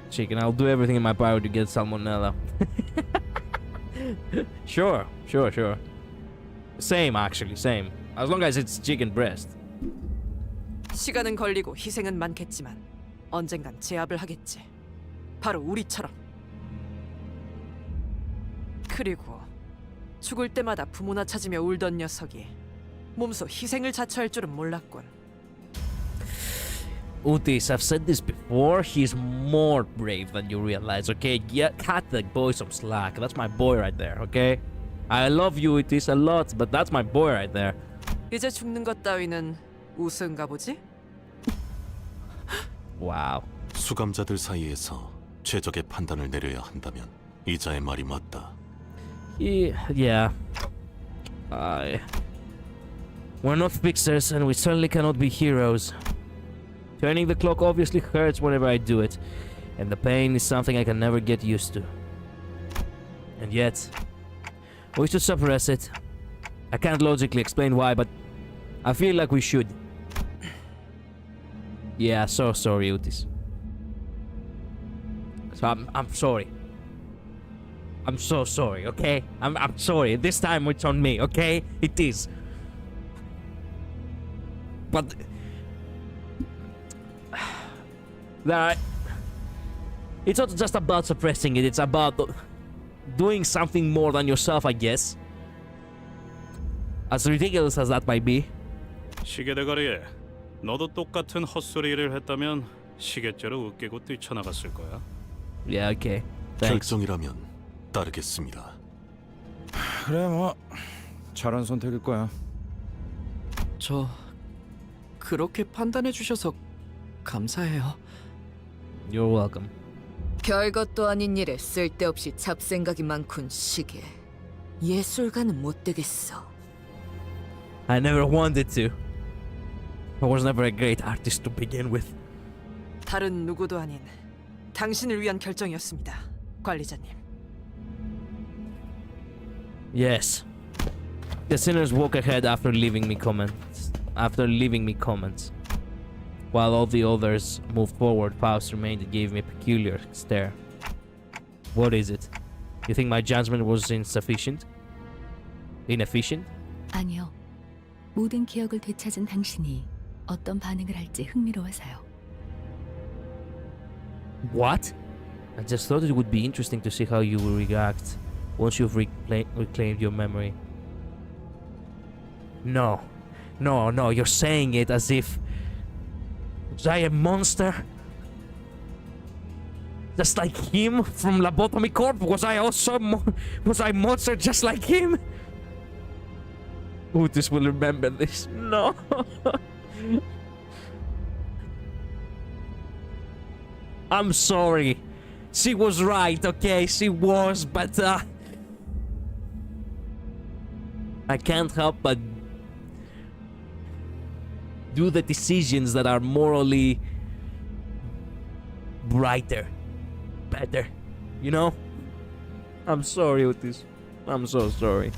Chicken, I'll do everything in my power to get salmonella. Sure. Same, actually, same. As long as it's chicken breast. 시간은 걸리고 희생은 많겠지만 언젠간 제압을 하겠지. 바로 우리처럼. 그리고 죽을 때마다 부모나 찾으며 울던 녀석이 몸소 희생을 자처할 줄은 몰랐군. Otis, I've said this before, he's more brave than you realize, okay? Cut the boy some slack. That's my boy right there, okay? I love you, Otis, a lot, but that's my boy right there. 이제 죽는 것 따위는 우스운가 보지? Wow. 수감자들 사이에서 최적의 판단을 내려야 한다면 이자의 말이 맞다. Yeah. We're not fixers, and we certainly cannot be heroes. Turning the clock obviously hurts whenever I do it, and the pain is something I can never get used to. And yet, we should suppress it. I can't logically explain why, but I feel like we should. Yeah, so sorry, Otis. So I'm sorry. I'm so sorry, okay? I'm sorry. This time it's on me, okay? It is. But it's not just about suppressing it, it's about doing something more than yourself, I guess. As ridiculous as that might be. 시계 대가리, 너도 똑같은 헛소리를 했다면 시계째로 웃기고 뛰쳐나갔을 거야. Yeah, okay. Thanks. 결정이라면 따르겠습니다. 그래 뭐 잘한 선택일 거야. 저 그렇게 판단해 주셔서 감사해요. You're welcome. 별것도 아닌 일에 쓸데없이 잡생각이 많군 시계. 예술가는 못 되겠어. I never wanted to. I was never a great artist to begin with. 다른 누구도 아닌 당신을 위한 결정이었습니다, 관리자님. Yes. The sinners walk ahead after leaving me comments. While all the others moved forward, Faust remained and gave me a peculiar stare. What is it? You think my judgment was insufficient? Inefficient? 아니요. 모든 기억을 되찾은 당신이 어떤 반응을 할지 흥미로워서요. What? I just thought it would be interesting to see how you will react once you've reclaimed your memory. No. No, no, you're saying it as if... Was I a monster? Just like him from Lobotomy Corp? Was I also... was I a monster just like him? Otis will remember this. No. I'm sorry. She was right, okay? She was, but I can't help but do the decisions that are morally brighter, better, you know? I'm sorry, Otis. I'm so sorry.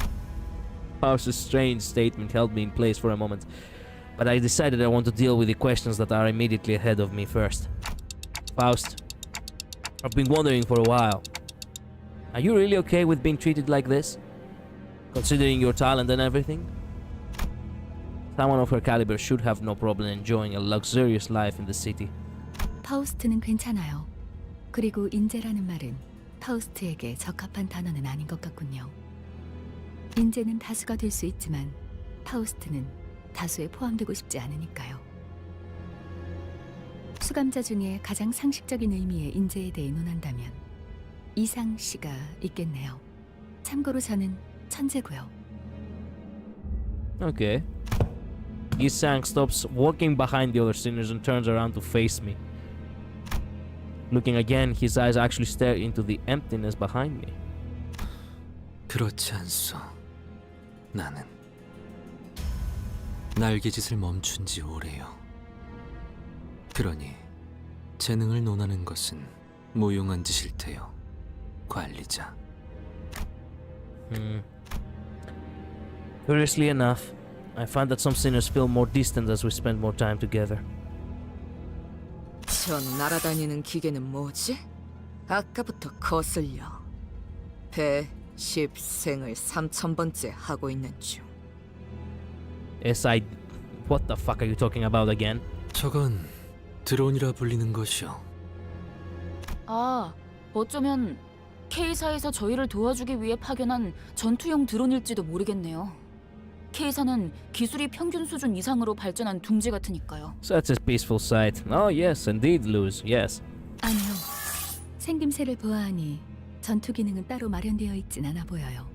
Faust's strange statement held me in place for a moment, but I decided I want to deal with the questions that are immediately ahead of me first. Faust, I've been wondering for a while. Are you really okay with being treated like this? Considering your talent and everything? Someone of her caliber should have no problem enjoying a luxurious life in the city. 파우스트는 괜찮아요. 그리고 인재라는 말은 파우스트에게 적합한 단어는 아닌 것 같군요. 인재는 다수가 될 수 있지만 파우스트는 다수에 포함되고 싶지 않으니까요. 수감자 중에 가장 상식적인 의미의 인재에 대해 논한다면 이상 씨가 있겠네요. 참고로 저는 천재고요. Okay. Isang stops walking behind the other sinners and turns around to face me. Looking again, his eyes actually stare into the emptiness behind me. 그렇지 않소. 나는 날개짓을 멈춘 지 오래요. 그러니 재능을 논하는 것은 무용한 짓일 테요, 관리자. Curiously enough, I find that some sinners feel more distant as we spend more time together. 저 날아다니는 기계는 뭐지? 아까부터 거슬려. 배 10생을 3000번째 하고 있는 중. What the fuck are you talking about again? 저건 드론이라 불리는 것이요. 아, 어쩌면 K사에서 저희를 도와주기 위해 파견한 전투용 드론일지도 모르겠네요. K사는 기술이 평균 수준 이상으로 발전한 둥지 같으니까요. Such a peaceful sight. Oh yes, indeed, Luz. Yes. 아니요. 생김새를 보아하니 전투 기능은 따로 마련되어 있진 않아 보여요.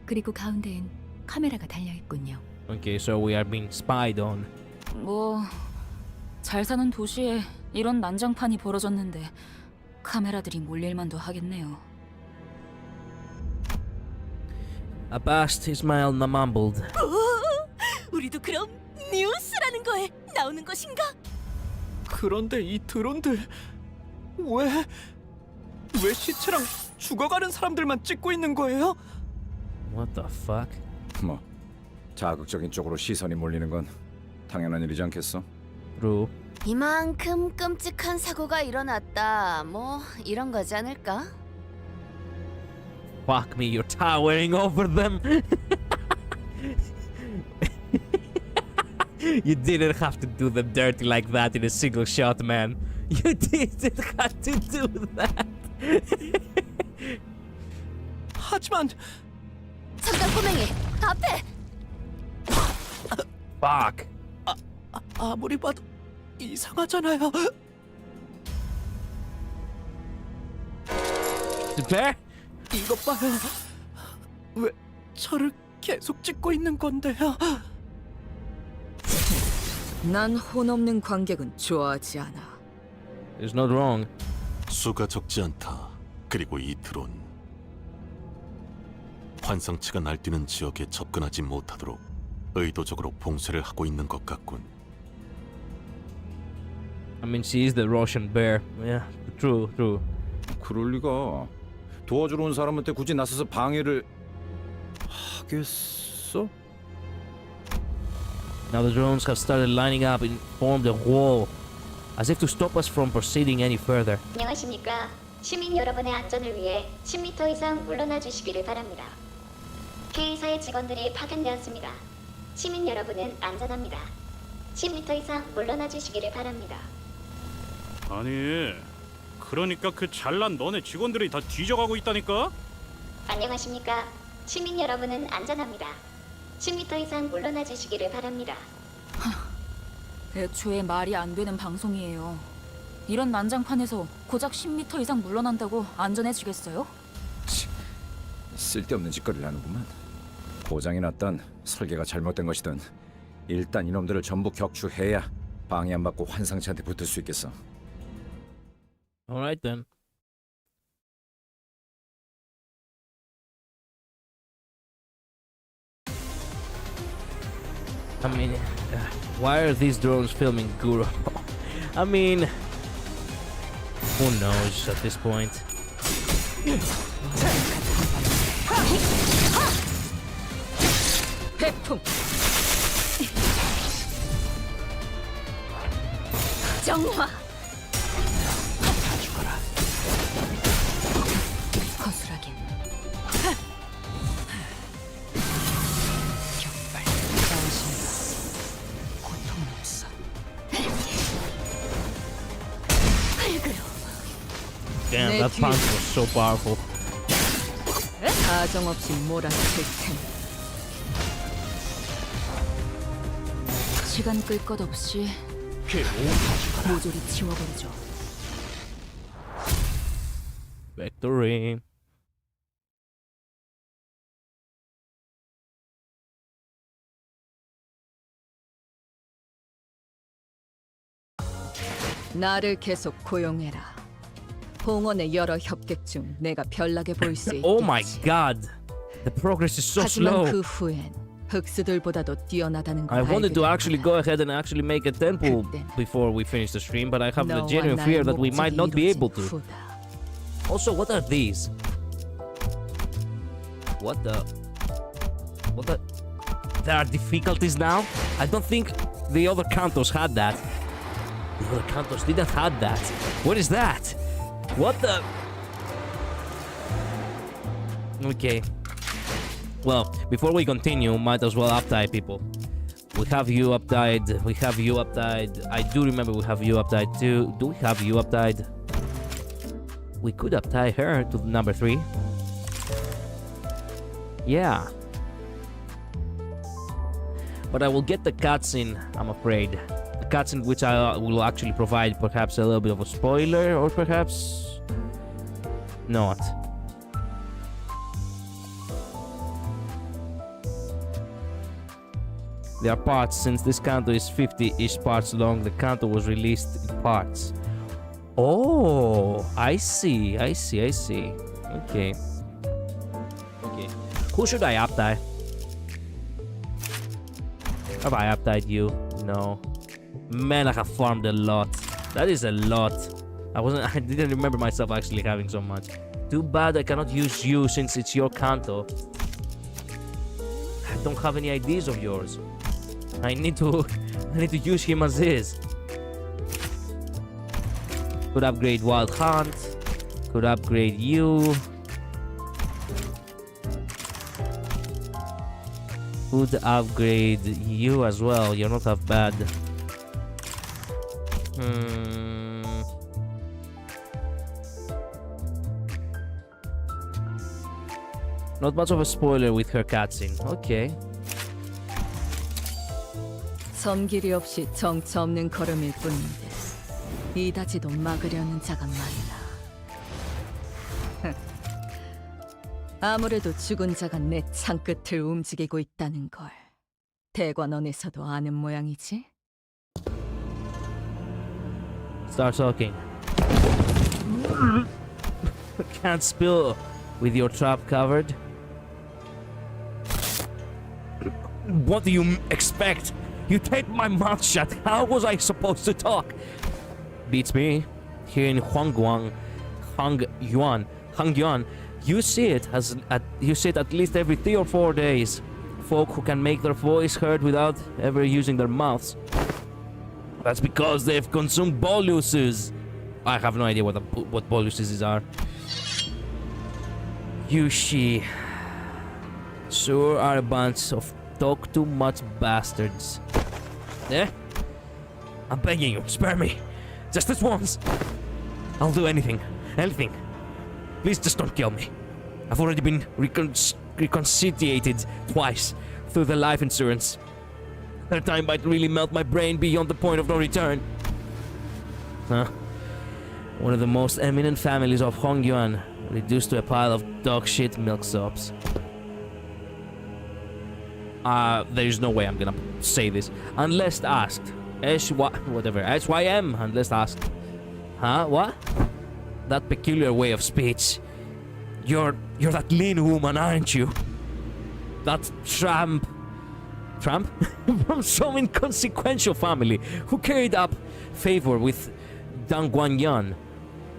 그리고 가운데엔 카메라가 달려 있군요. Okay, so we are being spied on. 뭐 잘 사는 도시에 이런 난장판이 벌어졌는데 카메라들이 몰릴만도 하겠네요. Abashed, he smiled and mumbled. 우리도 그럼 뉴스라는 거에 나오는 것인가? 그런데 이 드론들 왜 시체랑 죽어가는 사람들만 찍고 있는 거예요? What the fuck? 뭐 자극적인 쪽으로 시선이 몰리는 건 당연한 일이지 않겠어? True. 이만큼 끔찍한 사고가 일어났다. 뭐 이런 거지 않을까? Fuck me, you're towering over them. You didn't have to do them dirty like that in a single shot, man. You didn't have to do that. 하지만 잠깐 꼬맹이 앞에. Fuck. 아무리 봐도 이상하잖아요. Fair? 이것 봐요. 왜 저를 계속 찍고 있는 건데요? 난 혼 없는 관객은 좋아하지 않아. It's not wrong. 수가 적지 않다. 그리고 이 드론 환상체가 날뛰는 지역에 접근하지 못하도록 의도적으로 봉쇄를 하고 있는 것 같군. I mean, she is the Russian bear. Yeah, true, true. 그럴 리가. 도와주러 온 사람한테 굳이 나서서 방해를 하겠어? Now the drones have started lining up and formed a wall, as if to stop us from proceeding any further. 안녕하십니까. 시민 여러분의 안전을 위해 10m 이상 물러나 주시기를 바랍니다. K사의 직원들이 파견되었습니다. 시민 여러분은 안전합니다. 10m 이상 물러나 주시기를 바랍니다. 아니, 그러니까 그 잘난 너네 직원들이 다 뒤져가고 있다니까? 안녕하십니까. 시민 여러분은 안전합니다. 10m 이상 물러나 주시기를 바랍니다. 애초에 말이 안 되는 방송이에요. 이런 난장판에서 고작 10m 이상 물러난다고 안전해지겠어요? 쓸데없는 짓거리를 하는구만. 고장이 났던 설계가 잘못된 것이든 일단 이놈들을 전부 격추해야 방해 안 받고 환상체한테 붙을 수 있겠어. All right then. I mean, why are these drones filming Guru? I mean, who knows at this point? 태풍. 정화. 거스라긴. 격발. 나오신다. 고통은 없어. Damn, that punch was so powerful. 사정없이 몰아칠 테니. 시간 끌 것 없이 모조리 지워버리죠. Victory. 나를 계속 고용해라. 봉헌의 여러 협객 중 내가 별나게 보일 수 있겠지. Oh my god. The progress is so 하지만 slow. 그 후엔 흑수들보다도 뛰어나다는 걸 I wanted to 알게 actually 되거라. go ahead and actually make a temple before we finish the stream, but I have the genuine fear that we might not be able to. Also, what are these? What the? There are difficulties now? I don't think the other cantos had that. The other cantos didn't have that. What is that? What the? Okay. Well, before we continue, might as well uptie people. We have you uptied. We have you uptied. I do remember we have you uptied too. Do we have you uptied? We could uptie her to number 3. Yeah. But I will get the cutscene, I'm afraid. The cutscene which I will actually provide perhaps a little bit of a spoiler, or perhaps not. There are parts, since this canto is 50-ish parts long, the canto was released in parts. Oh, I see. Okay. Who should I uptie? Have I uptied you? No. Man, I have farmed a lot. That is a lot. I didn't remember myself actually having so much. Too bad I cannot use you since it's your canto. I don't have any ideas of yours. I need to use him as is. Could upgrade Wild Hunt. Could upgrade you. Could upgrade you as well. You're not half bad. Not much of a spoiler with her cutscene. Okay. 섬길이 없이 정처 없는 걸음일 뿐인데 이다지도 막으려는 자가 많나. 아무래도 죽은 자가 내 창끝을 움직이고 있다는 걸 대관원에서도 아는 모양이지? Start talking. Can't spill with your trap covered. What do you expect? You taped my mouth shut. How was I supposed to talk? Beats me. Here in Hongguan, you see it at least every 3 or 4 days. Folk who can make their voice heard without ever using their mouths. That's because they've consumed boluses. I have no idea what boluses are. You she sure are a bunch of talk too much bastards. Eh? I'm begging you, spare me. Just this once. I'll do anything. Anything. Please just don't kill me. I've already been reconciliated twice through the life insurance. That time might really melt my brain beyond the point of no return. Huh? One of the most eminent families of Hongyuan, reduced to a pile of dog shit milksops. There's no way I'm gonna say this. Unless asked. SYM, unless asked. Huh? What? That peculiar way of speech. You're that lean woman, aren't you? That tramp from some inconsequential family who carried up favor with Dang Guanyan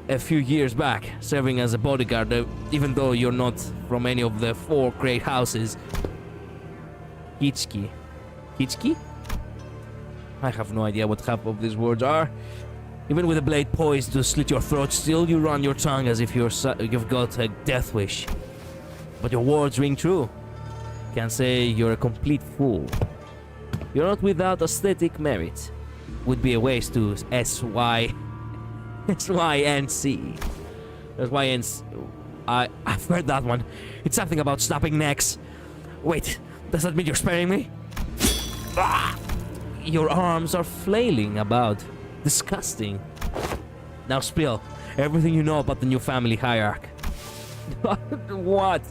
a few years back, serving as a bodyguard, even though you're not from any of the 4 great houses. Kichki? I have no idea what half of these words are. Even with a blade poised to slit your throat, still you run your tongue as if you've got a death wish. But your words ring true. Can't say you're a complete fool. You're not without aesthetic merit. Would be a waste to SYNC. I've heard that one. It's something about snapping necks. Wait, does that mean you're sparing me? Ah! Your arms are flailing about. Disgusting. Now spill everything you know about the new family hierarch. What?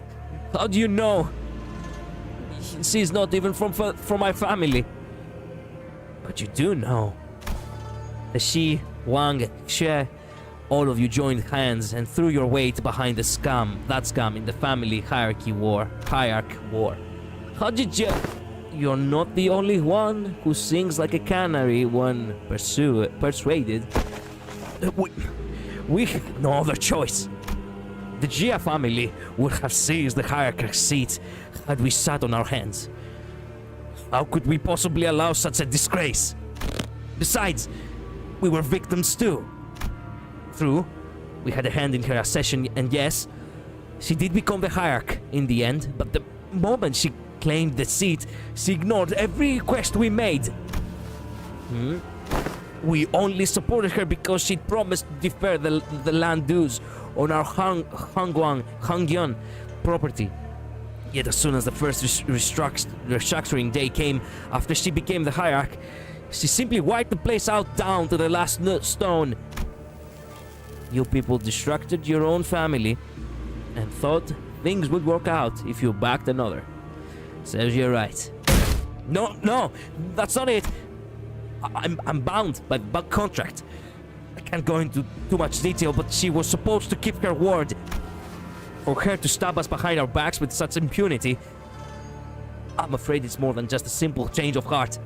How do you know? She's not even from my family. But you do know. The Shi, Wang, Xie, all of you joined hands and threw your weight behind the scum, in the family hierarch war. How did you... You're not the only one who sings like a canary when persuaded. We had no other choice. The Jia family would have seized the hierarch's seat had we sat on our hands. How could we possibly allow such a disgrace? Besides, we were victims too. True, we had a hand in her accession, and yes, she did become the hierarch in the end, but the moment she claimed the seat, she ignored every request we made. We only supported her because she'd promised to defer the land dues on our Hongguan property. Yet as soon as the first restructuring day came after she became the hierarch, she simply wiped the place out down to the last stone. You people destructed your own family and thought things would work out if you backed another. Says you're right. No, that's not it. I'm bound by the contract. I can't go into too much detail, but she was supposed to keep her word. For her to stab us behind our backs with such impunity, I'm afraid it's more than just a simple change of heart.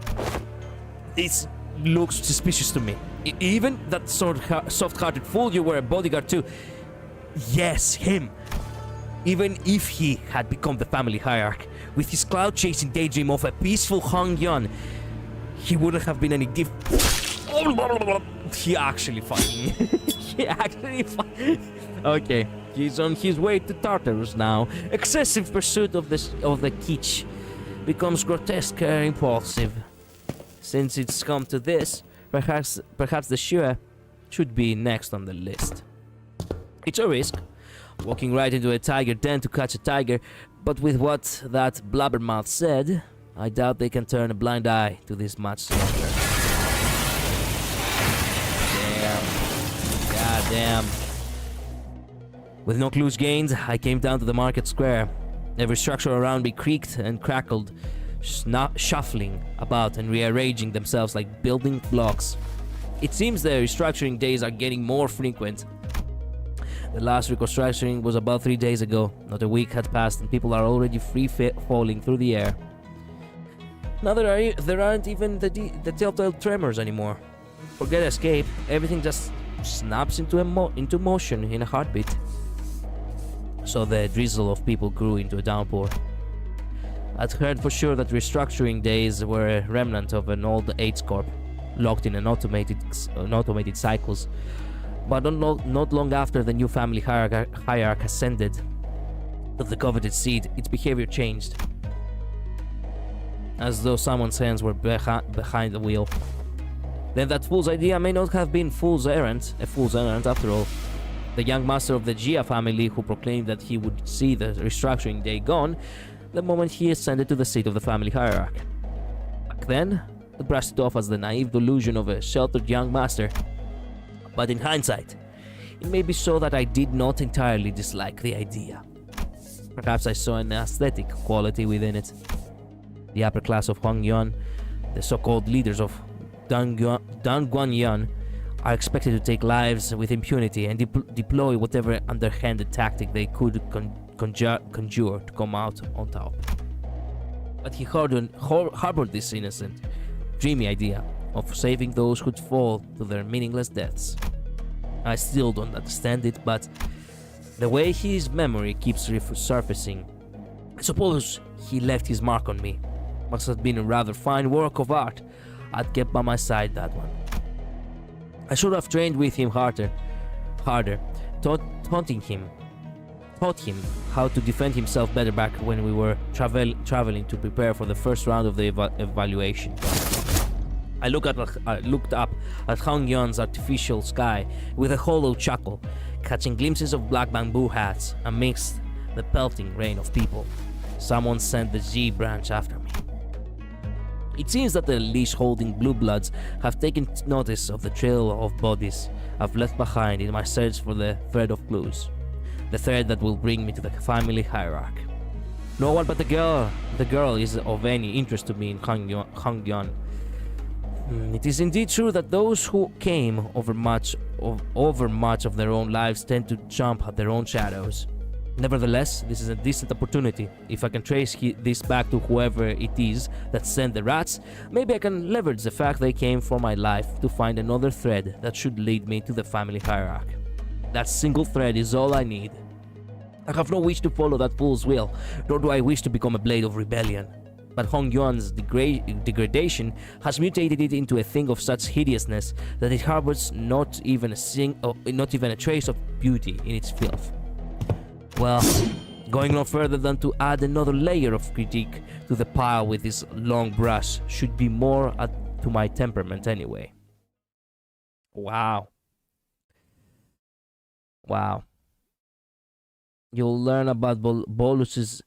This looks suspicious to me. Even that soft-hearted fool you were a bodyguard to. Yes, him. Even if he had become the family hierarch, with his cloud-chasing daydream of a peaceful Hongyuan, he wouldn't have been any He actually fucking... Okay, he's on his way to Tartarus now. Excessive pursuit of the kitsch becomes grotesque and impulsive. Since it's come to this, perhaps the Shue should be next on the list. It's a risk, walking right into a tiger den to catch a tiger, but with what that blabbermouth said, I doubt they can turn a blind eye to this much longer. Damn. With no clues gained, I came down to the market square. Every structure around me creaked and crackled, shuffling about and rearranging themselves like building blocks. It seems the restructuring days are getting more frequent. The last reconstructing was about 3 days ago. Not a week had passed and people are already falling through the air. Now there aren't even the telltale tremors anymore. Forget escape, everything just snaps into motion in a heartbeat. So the drizzle of people grew into a downpour. I'd heard for sure that restructuring days were a remnant of an old AIDS corp, locked in an automated cycles. But not long after the new family hierarch ascended to the coveted seat, its behavior changed. As though someone's hands were behind the wheel. Then that fool's idea may not have been a fool's errand after all. The young master of the Gia family who proclaimed that he would see the restructuring day gone the moment he ascended to the seat of the family hierarch. Back then, I brushed it off as the naive delusion of a sheltered young master. But in hindsight, it may be so that I did not entirely dislike the idea. Perhaps I saw an aesthetic quality within it. The upper class of Huangyuan, the so-called leaders of Danguanyan, are expected to take lives with impunity and deploy whatever underhanded tactic they could conjure to come out on top. But he harbored this innocent, dreamy idea of saving those who'd fall to their meaningless deaths. I still don't understand it, but the way his memory keeps resurfacing, I suppose he left his mark on me. Must have been a rather fine work of art. I'd kept by my side that one. I should have trained with him harder, taught him how to defend himself better back when we were traveling to prepare for the first round of the evaluation. I looked up at Huangyuan's artificial sky with a hollow chuckle, catching glimpses of black bamboo hats amidst the pelting rain of people. Someone sent the Z branch after me. It seems that the leash-holding blue bloods have taken notice of the trail of bodies I've left behind in my search for the thread of clues. The thread that will bring me to the family hierarch. No one but the girl is of any interest to me in Huangyuan. It is indeed true that those who came over much of their own lives tend to jump at their own shadows. Nevertheless, this is a decent opportunity. If I can trace this back to whoever it is that sent the rats, maybe I can leverage the fact they came for my life to find another thread that should lead me to the family hierarch. That single thread is all I need. I have no wish to follow that fool's will, nor do I wish to become a blade of rebellion. But Huangyuan's degradation has mutated it into a thing of such hideousness that it harbors not even a trace of beauty in its filth. Well, going no further than to add another layer of critique to the pile with this long brush should be more to my temperament anyway. Wow. Wow. You'll learn about boluses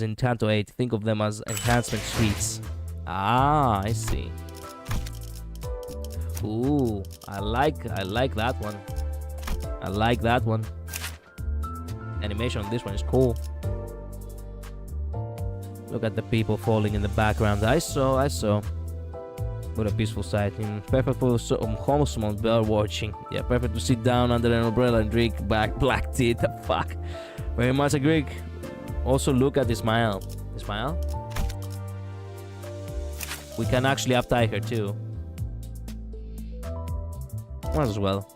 in Tanto 8. Think of them as enhancement suites. Ah, I see. Ooh, I like that one. I like that one. Animation on this one is cool. Look at the people falling in the background. I saw. What a peaceful sight. Perfect for wholesome bird watching. Yeah, perfect to sit down under an umbrella and drink black tea. The fuck. Very much agree. Also look at the smile. The smile? We can actually uptie her too. Might as well.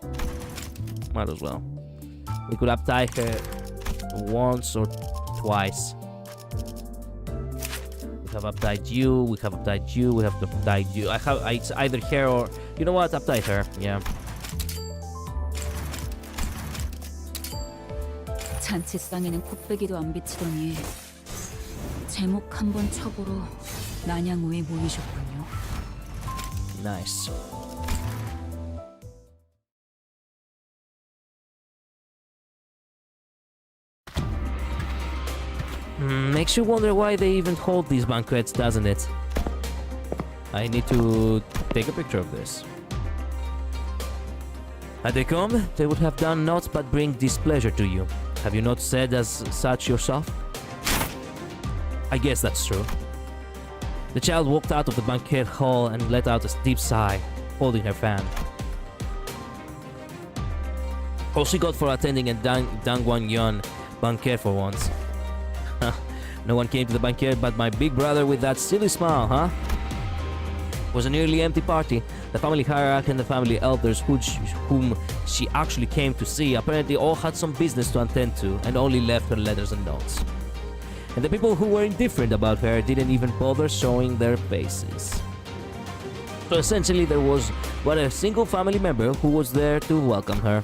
We could uptie her once or twice. We have uptied you, we have uptied you, we have uptied you. It's either her or... You know what? Uptie her, yeah. 잔치상에는 콧배기도 안 비치더니 제목 한번 쳐보러 난양호에 모이셨군요. Nice. Makes you wonder why they even hold these banquets, doesn't it? I need to take a picture of this. Had they come, they would have done naught but bring displeasure to you. Have you not said as such yourself? I guess that's true. The child walked out of the banquet hall and let out a deep sigh, holding her fan. All she got for attending a Dangwangyan banquet for once. No one came to the banquet but my big brother with that silly smile, huh? It was a nearly empty party. The family hierarch and the family elders whom she actually came to see apparently all had some business to attend to and only left her letters and notes. And the people who were indifferent about her didn't even bother showing their faces. So essentially there was but a single family member who was there to welcome her.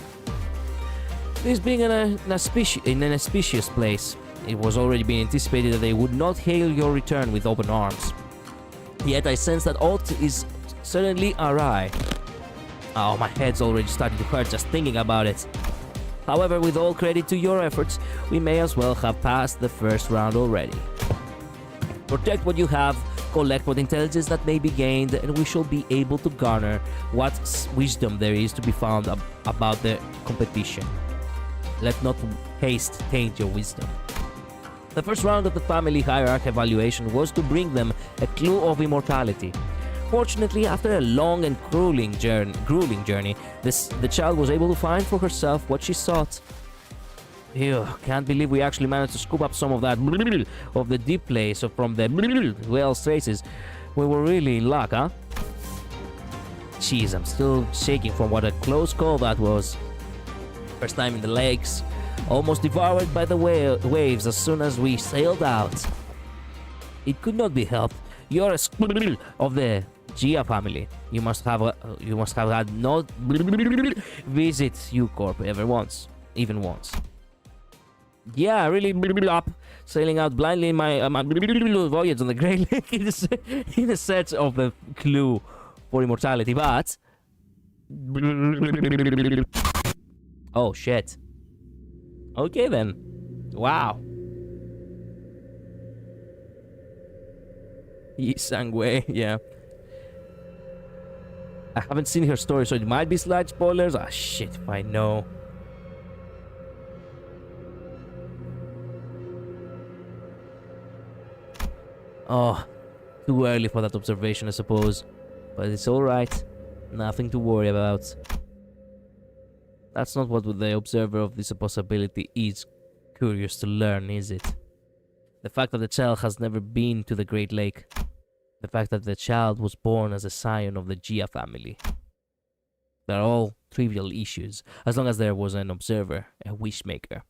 This being in an auspicious place, it was already been anticipated that they would not hail your return with open arms. Yet I sense that aught is certainly awry. Oh, my head's already starting to hurt just thinking about it. However, with all credit to your efforts, we may as well have passed the first round already. Protect what you have, collect what intelligence that may be gained, and we shall be able to garner what wisdom there is to be found about the competition. Let not haste taint your wisdom. The first round of the family hierarch evaluation was to bring them a clue of immortality. Fortunately, after a long and grueling journey, the child was able to find for herself what she sought. Ew, can't believe we actually managed to scoop up some of that of the deep place from the whale's traces. We were really in luck, huh? Jeez, I'm still shaking from what a close call that was. First time in the lakes, almost devoured by the waves as soon as we sailed out. It could not be helped. You're a of the Gia family. You must have had no visit Ucorp even once. Yeah, really up, sailing out blindly in my voyage on the Great Lake in the search of the clue for immortality, but oh shit. Okay then. Wow. Sangue, yeah. I haven't seen her story, so it might be slight spoilers. Ah, shit, if I know. Oh, too early for that observation, I suppose. But it's alright. Nothing to worry about. That's not what the observer of this possibility is curious to learn, is it? The fact that the child has never been to the Great Lake. The fact that the child was born as a scion of the Gia family. They're all trivial issues, as long as there was an observer, a wishmaker.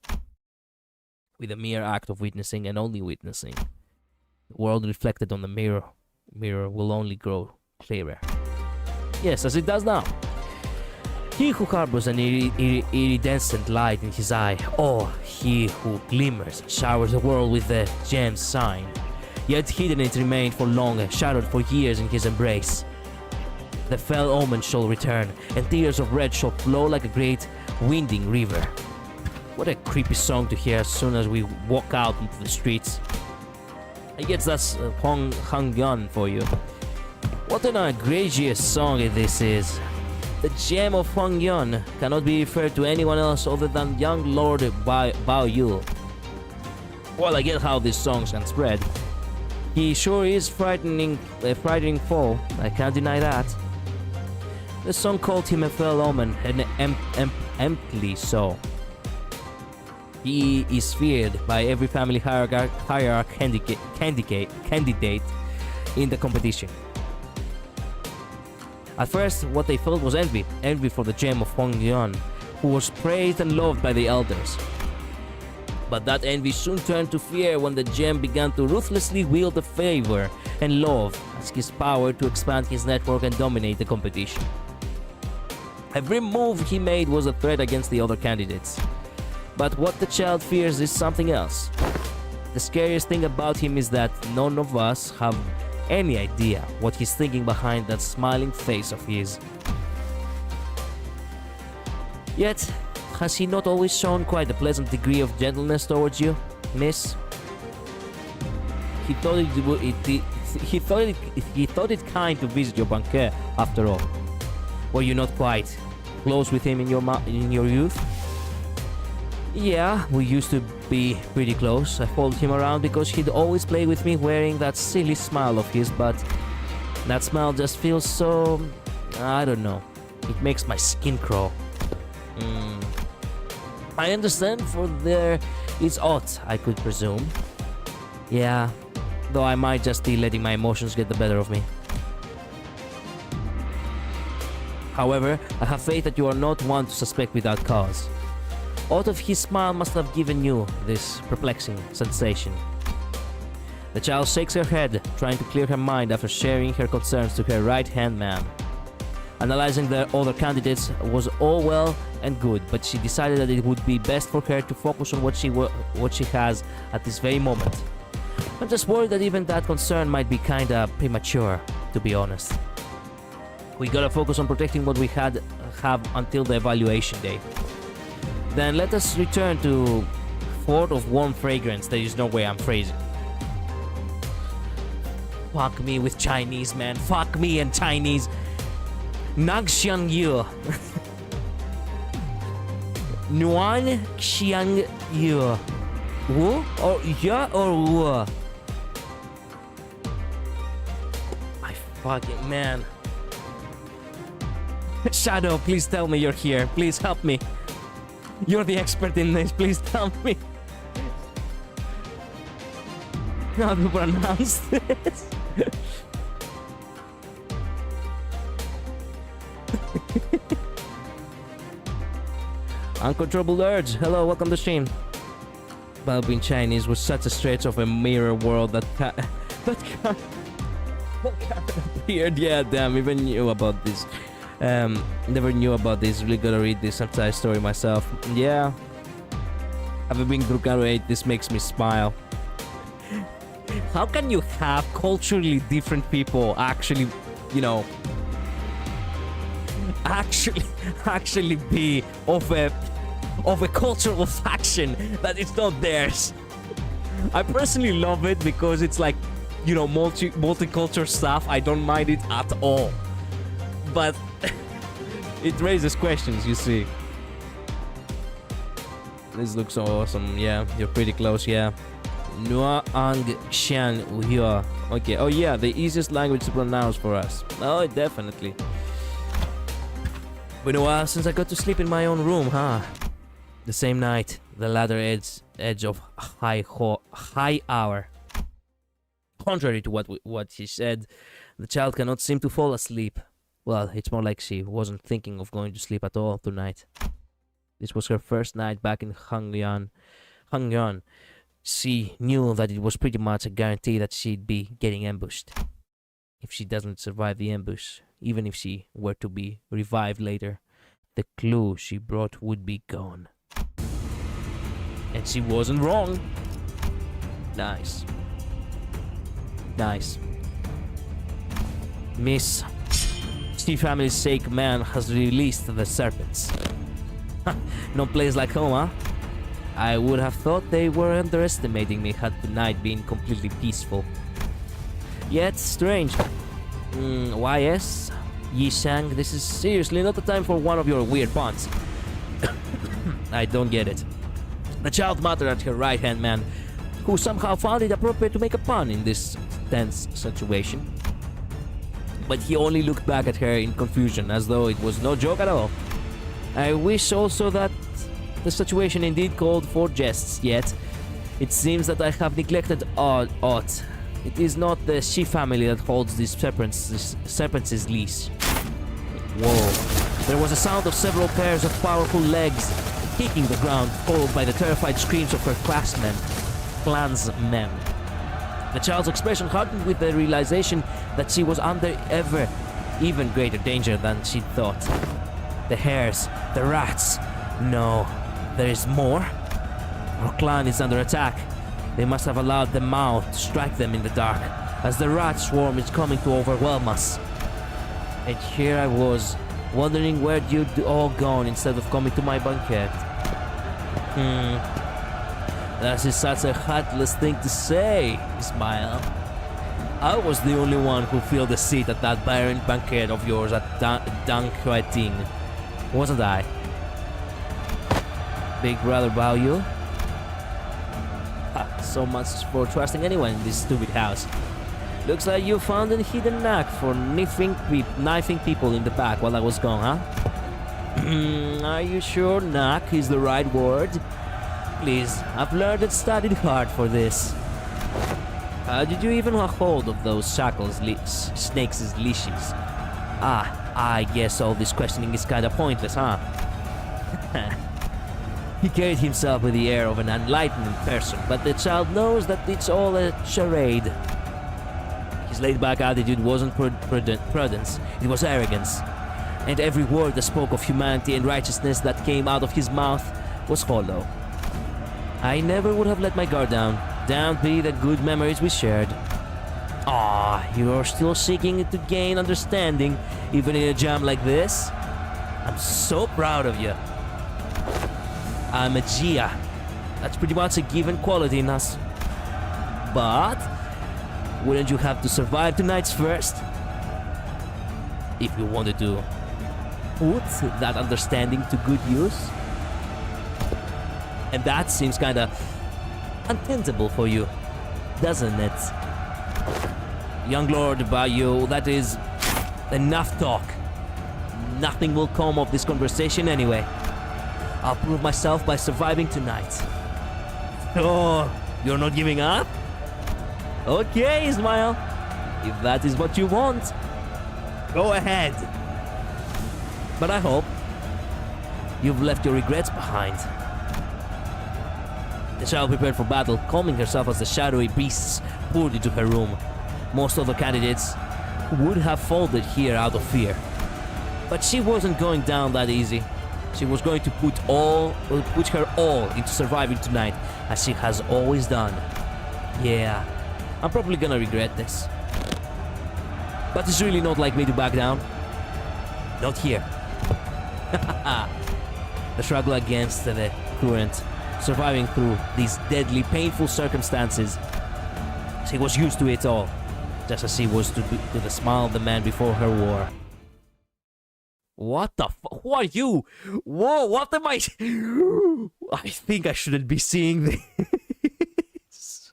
With a mere act of witnessing and only witnessing, the world reflected on the mirror will only grow clearer. Yes, as it does now. He who harbors an iridescent light in his eye, or he who glimmers and showers the world with the gem's sign, yet hidden it remained for long, shadowed for years in his embrace. The fell omen shall return, and tears of red shall flow like a great winding river. What a creepy song to hear as soon as we walk out into the streets. I guess that's Hongyan for you. What an egregious song this is. The gem of Hongyan cannot be referred to anyone else other than young Lord Bao Yu. Well, I get how these songs can spread. He sure is frightening foe, I can't deny that. The song called him a fell omen, and emptily so. He is feared by every family hierarch candidate in the competition. At first, what they felt was envy for the gem of Hongyan, who was praised and loved by the elders. But that envy soon turned to fear when the gem began to ruthlessly wield the favor and love as his power to expand his network and dominate the competition. Every move he made was a threat against the other candidates. But what the child fears is something else. The scariest thing about him is that none of us have any idea what he's thinking behind that smiling face of his. Yet, has he not always shown quite a pleasant degree of gentleness towards you, miss? He thought it kind to visit your banquet, after all. Were you not quite close with him in your youth? Yeah, we used to be pretty close. I followed him around because he'd always play with me wearing that silly smile of his, but that smile just feels so... I don't know. It makes my skin crawl. I understand, for there is ought, I could presume. Yeah, though I might just be letting my emotions get the better of me. However, I have faith that you are not one to suspect without cause. Out of his smile must have given you this perplexing sensation. The child shakes her head, trying to clear her mind after sharing her concerns to her right-hand man. Analyzing the other candidates was all well and good, but she decided that it would be best for her to focus on what she has at this very moment. I'm just worried that even that concern might be kinda premature, to be honest. We gotta focus on protecting what we have until the evaluation day. Then let us return to Fort of Warm Fragrance. There is no way I'm phrasing. Fuck me with Chinese, man. Fuck me and Chinese. Nagxiang Yu. Nuan Xiang Yu. Wu? Or ya or wu? My fucking man. Shadow, please tell me you're here. Please help me. You're the expert in this. Please tell me how to pronounce this. Uncontrollable urge. Hello, welcome to stream. Balbin Chinese was such a stretch of a mirror world that appeared. Yeah, damn, even knew about this. Never knew about this. Really gotta read this entire story myself. Yeah. Having been through Kano 8, this makes me smile. How can you have culturally different people actually, you know, actually be of a cultural faction that is not theirs? I personally love it because it's like, you know, multicultural stuff. I don't mind it at all. But it raises questions, you see. This looks so awesome. Yeah, you're pretty close. Yeah. Nuang Xian Uyua. Okay. Oh yeah, the easiest language to pronounce for us. Oh, definitely. Been a while since I got to sleep in my own room, huh? The same night, the latter edge of high hour. Contrary to what she said, the child cannot seem to fall asleep. Well, it's more like she wasn't thinking of going to sleep at all tonight. This was her first night back in Hangyan. She knew that it was pretty much a guarantee that she'd be getting ambushed. If she doesn't survive the ambush, even if she were to be revived later, the clue she brought would be gone. And she wasn't wrong. Nice. Nice. Miss, Steve family's sake, man has released the serpents. No place like home, huh? I would have thought they were underestimating me had the night been completely peaceful. Yet strange. YS? Yishang, this is seriously not the time for one of your weird puns. I don't get it. The child muttered at her right-hand man, who somehow found it appropriate to make a pun in this tense situation. But he only looked back at her in confusion, as though it was no joke at all. I wish also that the situation indeed called for jests, yet it seems that I have neglected aught. It is not the Shi family that holds these serpents' leash. Whoa. There was a sound of several pairs of powerful legs kicking the ground, followed by the terrified screams of her clansmen. The child's expression hardened with the realization that she was under even greater danger than she'd thought. The hares, the rats. No, there is more. Our clan is under attack. They must have allowed the Mao to strike them in the dark, as the rat swarm is coming to overwhelm us. And here I was, wondering where you'd all gone instead of coming to my banquet. That is such a heartless thing to say, smile. I was the only one who filled a seat at that barren banquet of yours at Dang Huaiting, wasn't I? Big brother Bao Yu? So much for trusting anyone in this stupid house. Looks like you found a hidden knack for knifing people in the back while I was gone, huh? Are you sure knock is the right word? Please, I've learned and studied hard for this. How did you even hold of those shackles, snakes' leashes? I guess all this questioning is kinda pointless, huh? He carried himself with the air of an enlightened person, but the child knows that it's all a charade. His laid-back attitude wasn't prudence, it was arrogance. And every word that spoke of humanity and righteousness that came out of his mouth was hollow. I never would have let my guard down. Damned be the good memories we shared. You're still seeking to gain understanding, even in a jam like this? I'm so proud of you. I'm a Gia. That's pretty much a given quality in us. But wouldn't you have to survive tonight's first? If you wanted to put that understanding to good use? And that seems kinda untenable for you, doesn't it? Young Lord Bayou, that is enough talk. Nothing will come of this conversation anyway. I'll prove myself by surviving tonight. Oh, you're not giving up? Okay, Ismail. If that is what you want, go ahead. But I hope you've left your regrets behind. The child prepared for battle, calming herself as the shadowy beasts poured into her room. Most other candidates would have folded here out of fear. But she wasn't going down that easy. She was going to put her all into surviving tonight, as she has always done. Yeah, I'm probably gonna regret this. But it's really not like me to back down. Not here. The struggle against the current, surviving through these deadly, painful circumstances. She was used to it all, just as she was to the smile of the man before her war. What the fuck? Who are you? Whoa, what am I? I think I shouldn't be seeing this.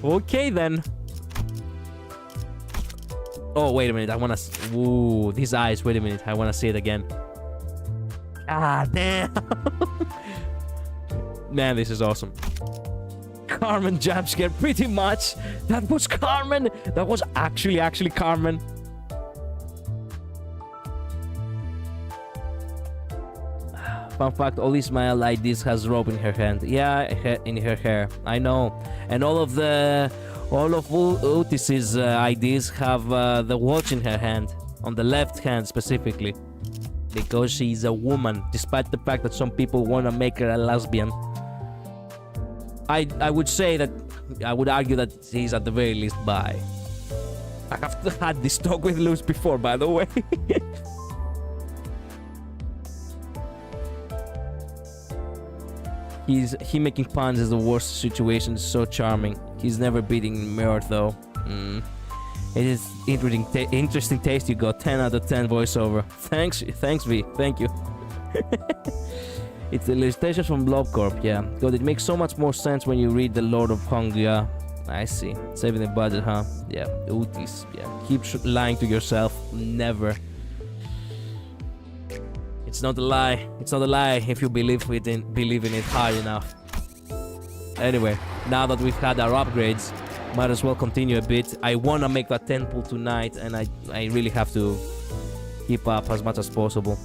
Okay then. Oh, wait a minute. I wanna... Ooh, these eyes. Wait a minute. I wanna see it again. Ah, damn. Man, this is awesome. Carmen jump scare, pretty much. That was Carmen. That was actually Carmen. Fun fact, all Ismail like this has rope in her hand. Yeah, in her hair. I know. And all of Otis's IDs have the watch in her hand. On the left hand specifically. Because she's a woman, despite the fact that some people want to make her a lesbian. I would say that, I would argue that she's at the very least bi. I have had this talk with Luz before, by the way. He making puns is the worst situation, so charming. He's never beating Mirth though. It is interesting taste you got. 10 out of 10 voiceover. Thanks V. Thank you. It's the illustrations from Blobcorp, yeah. God, it makes so much more sense when you read The Lord of Hungria. I see. Saving the budget, huh? Yeah. Otis, yeah. Keep lying to yourself. Never. It's not a lie. It's not a lie if you believe in it hard enough. Anyway, now that we've had our upgrades, might as well continue a bit. I wanna make that 10 pull tonight, and I really have to keep up as much as possible.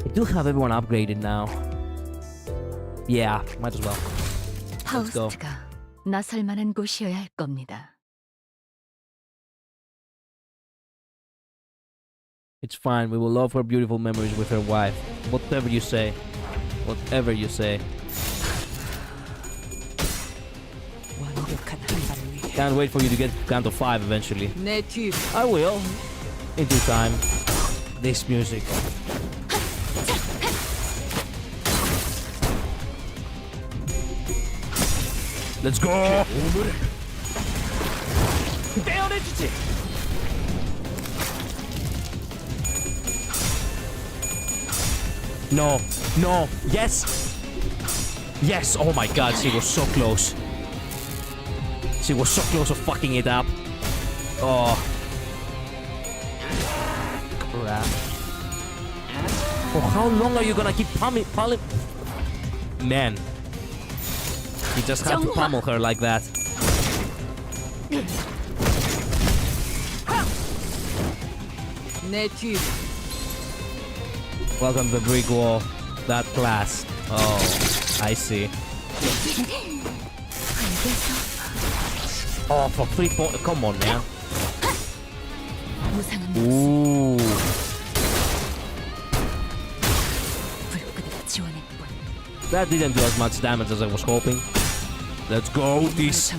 I do have everyone upgraded now. Yeah, might as well. Let's go. 파우스트가 나설 만한 곳이어야 할 겁니다. It's fine. We will love her beautiful memories with her wife. Whatever you say. Whatever you say. Can't wait for you to get down to 5 eventually. I will. In due time. This music. Let's go! Down entity! No, no, yes! Yes, oh my god, she was so close. She was so close to fucking it up. Oh. For how long are you gonna keep pummeling? Man, you just have to pummel her like that. Welcome to the brick wall. That class. Oh, I see. Oh, for 3 points. Come on, man. Ooh. That didn't do as much damage as I was hoping. Let's go, this.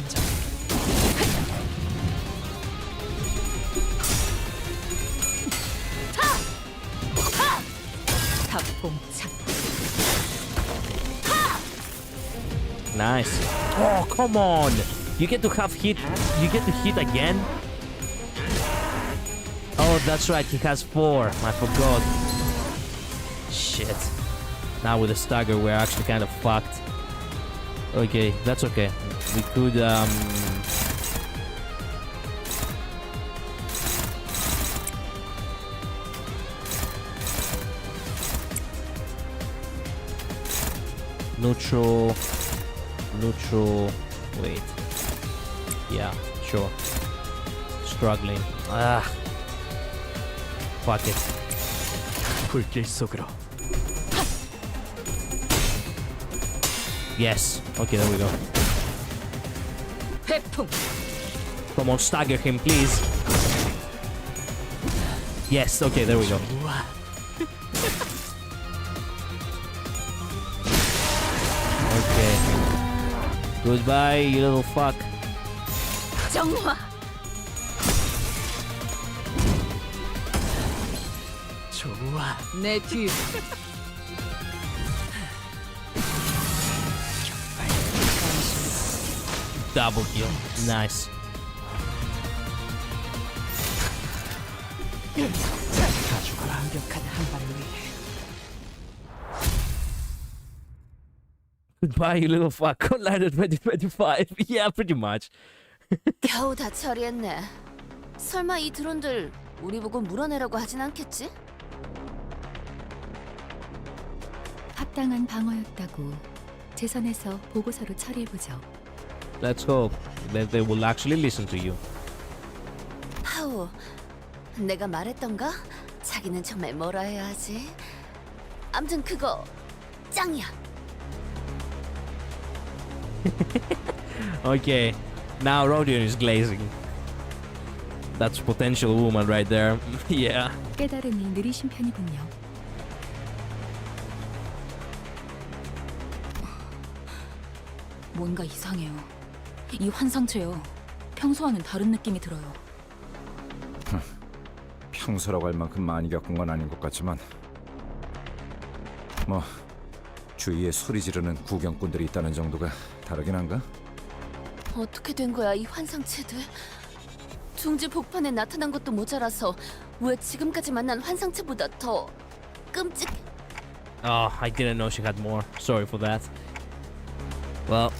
Nice. Oh, come on. You get to have hit. You get to hit again. Oh, that's right. He has 4. I forgot. Shit. Now with the stagger, we're actually kind of fucked. Okay, that's okay. We could, neutral. Wait. Yeah, sure. Struggling. Ah. Fuck it. Yes. Okay, there we go. Come on, stagger him, please. Yes, okay, there we go. Okay. Goodbye, you little fuck. Double kill. Nice. Goodbye, you little fuck. Online 2025. Yeah, pretty much. 겨우 다 처리했네. 설마 이 드론들 우리 보고 물어내라고 하진 않겠지? 합당한 방어였다고 제 선에서 보고서로 처리해보죠. Let's hope that they will actually listen to you. 파우, 내가 말했던가? 자기는 정말 뭐라 해야 하지? 암튼 그거 짱이야. Okay, now Rodion is glazing. That's potential woman right there. Yeah. 깨달음이 느리신 편이군요. 뭔가 이상해요. 이 환상체요. 평소와는 다른 느낌이 들어요. 평소라고 할 만큼 많이 겪은 건 아닌 것 같지만 뭐 주위에 소리 지르는 구경꾼들이 있다는 정도가 다르긴 한가? 어떻게 된 거야 이 환상체들? 둥지 복판에 나타난 것도 모자라서 왜 지금까지 만난 환상체보다 더 끔찍? Oh, I didn't know she had more. Sorry for that. Well,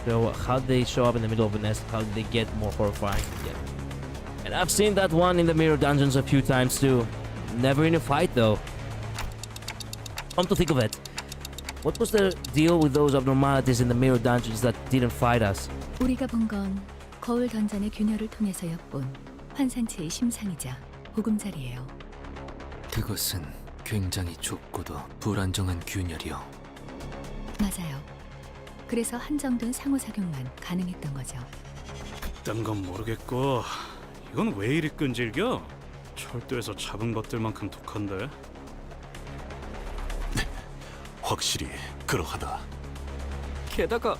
so how did they show up in the middle of a nest? How did they get more horrifying? Yeah. And I've seen that one in the mirror dungeons a few times too. Never in a fight though. Come to think of it, what was the deal with those abnormalities in the mirror dungeons that didn't fight us? 우리가 본 건 거울 던전의 균열을 통해서 엿본 환상체의 심상이자 보금자리예요. 그것은 굉장히 좁고도 불안정한 균열이요. 맞아요. 그래서 한정된 상호작용만 가능했던 거죠. 딴 건 모르겠고 이건 왜 이리 끈질겨? 철도에서 잡은 것들만큼 독한데. 확실히 그러하다. 게다가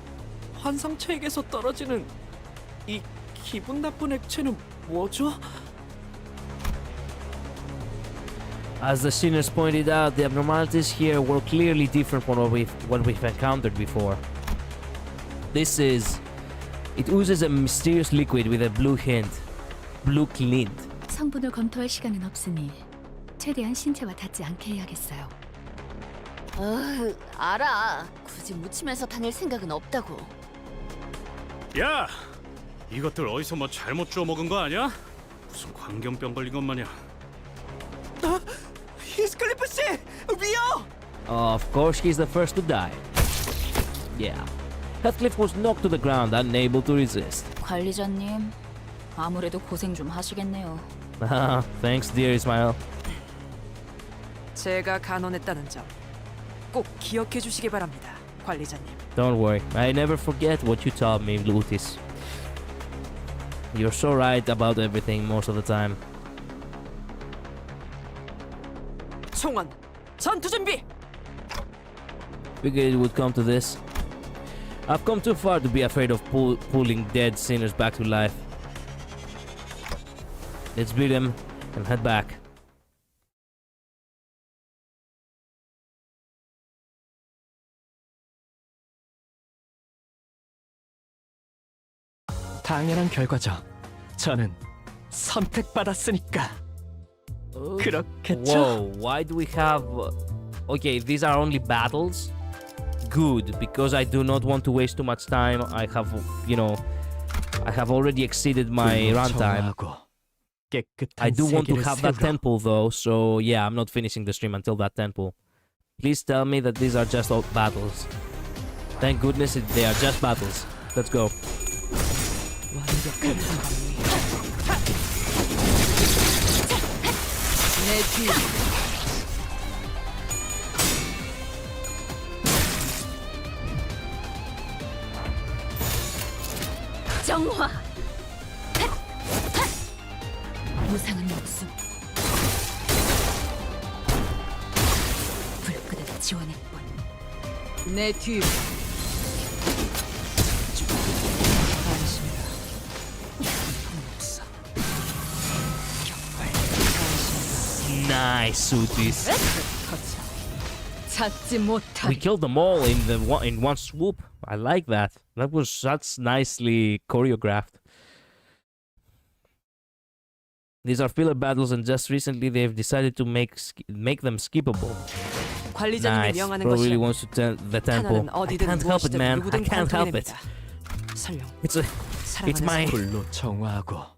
환상체에게서 떨어지는 이 기분 나쁜 액체는 뭐죠? As the sinners pointed out, the abnormalities here were clearly different from what we've encountered before. It oozes a mysterious liquid with a blue hint. Blue glint. 성분을 검토할 시간은 없으니 최대한 신체와 닿지 않게 해야겠어요. 알아. 굳이 묻히면서 다닐 생각은 없다고. 야, 이것들 어디서 뭐 잘못 주워 먹은 거 아니야? 무슨 광견병 걸린 것 마냥. 히스클리프 씨, 위요! Of course, he's the first to die. Yeah. Heathcliff was knocked to the ground, unable to resist. 관리자님, 아무래도 고생 좀 하시겠네요. Thanks, dear Ismail. 제가 간언했다는 점 꼭 기억해 주시기 바랍니다, 관리자님. Don't worry, I never forget what you taught me, Lutis. You're so right about everything most of the time. 총원, 전투 준비. Figured it would come to this. I've come too far to be afraid of pulling dead sinners back to life. Let's beat him and head back. 당연한 결과죠. 저는 선택받았으니까. 그렇겠죠? Whoa, why do we have... Okay, these are only battles? Good, because I do not want to waste too much time. I have, you know, I have already exceeded my runtime. I do want to have that temple though, so yeah, I'm not finishing the stream until that temple. Please tell me that these are just all battles. Thank goodness they are just battles. Let's go. 정화. 무상한 목숨. 불끄덕 지원의 뿐. 내 뒤. Nice, Sutis. 찾지 못한. We killed them all in one swoop. I like that. That's nicely choreographed. These are filler battles, and just recently they've decided to make them skippable. 관리자님이 Nice. 명하는 Bro really 것이라면 wants to tell the temple. 하나는 I 어디든 can't help it, 무엇이든 man. I 누구든 can't help it. 관통해냅니다. 설령 It's my 불로 정화하고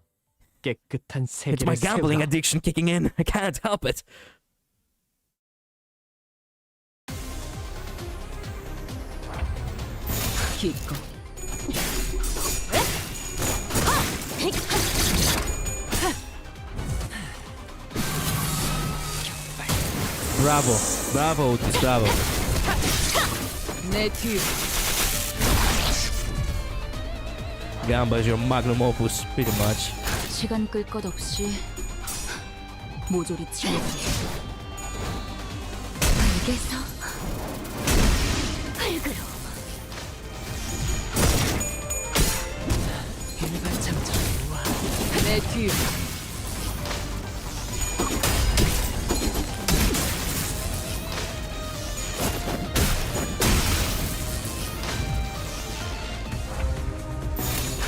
깨끗한 세계를 it's my gambling 세우라. addiction kicking in. I can't help it. 기꺼. Bravo, bravo, Otis, bravo. 내 뒤. Gamba is your magnum opus, pretty much. 시간 끌 것 없이 모조리 치워버리죠. 알겠어. 흙으로. 일발장전. 내 뒤.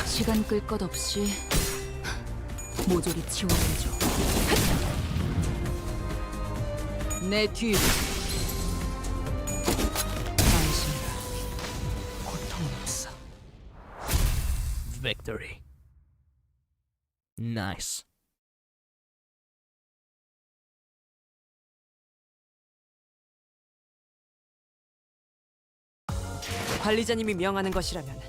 시간 끌 것 없이 모조리 치워버리죠. 내 뒤. 당신이라 고통은 없어. Victory. Nice. 관리자님이 명하는 것이라면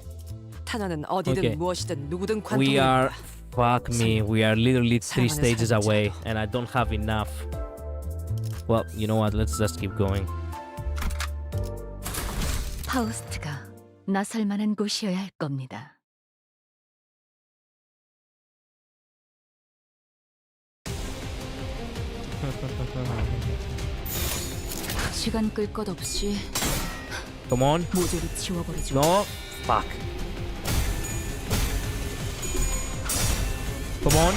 탄원은 어디든 Okay. 무엇이든 누구든 We are 관통합니다. fuck me. We are literally 3 사랑하는 stages 사람처럼. away, and I don't have enough. Well, you know what? Let's just keep going. 파우스트가 나설 만한 곳이어야 할 겁니다. 시간 끌 것 없이 Come on. 모조리 치워버리죠. No. Fuck. Come on.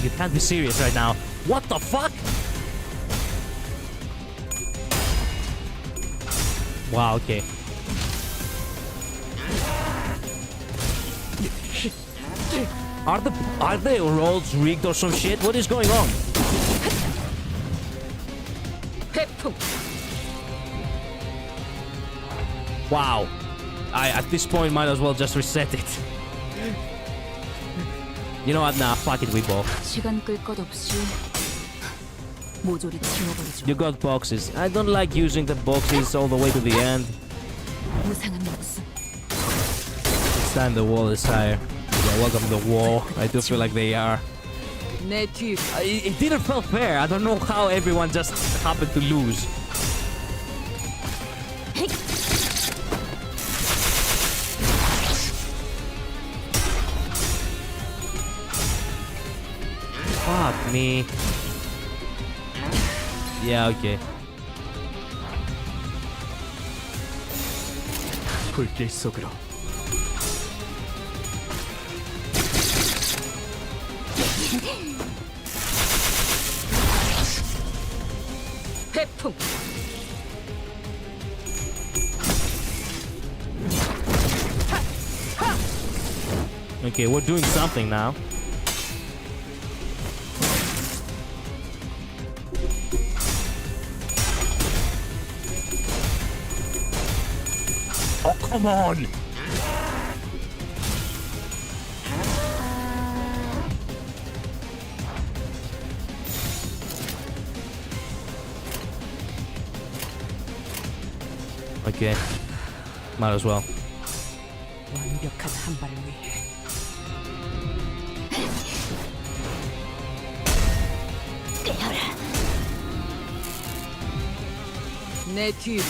You can't be serious right now. What the fuck? Wow, okay. Are the rolls rigged or some shit? What is going on? Wow. I at this point might as well just reset it. You know what? Nah, fuck it, we both. 시간 끌 것 없이 모조리 치워버리죠. You got boxes. I don't like using the boxes all the way to the end. 무상한 목숨. It's time the wall is higher. Yeah, welcome to the wall. I do feel like they are. 내 뒤. It didn't feel fair. I don't know how everyone just happened to lose. Fuck me. Yeah, okay. 불길 속으로. 회풍. Okay, we're doing something now. Oh, come on! Okay, might as well. 완벽한 한 발을 위해. 내 뒤.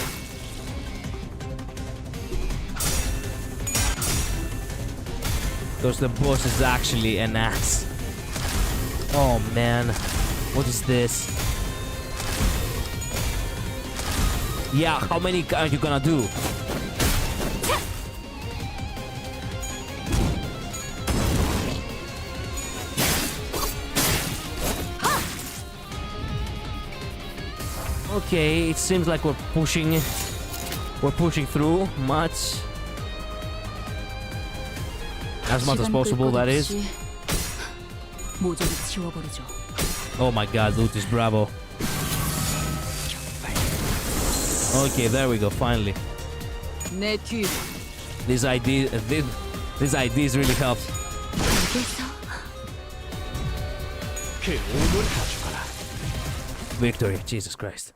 Because the boss is actually an ass. Oh man, what is this? Yeah, how many are you gonna do? Okay, it seems like we're pushing through much as possible, that is. 모조리 치워버리죠. Oh my god, loot is bravo. Okay, there we go, finally. 내 뒤. This ideas really helps. Victory, Jesus Christ.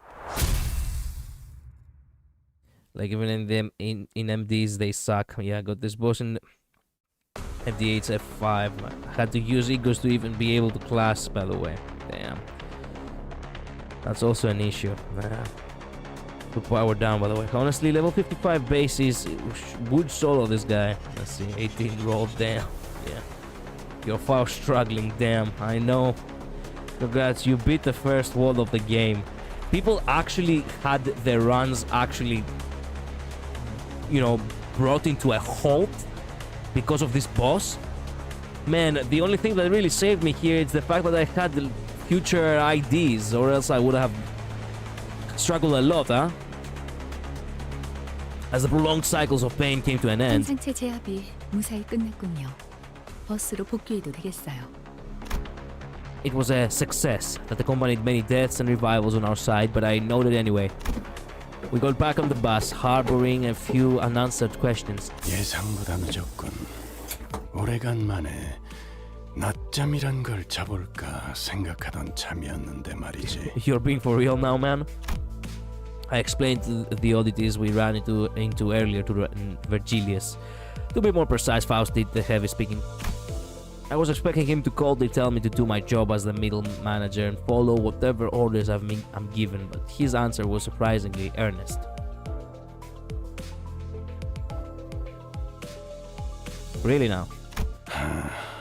Like even in them in MDs they suck. Yeah, I got this boss in MD8's F5. I had to use egos to even be able to class, by the way. Damn. That's also an issue. Put power down, by the way. Honestly, level 55 bases would solo this guy. Let's see, 18 roll, damn. Yeah. You're far struggling, damn. I know. Congrats, you beat the first wall of the game. People actually had their runs actually, you know, brought into a halt because of this boss. Man, the only thing that really saved me here is the fact that I had the future IDs, or else I would have struggled a lot, huh? As the prolonged cycles of pain came to an end. 환상체 제압이 무사히 끝났군요. 버스로 복귀해도 되겠어요. It was a success that accompanied many deaths and revivals on our side, but I noted anyway. We got back on the bus, harboring a few unanswered questions. 예상보다 늦었군. 오래간만에 낮잠이란 걸 자볼까 생각하던 참이었는데 말이지. You're being for real now, man? I explained the oddities we ran into earlier to Virgilius. To be more precise, Faust did the heavy speaking. I was expecting him to coldly tell me to do my job as the middle manager and follow whatever orders I'm given, but his answer was surprisingly earnest. Really now?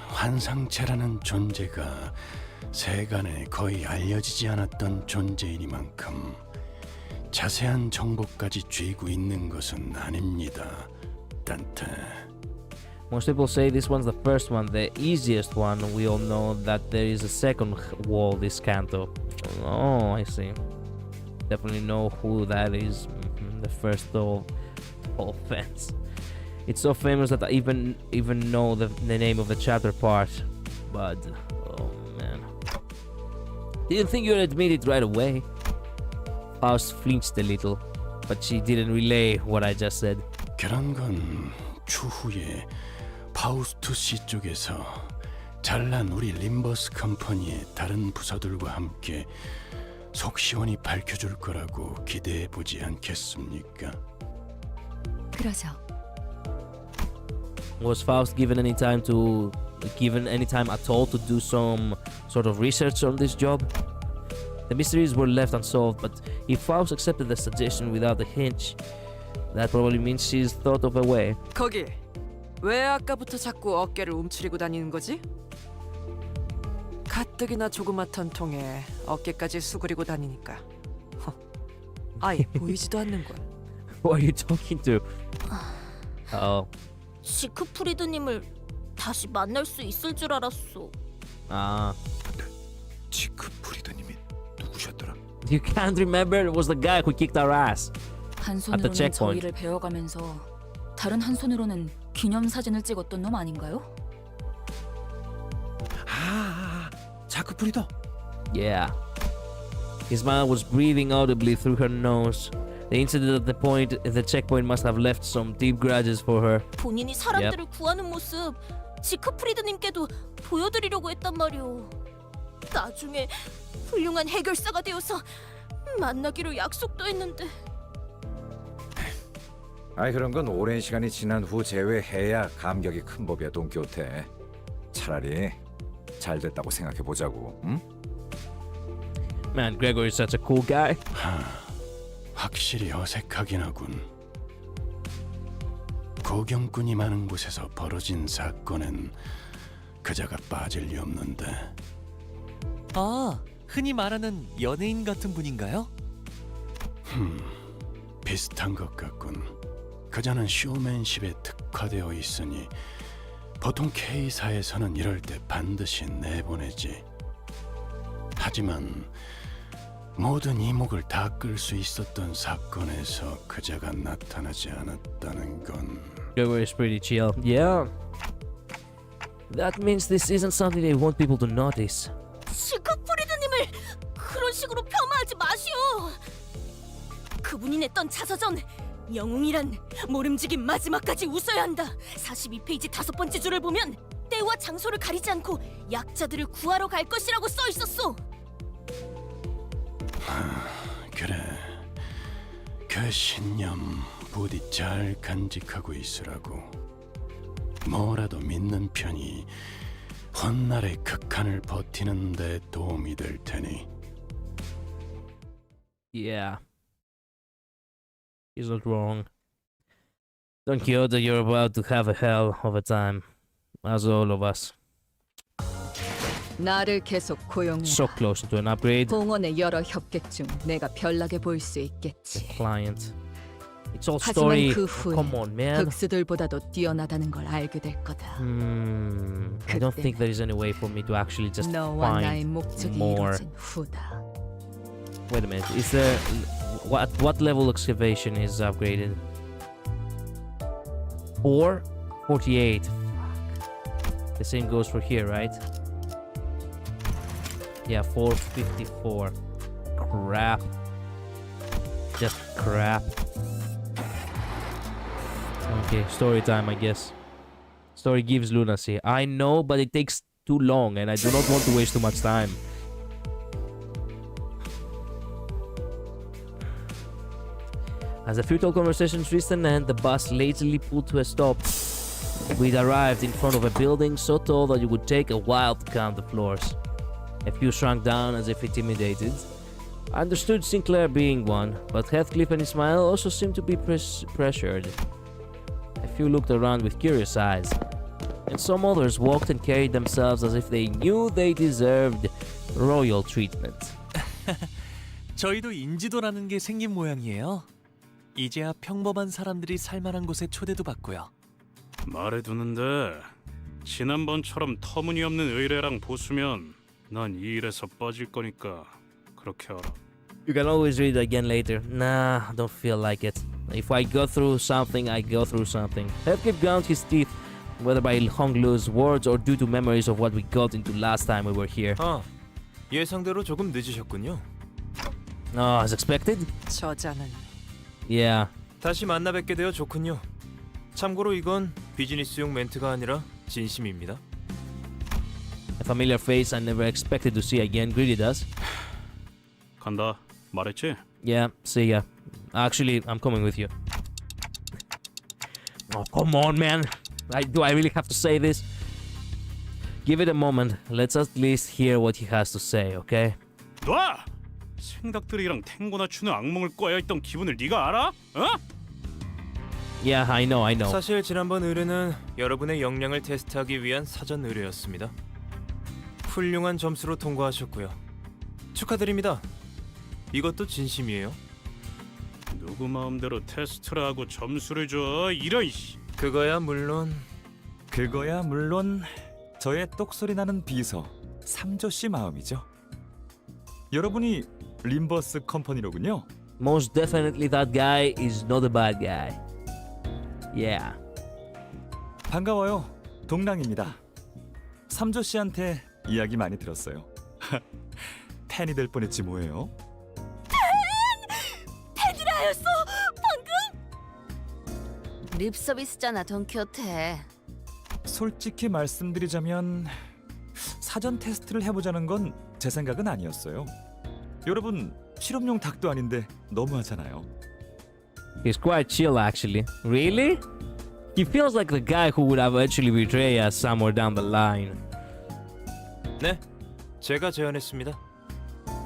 환상체라는 존재가 세간에 거의 알려지지 않았던 존재이니만큼 자세한 정보까지 쥐고 있는 것은 아닙니다. 딴테. Most people say this one's the first one, the easiest one. We all know that there is a second wall, this canto. Oh, I see. Definitely know who that is. The first whole fence. It's so famous that I even know the name of the chapter part. But, oh man. Didn't think you'd admit it right away. Faust flinched a little, but she didn't relay what I just said. 그런 건 추후에 파우스투 씨 쪽에서 잘난 우리 림버스 컴퍼니의 다른 부서들과 함께 속 시원히 밝혀줄 거라고 기대해 보지 않겠습니까? 그러죠. Was Faust given any time at all to do some sort of research on this job? The mysteries were left unsolved, but if Faust accepted the suggestion without a hitch, that probably means she's thought of a way. 거기 왜 아까부터 자꾸 어깨를 움츠리고 다니는 거지? 가뜩이나 조그맣던 통에 어깨까지 수그리고 다니니까 아예 보이지도 않는군. Who are you talking to? Oh. 지크프리드님을 다시 만날 수 있을 줄 알았어. Ah. 지크프리드님이 누구셨더라? You can't remember? It was the guy who kicked our ass 한 at the 손으로는 checkpoint. 저희를 베어가면서 다른 한 손으로는 기념사진을 찍었던 놈 아닌가요? 자크프리더. Yeah. His mouth was breathing audibly through her nose. The incident at the checkpoint must have left some deep grudges for her. 본인이 사람들을 구하는 모습 지크프리드님께도 보여드리려고 했단 말이오. 나중에 훌륭한 해결사가 되어서 만나기로 약속도 했는데. 아이 그런 건 오랜 시간이 지난 후 제외해야 감격이 큰 법이야 돈키호테. 차라리 잘 됐다고 생각해 보자고. 응? Man, Gregor is such a cool guy. 확실히 어색하긴 하군. 고경꾼이 많은 곳에서 벌어진 사건엔 그자가 빠질 리 없는데. 아, 흔히 말하는 연예인 같은 분인가요? 비슷한 것 같군. 그자는 쇼맨십에 특화되어 있으니 보통 K사에서는 이럴 때 반드시 내보내지. 하지만 모든 이목을 다 끌 수 있었던 사건에서 그자가 나타나지 않았다는 건 Gregor is pretty chill. Yeah. That means this isn't something they want people to notice. 지크프리드님을 그런 식으로 폄하하지 마시오. 그분이 냈던 자서전 영웅이란 모름지기 마지막까지 웃어야 한다. 42페이지 5번째 줄을 보면 때와 장소를 가리지 않고 약자들을 구하러 갈 것이라고 써 있었소. 그래. 그 신념 부디 잘 간직하고 있으라고. 뭐라도 믿는 편이 헛날의 극한을 버티는 데 도움이 될 테니. Yeah. He's not wrong. Don Quixote, you're about to have a hell of a time. As all of us. 나를 계속 고용해. So close to an upgrade. 공원의 여러 협객 중 내가 별나게 보일 수 있겠지. Client. It's all 하지만 story. 그 후에 Come on, man. 흑수들보다도 뛰어나다는 걸 알게 될 거다. I don't think there is any way for me to actually just 너와 나의 find 목적이 more. 이루어진 후다. Wait a minute. Is there what level excavation is upgraded? 4? 48. Fuck. The same goes for here, right? Yeah, 454. Crap. Just crap. Okay, story time, I guess. Story gives lunacy. I know, but it takes too long, and I do not want to waste too much time. As the futile conversations reached an end, the bus lazily pulled to a stop. We'd arrived in front of a building so tall that it would take a while to count the floors. A few shrunk down as if intimidated. I understood Sinclair being one, but Heathcliff and Ismail also seemed to be pressured. A few looked around with curious eyes, and some others walked and carried themselves as if they knew they deserved royal treatment. 저희도 인지도라는 게 생긴 모양이에요. 이제야 평범한 사람들이 살만한 곳에 초대도 받고요. 말해두는데 지난번처럼 터무니없는 의뢰랑 보수면 난 이 일에서 빠질 거니까 그렇게 알아. You can always read it again later. Nah, don't feel like it. If I go through something, I go through something. Heathcliff ground his teeth, whether by hung loose words or due to memories of what we got into last time we were here. 예상대로 조금 늦으셨군요. As expected? 저자는 Yeah. 다시 만나 뵙게 되어 좋군요. 참고로 이건 비즈니스용 멘트가 아니라 진심입니다. A familiar face I never expected to see again greeted us. 간다. 말했지? Yeah, see ya. Actually, I'm coming with you. Oh, come on, man. Do I really have to say this? Give it a moment. Let's at least hear what he has to say, okay? 놔! 생닭들이랑 탱고나 추는 악몽을 꿔야했던 기분을 네가 알아? 어? Yeah, I know. 사실 지난번 의뢰는 여러분의 역량을 테스트하기 위한 사전 의뢰였습니다. 훌륭한 점수로 통과하셨고요. 축하드립니다. 이것도 진심이에요. 누구 마음대로 테스트를 하고 점수를 줘. 이런 씨. 그거야 물론 저의 똑소리 나는 비서 삼조 씨 마음이죠. 여러분이 림버스 컴퍼니로군요. Most definitely that guy is not a bad guy. Yeah. 반가워요. 동랑입니다. 삼조 씨한테 이야기 많이 들었어요. 팬이 될 뻔했지 뭐예요. 팬이라였어 방금? 립 서비스잖아, 돈키호테. 솔직히 말씀드리자면 사전 테스트를 해보자는 건 제 생각은 아니었어요. 여러분 실험용 닭도 아닌데 너무하잖아요. He's quite chill, actually. Really? He feels like the guy who would eventually betray us somewhere down the line. 네, 제가 제안했습니다.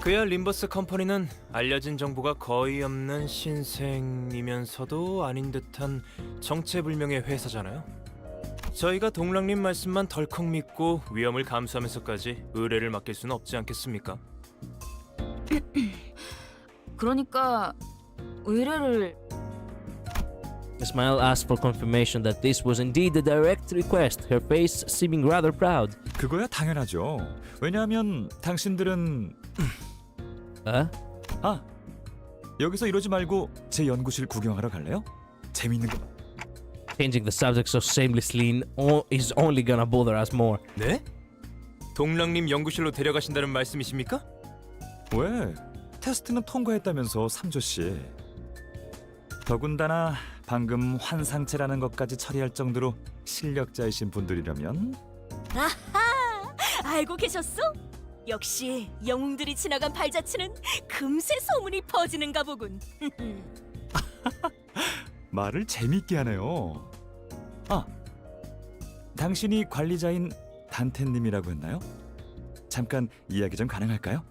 그야 림버스 컴퍼니는 알려진 정보가 거의 없는 신생이면서도 아닌 듯한 정체불명의 회사잖아요. 저희가 동랑님 말씀만 덜컥 믿고 위험을 감수하면서까지 의뢰를 맡길 수는 없지 않겠습니까? 그러니까 의뢰를 Ismail asked for confirmation that this was indeed a direct request, her face seeming rather proud. 그거야 당연하죠. 왜냐하면 당신들은 여기서 이러지 말고 제 연구실 구경하러 갈래요? 재밌는 거. Changing the subject so shamelessly is only gonna bother us more. 네? 동랑님 연구실로 데려가신다는 말씀이십니까? 왜? 테스트는 통과했다면서 삼조 씨. 더군다나 방금 환상체라는 것까지 처리할 정도로 실력자이신 분들이라면. 아하! 알고 계셨어? 역시 영웅들이 지나간 발자취는 금세 소문이 퍼지는가 보군. 말을 재밌게 하네요. 당신이 관리자인 단테님이라고 했나요? 잠깐 이야기 좀 가능할까요?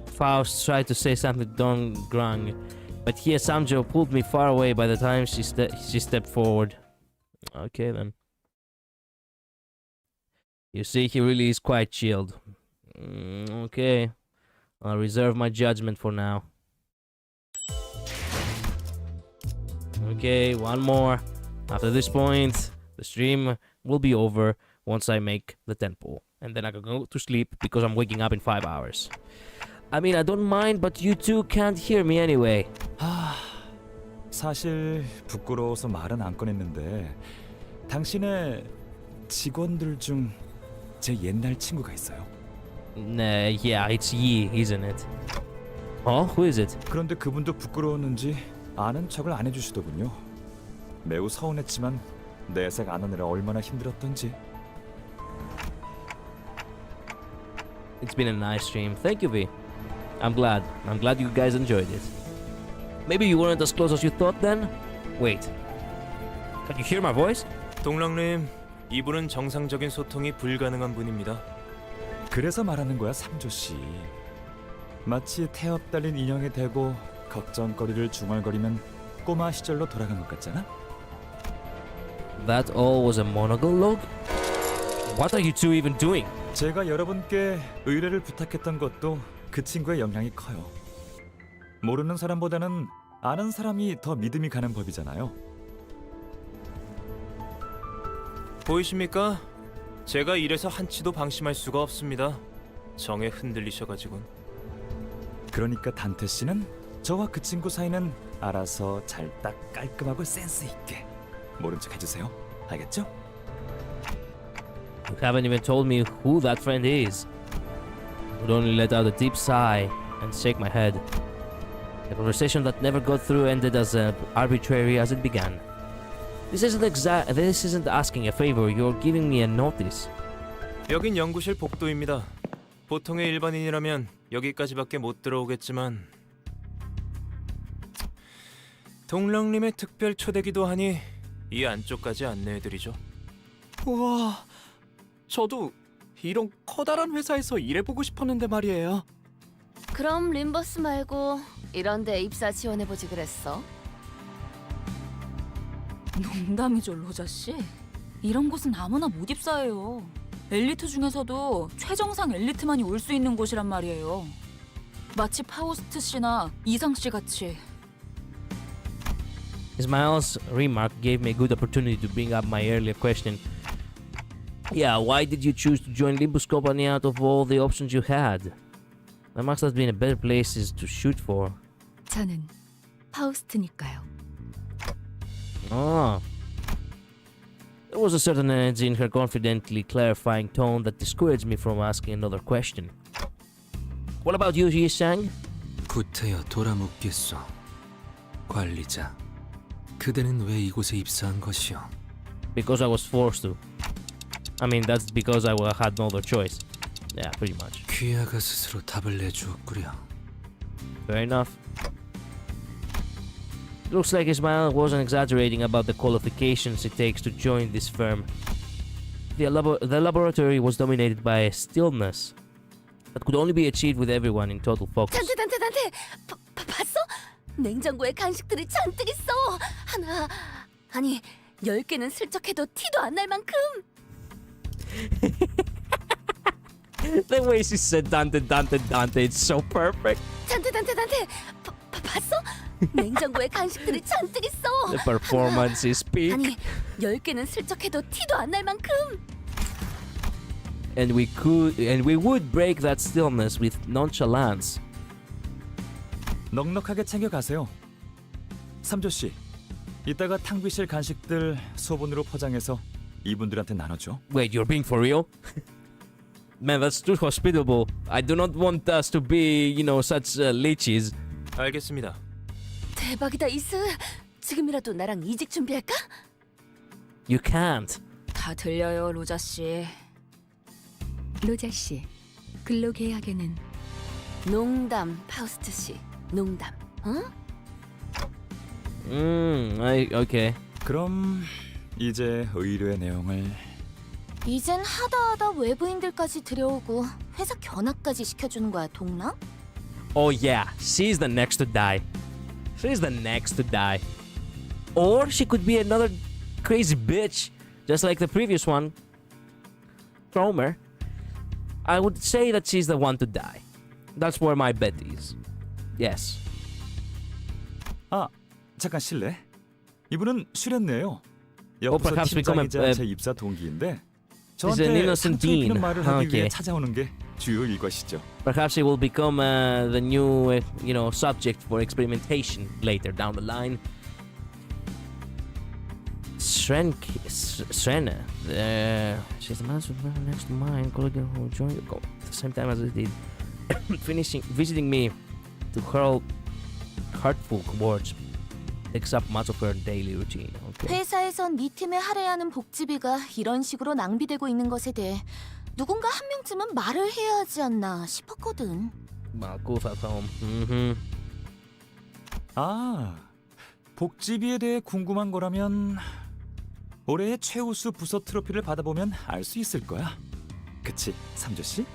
Faust tried to say something to Don Grung, but here Samjo pulled me far away by the time she stepped forward. Okay then. You see, he really is quite chilled. Okay. I'll reserve my judgment for now. Okay, one more. After this point, the stream will be over once I make the tempo. And then I can go to sleep because I'm waking up in 5 hours. I mean, I don't mind, but you two can't hear me anyway. 사실 부끄러워서 말은 안 꺼냈는데 당신의 직원들 중 제 옛날 친구가 있어요. Yeah, it's Yi, isn't it? Oh, who is it? 그런데 그분도 부끄러웠는지 아는 척을 안 해주시더군요. 매우 서운했지만 내색 안 하느라 얼마나 힘들었던지. It's been a nice stream. Thank you, V. I'm glad you guys enjoyed it. Maybe you weren't as close as you thought then? Wait. Can you hear my voice? 동랑님, 이분은 정상적인 소통이 불가능한 분입니다. 그래서 말하는 거야, 삼조 씨. 마치 태엽 달린 인형이 되고 걱정거리를 중얼거리면 꼬마 시절로 돌아간 것 같잖아? That all was a monologue? What are you two even doing? 제가 여러분께 의뢰를 부탁했던 것도 그 친구의 영향이 커요. 모르는 사람보다는 아는 사람이 더 믿음이 가는 법이잖아요. 보이십니까? 제가 이래서 한치도 방심할 수가 없습니다. 정에 흔들리셔가지군. 그러니까 단테 씨는 저와 그 친구 사이는 알아서 잘 딱 깔끔하고 센스 있게 모른 척 해주세요. 알겠죠? You haven't even told me who that friend is. I would only let out a deep sigh and shake my head. The conversation that never got through ended as arbitrary as it began. This isn't asking a favor, you're giving me a notice. 여긴 연구실 복도입니다. 보통의 일반인이라면 여기까지밖에 못 들어오겠지만 동랑림의 특별 초대기도 하니 이 안쪽까지 안내해드리죠. 우와, 저도 이런 커다란 회사에서 일해보고 싶었는데 말이에요. 그럼 림버스 말고 이런 데 입사 지원해보지 그랬어? 농담이죠, 로자 씨. 이런 곳은 아무나 못 입사해요. 엘리트 중에서도 최정상 엘리트만이 올 수 있는 곳이란 말이에요. 마치 파우스트 씨나 이상 씨 같이. Ismail's remark gave me a good opportunity to bring up my earlier question. Yeah, why did you choose to join Limbus Company out of all the options you had? There must have been a better places to shoot for. 저는 파우스트니까요. Ah. There was a certain edge in her confidently clarifying tone that discouraged me from asking another question. What about you, Yi-sang? 구태여 돌아묻겠소. 관리자, 그대는 왜 이곳에 입사한 것이오? Because I was forced to. I mean, that's because I had no other choice. Yeah, pretty much. 귀하가 스스로 답을 내주었구려. Fair enough. Looks like Ismail wasn't exaggerating about the qualifications it takes to join this firm. The laboratory was dominated by stillness that could only be achieved with everyone in total focus. 단테 봤어? 냉장고에 간식들이 잔뜩 있어. 하나 아니 10개는 슬쩍 해도 티도 안 날 만큼. The way she said Dante, it's so perfect. 단테 봤어? 냉장고에 간식들이 잔뜩 있어. The performance is peak. 아니 10개는 슬쩍 해도 티도 안 날 만큼. And we would break that stillness with nonchalance. 넉넉하게 챙겨 가세요. 삼조 씨, 이따가 탕비실 간식들 소분으로 포장해서 이분들한테 나눠줘. Wait, you're being for real? Man, that's too hospitable. I do not want us to be, such leeches. 알겠습니다. 대박이다 이스. 지금이라도 나랑 이직 준비할까? You can't. 다 들려요, 로자 씨. 로자 씨, 근로계약에는 농담, 파우스트 씨. 농담. 어? Okay. 그럼 이제 의뢰 내용을 이젠 하다 외부인들까지 들여오고 회사 견학까지 시켜주는 거야, 동랑? Oh yeah, she's the next to die. She's the next to die. Or she could be another crazy bitch, just like the previous one. Cromer. I would say that she's the one to die. That's where my bet is. Yes. 아, 잠깐 실례. 이분은 슈렌네요. 옆부서 perhaps become 팀장이자 제 입사 동기인데 an 저한테 innocent 상처 입히는 dean. 말을 하기 Okay. 위해 찾아오는 게 주요 일과시죠. Perhaps it will become the new, subject for experimentation later down the line. Srena. She's the man next to mine. Colleague who joined at the same time as I did. Visiting me to hurl hurtful words takes up much of her daily routine. Okay. 회사에선 네 팀에 할애하는 복지비가 이런 식으로 낭비되고 있는 것에 대해 누군가 한 명쯤은 말을 해야 하지 않나 싶었거든. Malkuth at home. 아, 복지비에 대해 궁금한 거라면 올해의 최우수 부서 트로피를 받아보면 알 수 있을 거야. 그치, 삼조 씨?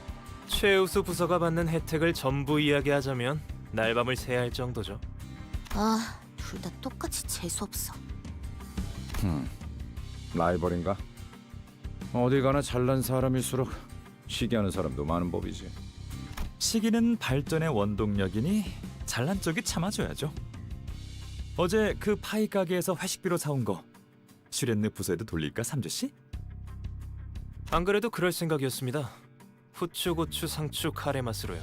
최우수 부서가 받는 혜택을 전부 이야기하자면 날밤을 새야 할 정도죠. 아, 둘 다 똑같이 재수없어. 라이벌인가? 어디 가나 잘난 사람일수록 시기하는 사람도 많은 법이지. 시기는 발전의 원동력이니 잘난 쪽이 참아줘야죠. 어제 그 파이 가게에서 회식비로 사온 거 슈렌느 부서에도 돌릴까, 삼조 씨? 안 그래도 그럴 생각이었습니다. 후추, 고추, 상추, 카레 맛으로요.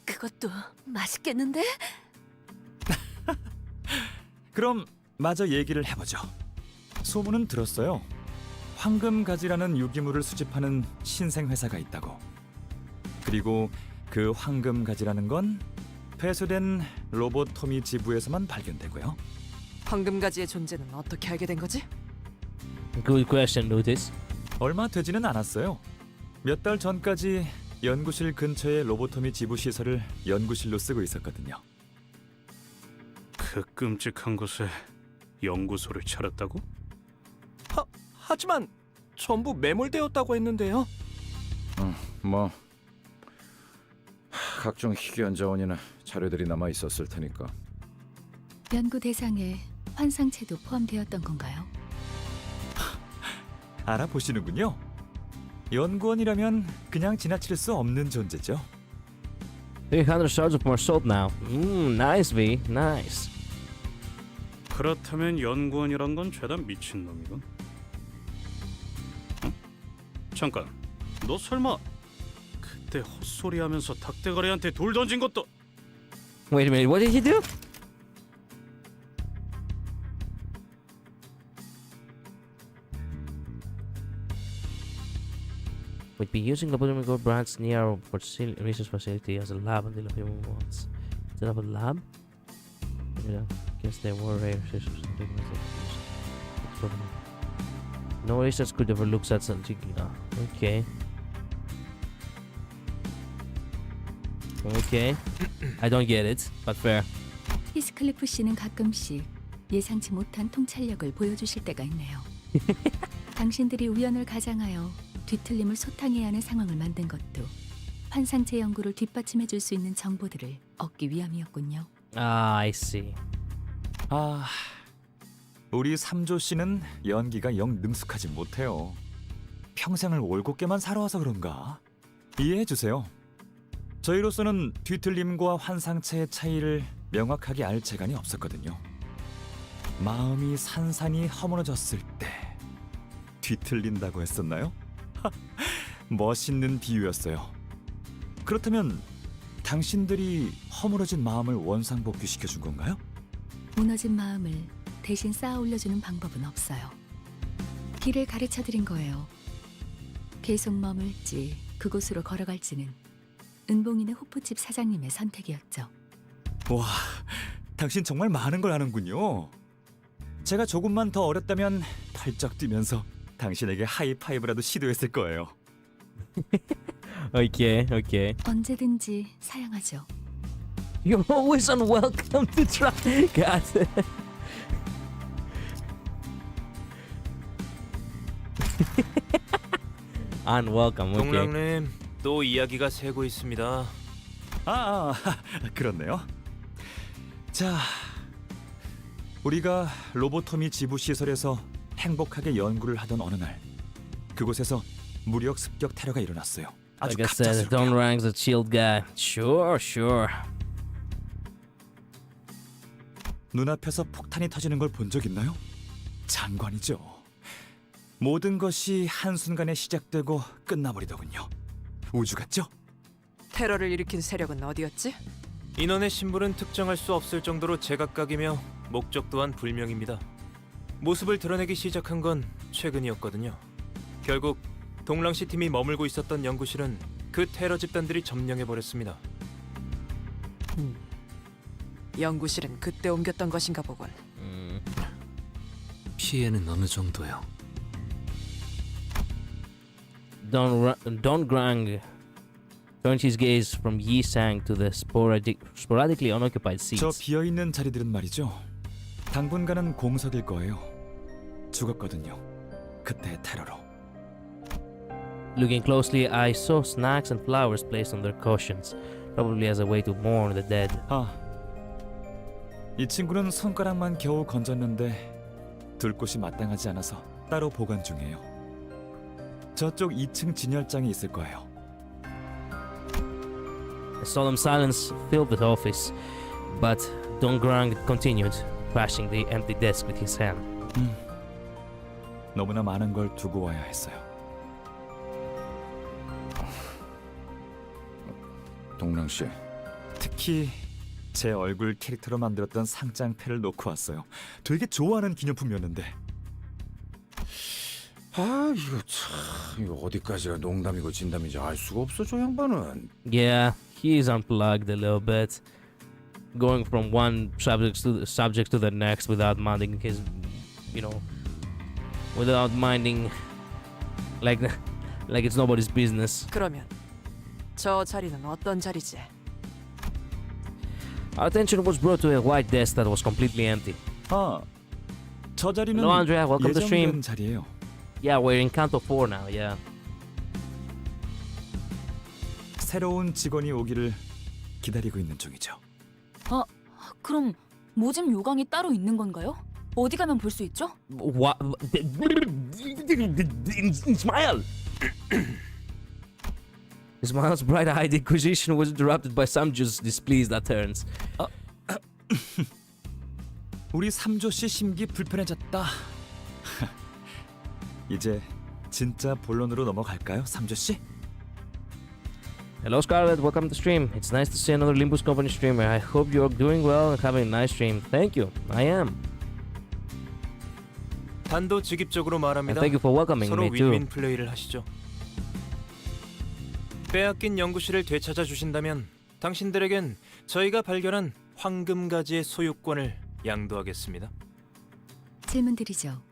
그것도 맛있겠는데? 그럼 마저 얘기를 해보죠. 소문은 들었어요. 황금가지라는 유기물을 수집하는 신생 회사가 있다고. 그리고 그 황금가지라는 건 폐쇄된 로보토미 지부에서만 발견되고요. 황금가지의 존재는 어떻게 알게 된 거지? Good question, Lutis. 얼마 되지는 않았어요. 몇 달 전까지 연구실 근처의 로보토미 지부 시설을 연구실로 쓰고 있었거든요. 그 끔찍한 곳에 연구소를 차렸다고? 하지만 전부 매몰되었다고 했는데요. 뭐 각종 희귀한 자원이나 자료들이 남아 있었을 테니까. 연구 대상에 환상체도 포함되었던 건가요? 알아보시는군요. 연구원이라면 그냥 지나칠 수 없는 존재죠. 300 shards of more salt now. Nice V, nice. 그렇다면 연구원이란 건 죄다 미친놈이군. 응? 잠깐, 너 설마 그때 헛소리하면서 닭대가리한테 돌 던진 것도... Wait a minute, what did he do? We'd be using laboratory brands near our research facility as a lab until a few months. Instead of a lab? Yeah, guess there were rare research. No research could ever look at something. Okay. Okay. I don't get it, but fair. 히스클리프 씨는 가끔씩 예상치 못한 통찰력을 보여주실 때가 있네요. 당신들이 우연을 가장하여 뒤틀림을 소탕해야 하는 상황을 만든 것도 환상체 연구를 뒷받침해줄 수 있는 정보들을 얻기 위함이었군요. I see. 우리 3조 씨는 연기가 영 능숙하지 못해요. 평생을 올곧게만 살아와서 그런가? 이해해 주세요. 저희로서는 뒤틀림과 환상체의 차이를 명확하게 알 재간이 없었거든요. 마음이 산산이 허물어졌을 때 뒤틀린다고 했었나요? 멋있는 비유였어요. 그렇다면 당신들이 허물어진 마음을 원상복귀시켜준 건가요? 무너진 마음을 대신 쌓아 올려주는 방법은 없어요. 길을 가르쳐드린 거예요. 계속 머물지 그곳으로 걸어갈지는 은봉이네 호프집 사장님의 선택이었죠. 와, 당신 정말 많은 걸 아는군요. 제가 조금만 더 어렸다면 펄쩍 뛰면서 당신에게 하이파이브라도 시도했을 거예요. Okay, okay. 언제든지 사양하죠. You're always unwelcome to try. God. Unwelcome. Okay. 동랑님, 또 이야기가 새고 있습니다. 그렇네요. 자, 우리가 로보토미 지부 시설에서 행복하게 연구를 하던 어느 날, 그곳에서 무력 습격 테러가 일어났어요. 아주 Like I said, Don 갑작스럽게. Rang's a chilled guy. Sure, sure. 눈앞에서 폭탄이 터지는 걸 본 적 있나요? 장관이죠. 모든 것이 한순간에 시작되고 끝나버리더군요. 우주 같죠? 테러를 일으킨 세력은 어디였지? 인원의 신분은 특정할 수 없을 정도로 제각각이며 목적 또한 불명입니다. 모습을 드러내기 시작한 건 최근이었거든요. 결국 동랑시 팀이 머물고 있었던 연구실은 그 테러 집단들이 점령해버렸습니다. 연구실은 그때 옮겼던 것인가 보군. 피해는 어느 정도요? Don Grang turned his gaze from Yisang to the sporadically unoccupied 저 seats. 비어있는 자리들은 말이죠. 당분간은 공석일 거예요. 죽었거든요. 그때의 테러로. Looking closely, I saw snacks and flowers placed on their cushions, probably as a way to mourn the dead. 이 친구는 손가락만 겨우 건졌는데 둘 곳이 마땅하지 않아서 따로 보관 중이에요. 저쪽 2층 진열장에 있을 거예요. A solemn silence filled the office, but Don Grang continued, crashing the empty desk with his hand. 너무나 많은 걸 두고 와야 했어요. 동랑 씨. 특히 제 얼굴 캐릭터로 만들었던 상장패를 놓고 왔어요. 되게 좋아하는 기념품이었는데. 이거 참, 이거 어디까지가 농담이고 진담인지 알 수가 없어, 저 양반은. Yeah, he's unplugged a little bit, going from one subject to the next without minding his, without minding Like it's nobody's business. 그러면 저 자리는 어떤 자리지? Our attention was brought to a white desk that was completely empty. 아, 저 자리는 Hello, Andrea. Welcome to the stream. 예정된 자리예요. Yeah, we're in Canto 4 now. Yeah. 새로운 직원이 오기를 기다리고 있는 중이죠. 아, 그럼 모집 요강이 따로 있는 건가요? 어디 가면 볼 수 있죠? What? Smile. Smile's bright-eyed inquisition was interrupted by some just displeased utterance. 우리 3조 씨 심기 불편해졌다. 이제 진짜 본론으로 넘어갈까요, 3조 씨? Hello, Scarlett. Welcome to the stream. It's nice to see another Limbus Company streamer. I hope you're doing well and having a nice stream. Thank you. I am. 단도직입적으로 말합니다. And thank you for welcoming 서로 me too. 윈윈 플레이를 하시죠. 빼앗긴 연구실을 되찾아 주신다면 당신들에겐 저희가 발견한 황금가지의 소유권을 양도하겠습니다. 질문 드리죠.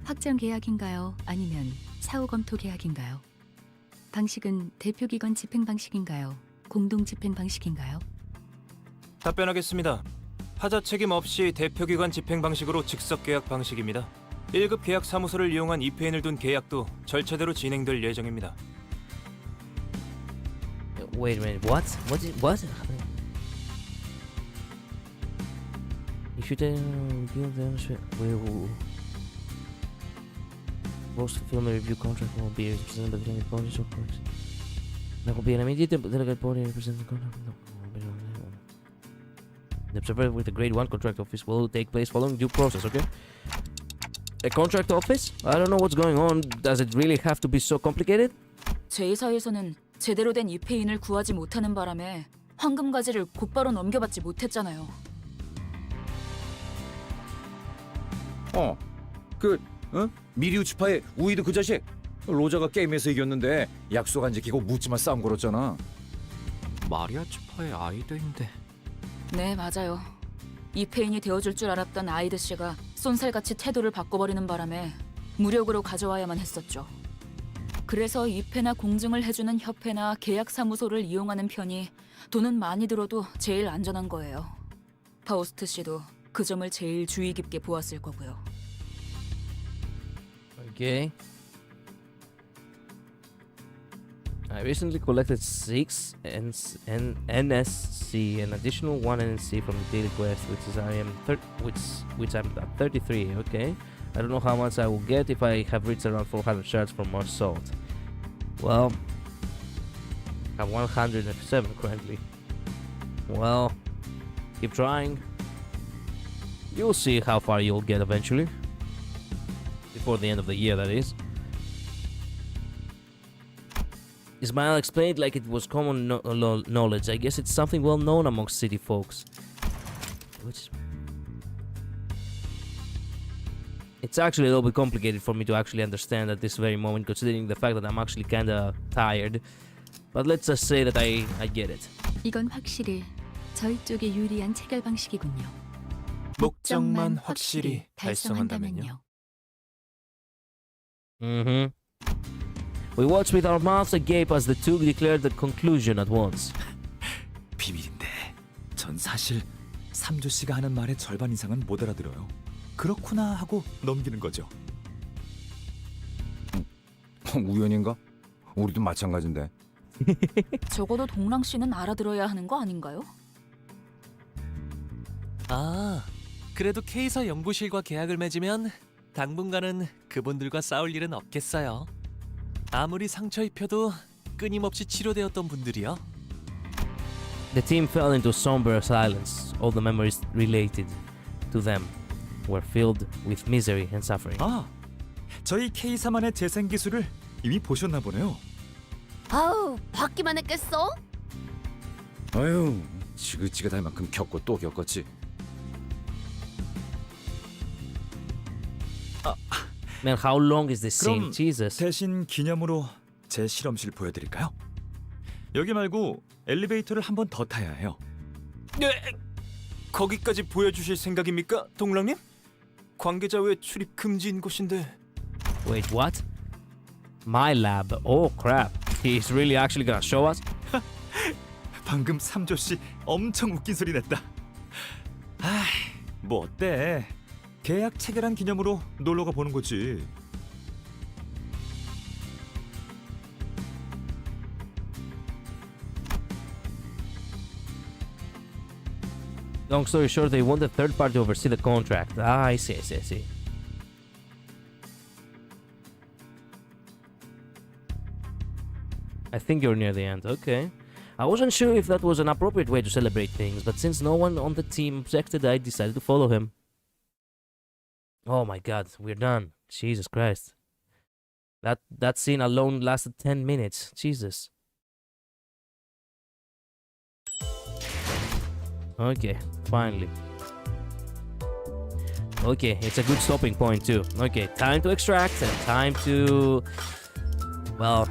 확정 계약인가요? 아니면 사후 검토 계약인가요? 방식은 대표기관 집행 방식인가요? 공동 집행 방식인가요? 답변하겠습니다. 하자 책임 없이 대표기관 집행 방식으로 즉석 계약 방식입니다. 1급 계약 사무소를 이용한 EPN을 둔 계약도 절차대로 진행될 예정입니다. Wait a minute. What? What? You should give them most fulfillment review contract will be represented by the delegate body of course. There will be an immediate delegate body representing the contract. The observer with the grade 1 contract office will take place following due process, okay? A contract office? I don't know what's going on. Does it really have to be so complicated? 제2사에서는 제대로 된 입회인을 구하지 못하는 바람에 황금가지를 곧바로 넘겨받지 못했잖아요. 미리우치파의 우이드 그 자식 로저가 게임에서 이겼는데 약속 안 지키고 묻지마 싸움 걸었잖아. 마리아츠파의 아이드인데. 네, 맞아요. 입회인이 되어줄 줄 알았던 아이드 씨가 쏜살같이 태도를 바꿔버리는 바람에 무력으로 가져와야만 했었죠. 그래서 입회나 공증을 해주는 협회나 계약사무소를 이용하는 편이 돈은 많이 들어도 제일 안전한 거예요. 파우스트 씨도 그 점을 제일 주의 깊게 보았을 거고요. Okay. I recently collected 6 NSC, an additional 1 NSC from the daily quest, which I'm at 33. Okay. I don't know how much I will get if I have reached around 400 shards from more salt. Well, I have 107 currently. Well, keep trying. You'll see how far you'll get eventually. Before the end of the year, that is. Ismail explained like it was common knowledge. I guess it's something well known amongst city folks. It's actually a little bit complicated for me to actually understand at this very moment, considering the fact that I'm actually kinda tired. But let's just say that I get it. 이건 확실히 저희 쪽에 유리한 체결 방식이군요. 목적만 확실히 달성한다면요. We watched with our mouths agape as the two declared the conclusion at once. 비밀인데 전 사실 3조 씨가 하는 말의 절반 이상은 못 알아들어요. 그렇구나 하고 넘기는 거죠. 우연인가? 우리도 마찬가지인데. 적어도 동랑 씨는 알아들어야 하는 거 아닌가요? 아, 그래도 K사 연구실과 계약을 맺으면 당분간은 그분들과 싸울 일은 없겠어요. 아무리 상처 입혀도 끊임없이 치료되었던 분들이요. The team fell into somber silence. All the memories related to them were filled with misery and suffering. 아, 저희 K사만의 재생 기술을 이미 보셨나 보네요. 아우, 받기만 했겠어? 아유, 지긋지긋할 만큼 겪고 또 겪었지. Man, how long is this scene? 그럼 Jesus. 대신 기념으로 제 실험실 보여드릴까요? 여기 말고 엘리베이터를 한 번 더 타야 해요. 네, 거기까지 보여주실 생각입니까, 동랑님? 관계자 외 출입 금지인 곳인데. Wait, what? My lab. Oh crap. He's really actually gonna show us? 방금 삼조씨 엄청 웃긴 소리 냈다. 뭐 어때? 계약 체결한 기념으로 놀러가 보는 거지. Long story short, they want a third party to oversee the contract. Ah, I see. I think you're near the end. Okay. I wasn't sure if that was an appropriate way to celebrate things, but since no one on the team objected, I decided to follow him. Oh my god, we're done. Jesus Christ. That scene alone lasted 10 minutes. Jesus. Okay, finally. Okay, it's a good stopping point too. Okay, time to extract and time to... Well...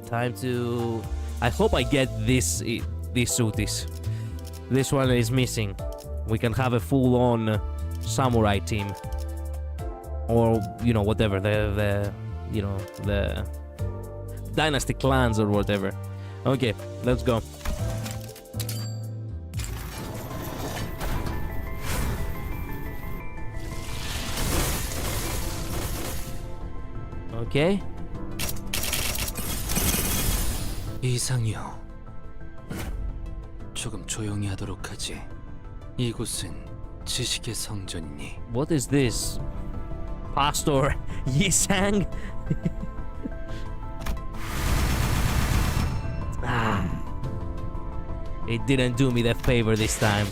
Time to... I hope I get this suities. This one is missing. We can have a full-on samurai team. Or, you know, whatever. The dynasty clans or whatever. Okay, let's go. Okay. 이상이요. 조금 조용히 하도록 하지. 이곳은 지식의 성전이니. What is this? Pastor Yisang? It didn't do me that favor this time.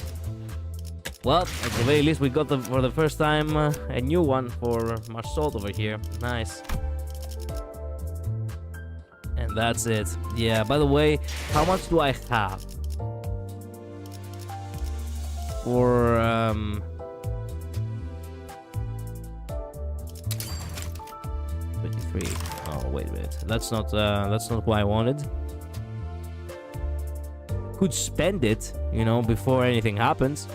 Well, at the very least we got for the first time a new one for Marsalt over here. Nice. And that's it. Yeah, by the way, how much do I have? For 23. Oh, wait a minute. That's not what I wanted. Could spend it, you know, before anything happens.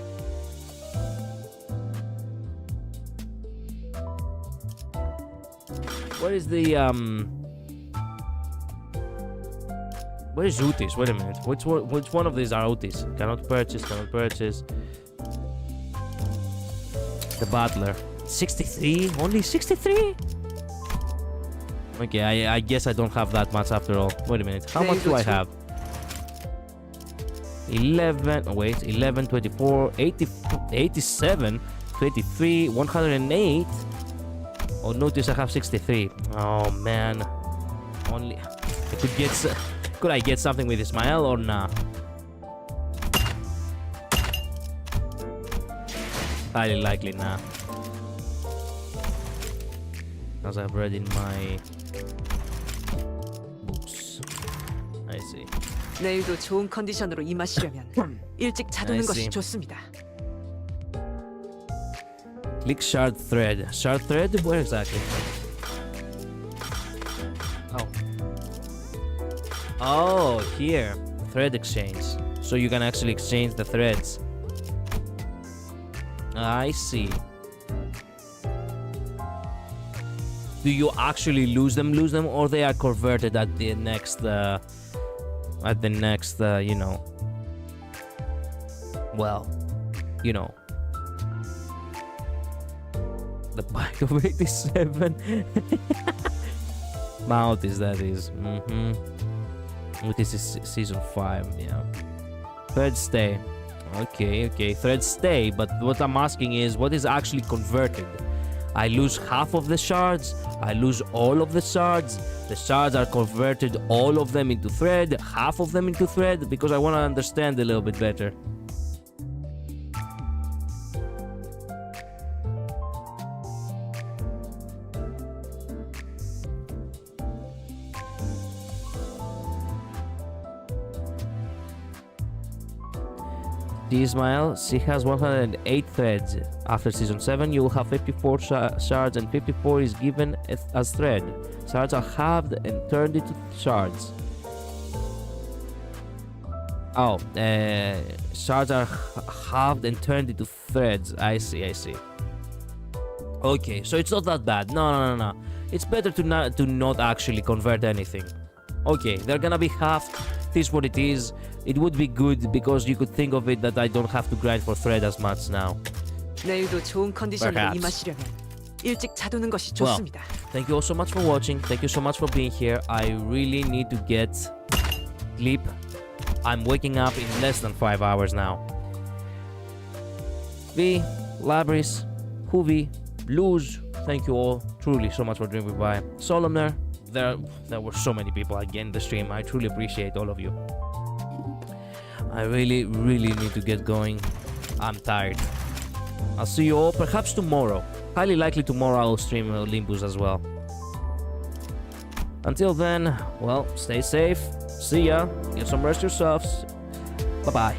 What is the Where is Utis? Wait a minute. Which one of these are Utis? Cannot purchase. The butler. 63? Only 63? Okay, I guess I don't have that much after all. Wait a minute. How much do I have? 11, oh wait, 11, 24, 80, 87, 23, 108. Oh, notice I have 63. Oh man. Only I could get... Could I get something with Ismail or nah? Highly likely nah. As I've read in my books. I see. 내일도 좋은 컨디션으로 임하시려면 일찍 자두는 것이 좋습니다. Click shard thread. Shard thread? Where exactly? Oh, here. Thread exchange. So you can actually exchange the threads. I see. Do you actually lose them, or they are converted at the next, you know. Well, you know. The bike of 87. Mount is that is. This is season 5, yeah. Thread stay. Okay. Thread stay, but what I'm asking is what is actually converted? I lose half of the shards, I lose all of the shards. The shards are converted, all of them into thread, half of them into thread, because I want to understand a little bit better. Ismail, she has 108 threads. After season 7, you will have 54 shards, and 54 is given as thread. Shards are halved and turned into shards. Oh, shards are halved and turned into threads. I see. Okay, so it's not that bad. No. It's better to not actually convert anything. Okay, they're gonna be half. This is what it is. It would be good because you could think of it that I don't have to grind for thread as much now. 내일도 좋은 컨디션으로 Perhaps. 임하시려면 일찍 자두는 것이 Well, 좋습니다. thank you all so much for watching. Thank you so much for being here. I really need to get sleep. I'm waking up in less than 5 hours now. V, Labris, Huvi, Luz, thank you all truly so much for dropping by. Solemner, there were so many people again in the stream. I truly appreciate all of you. I really need to get going. I'm tired. I'll see you all perhaps tomorrow. Highly likely tomorrow I'll stream Limbus as well. Until then, well, stay safe. See ya. Get some rest yourselves. Bye-bye.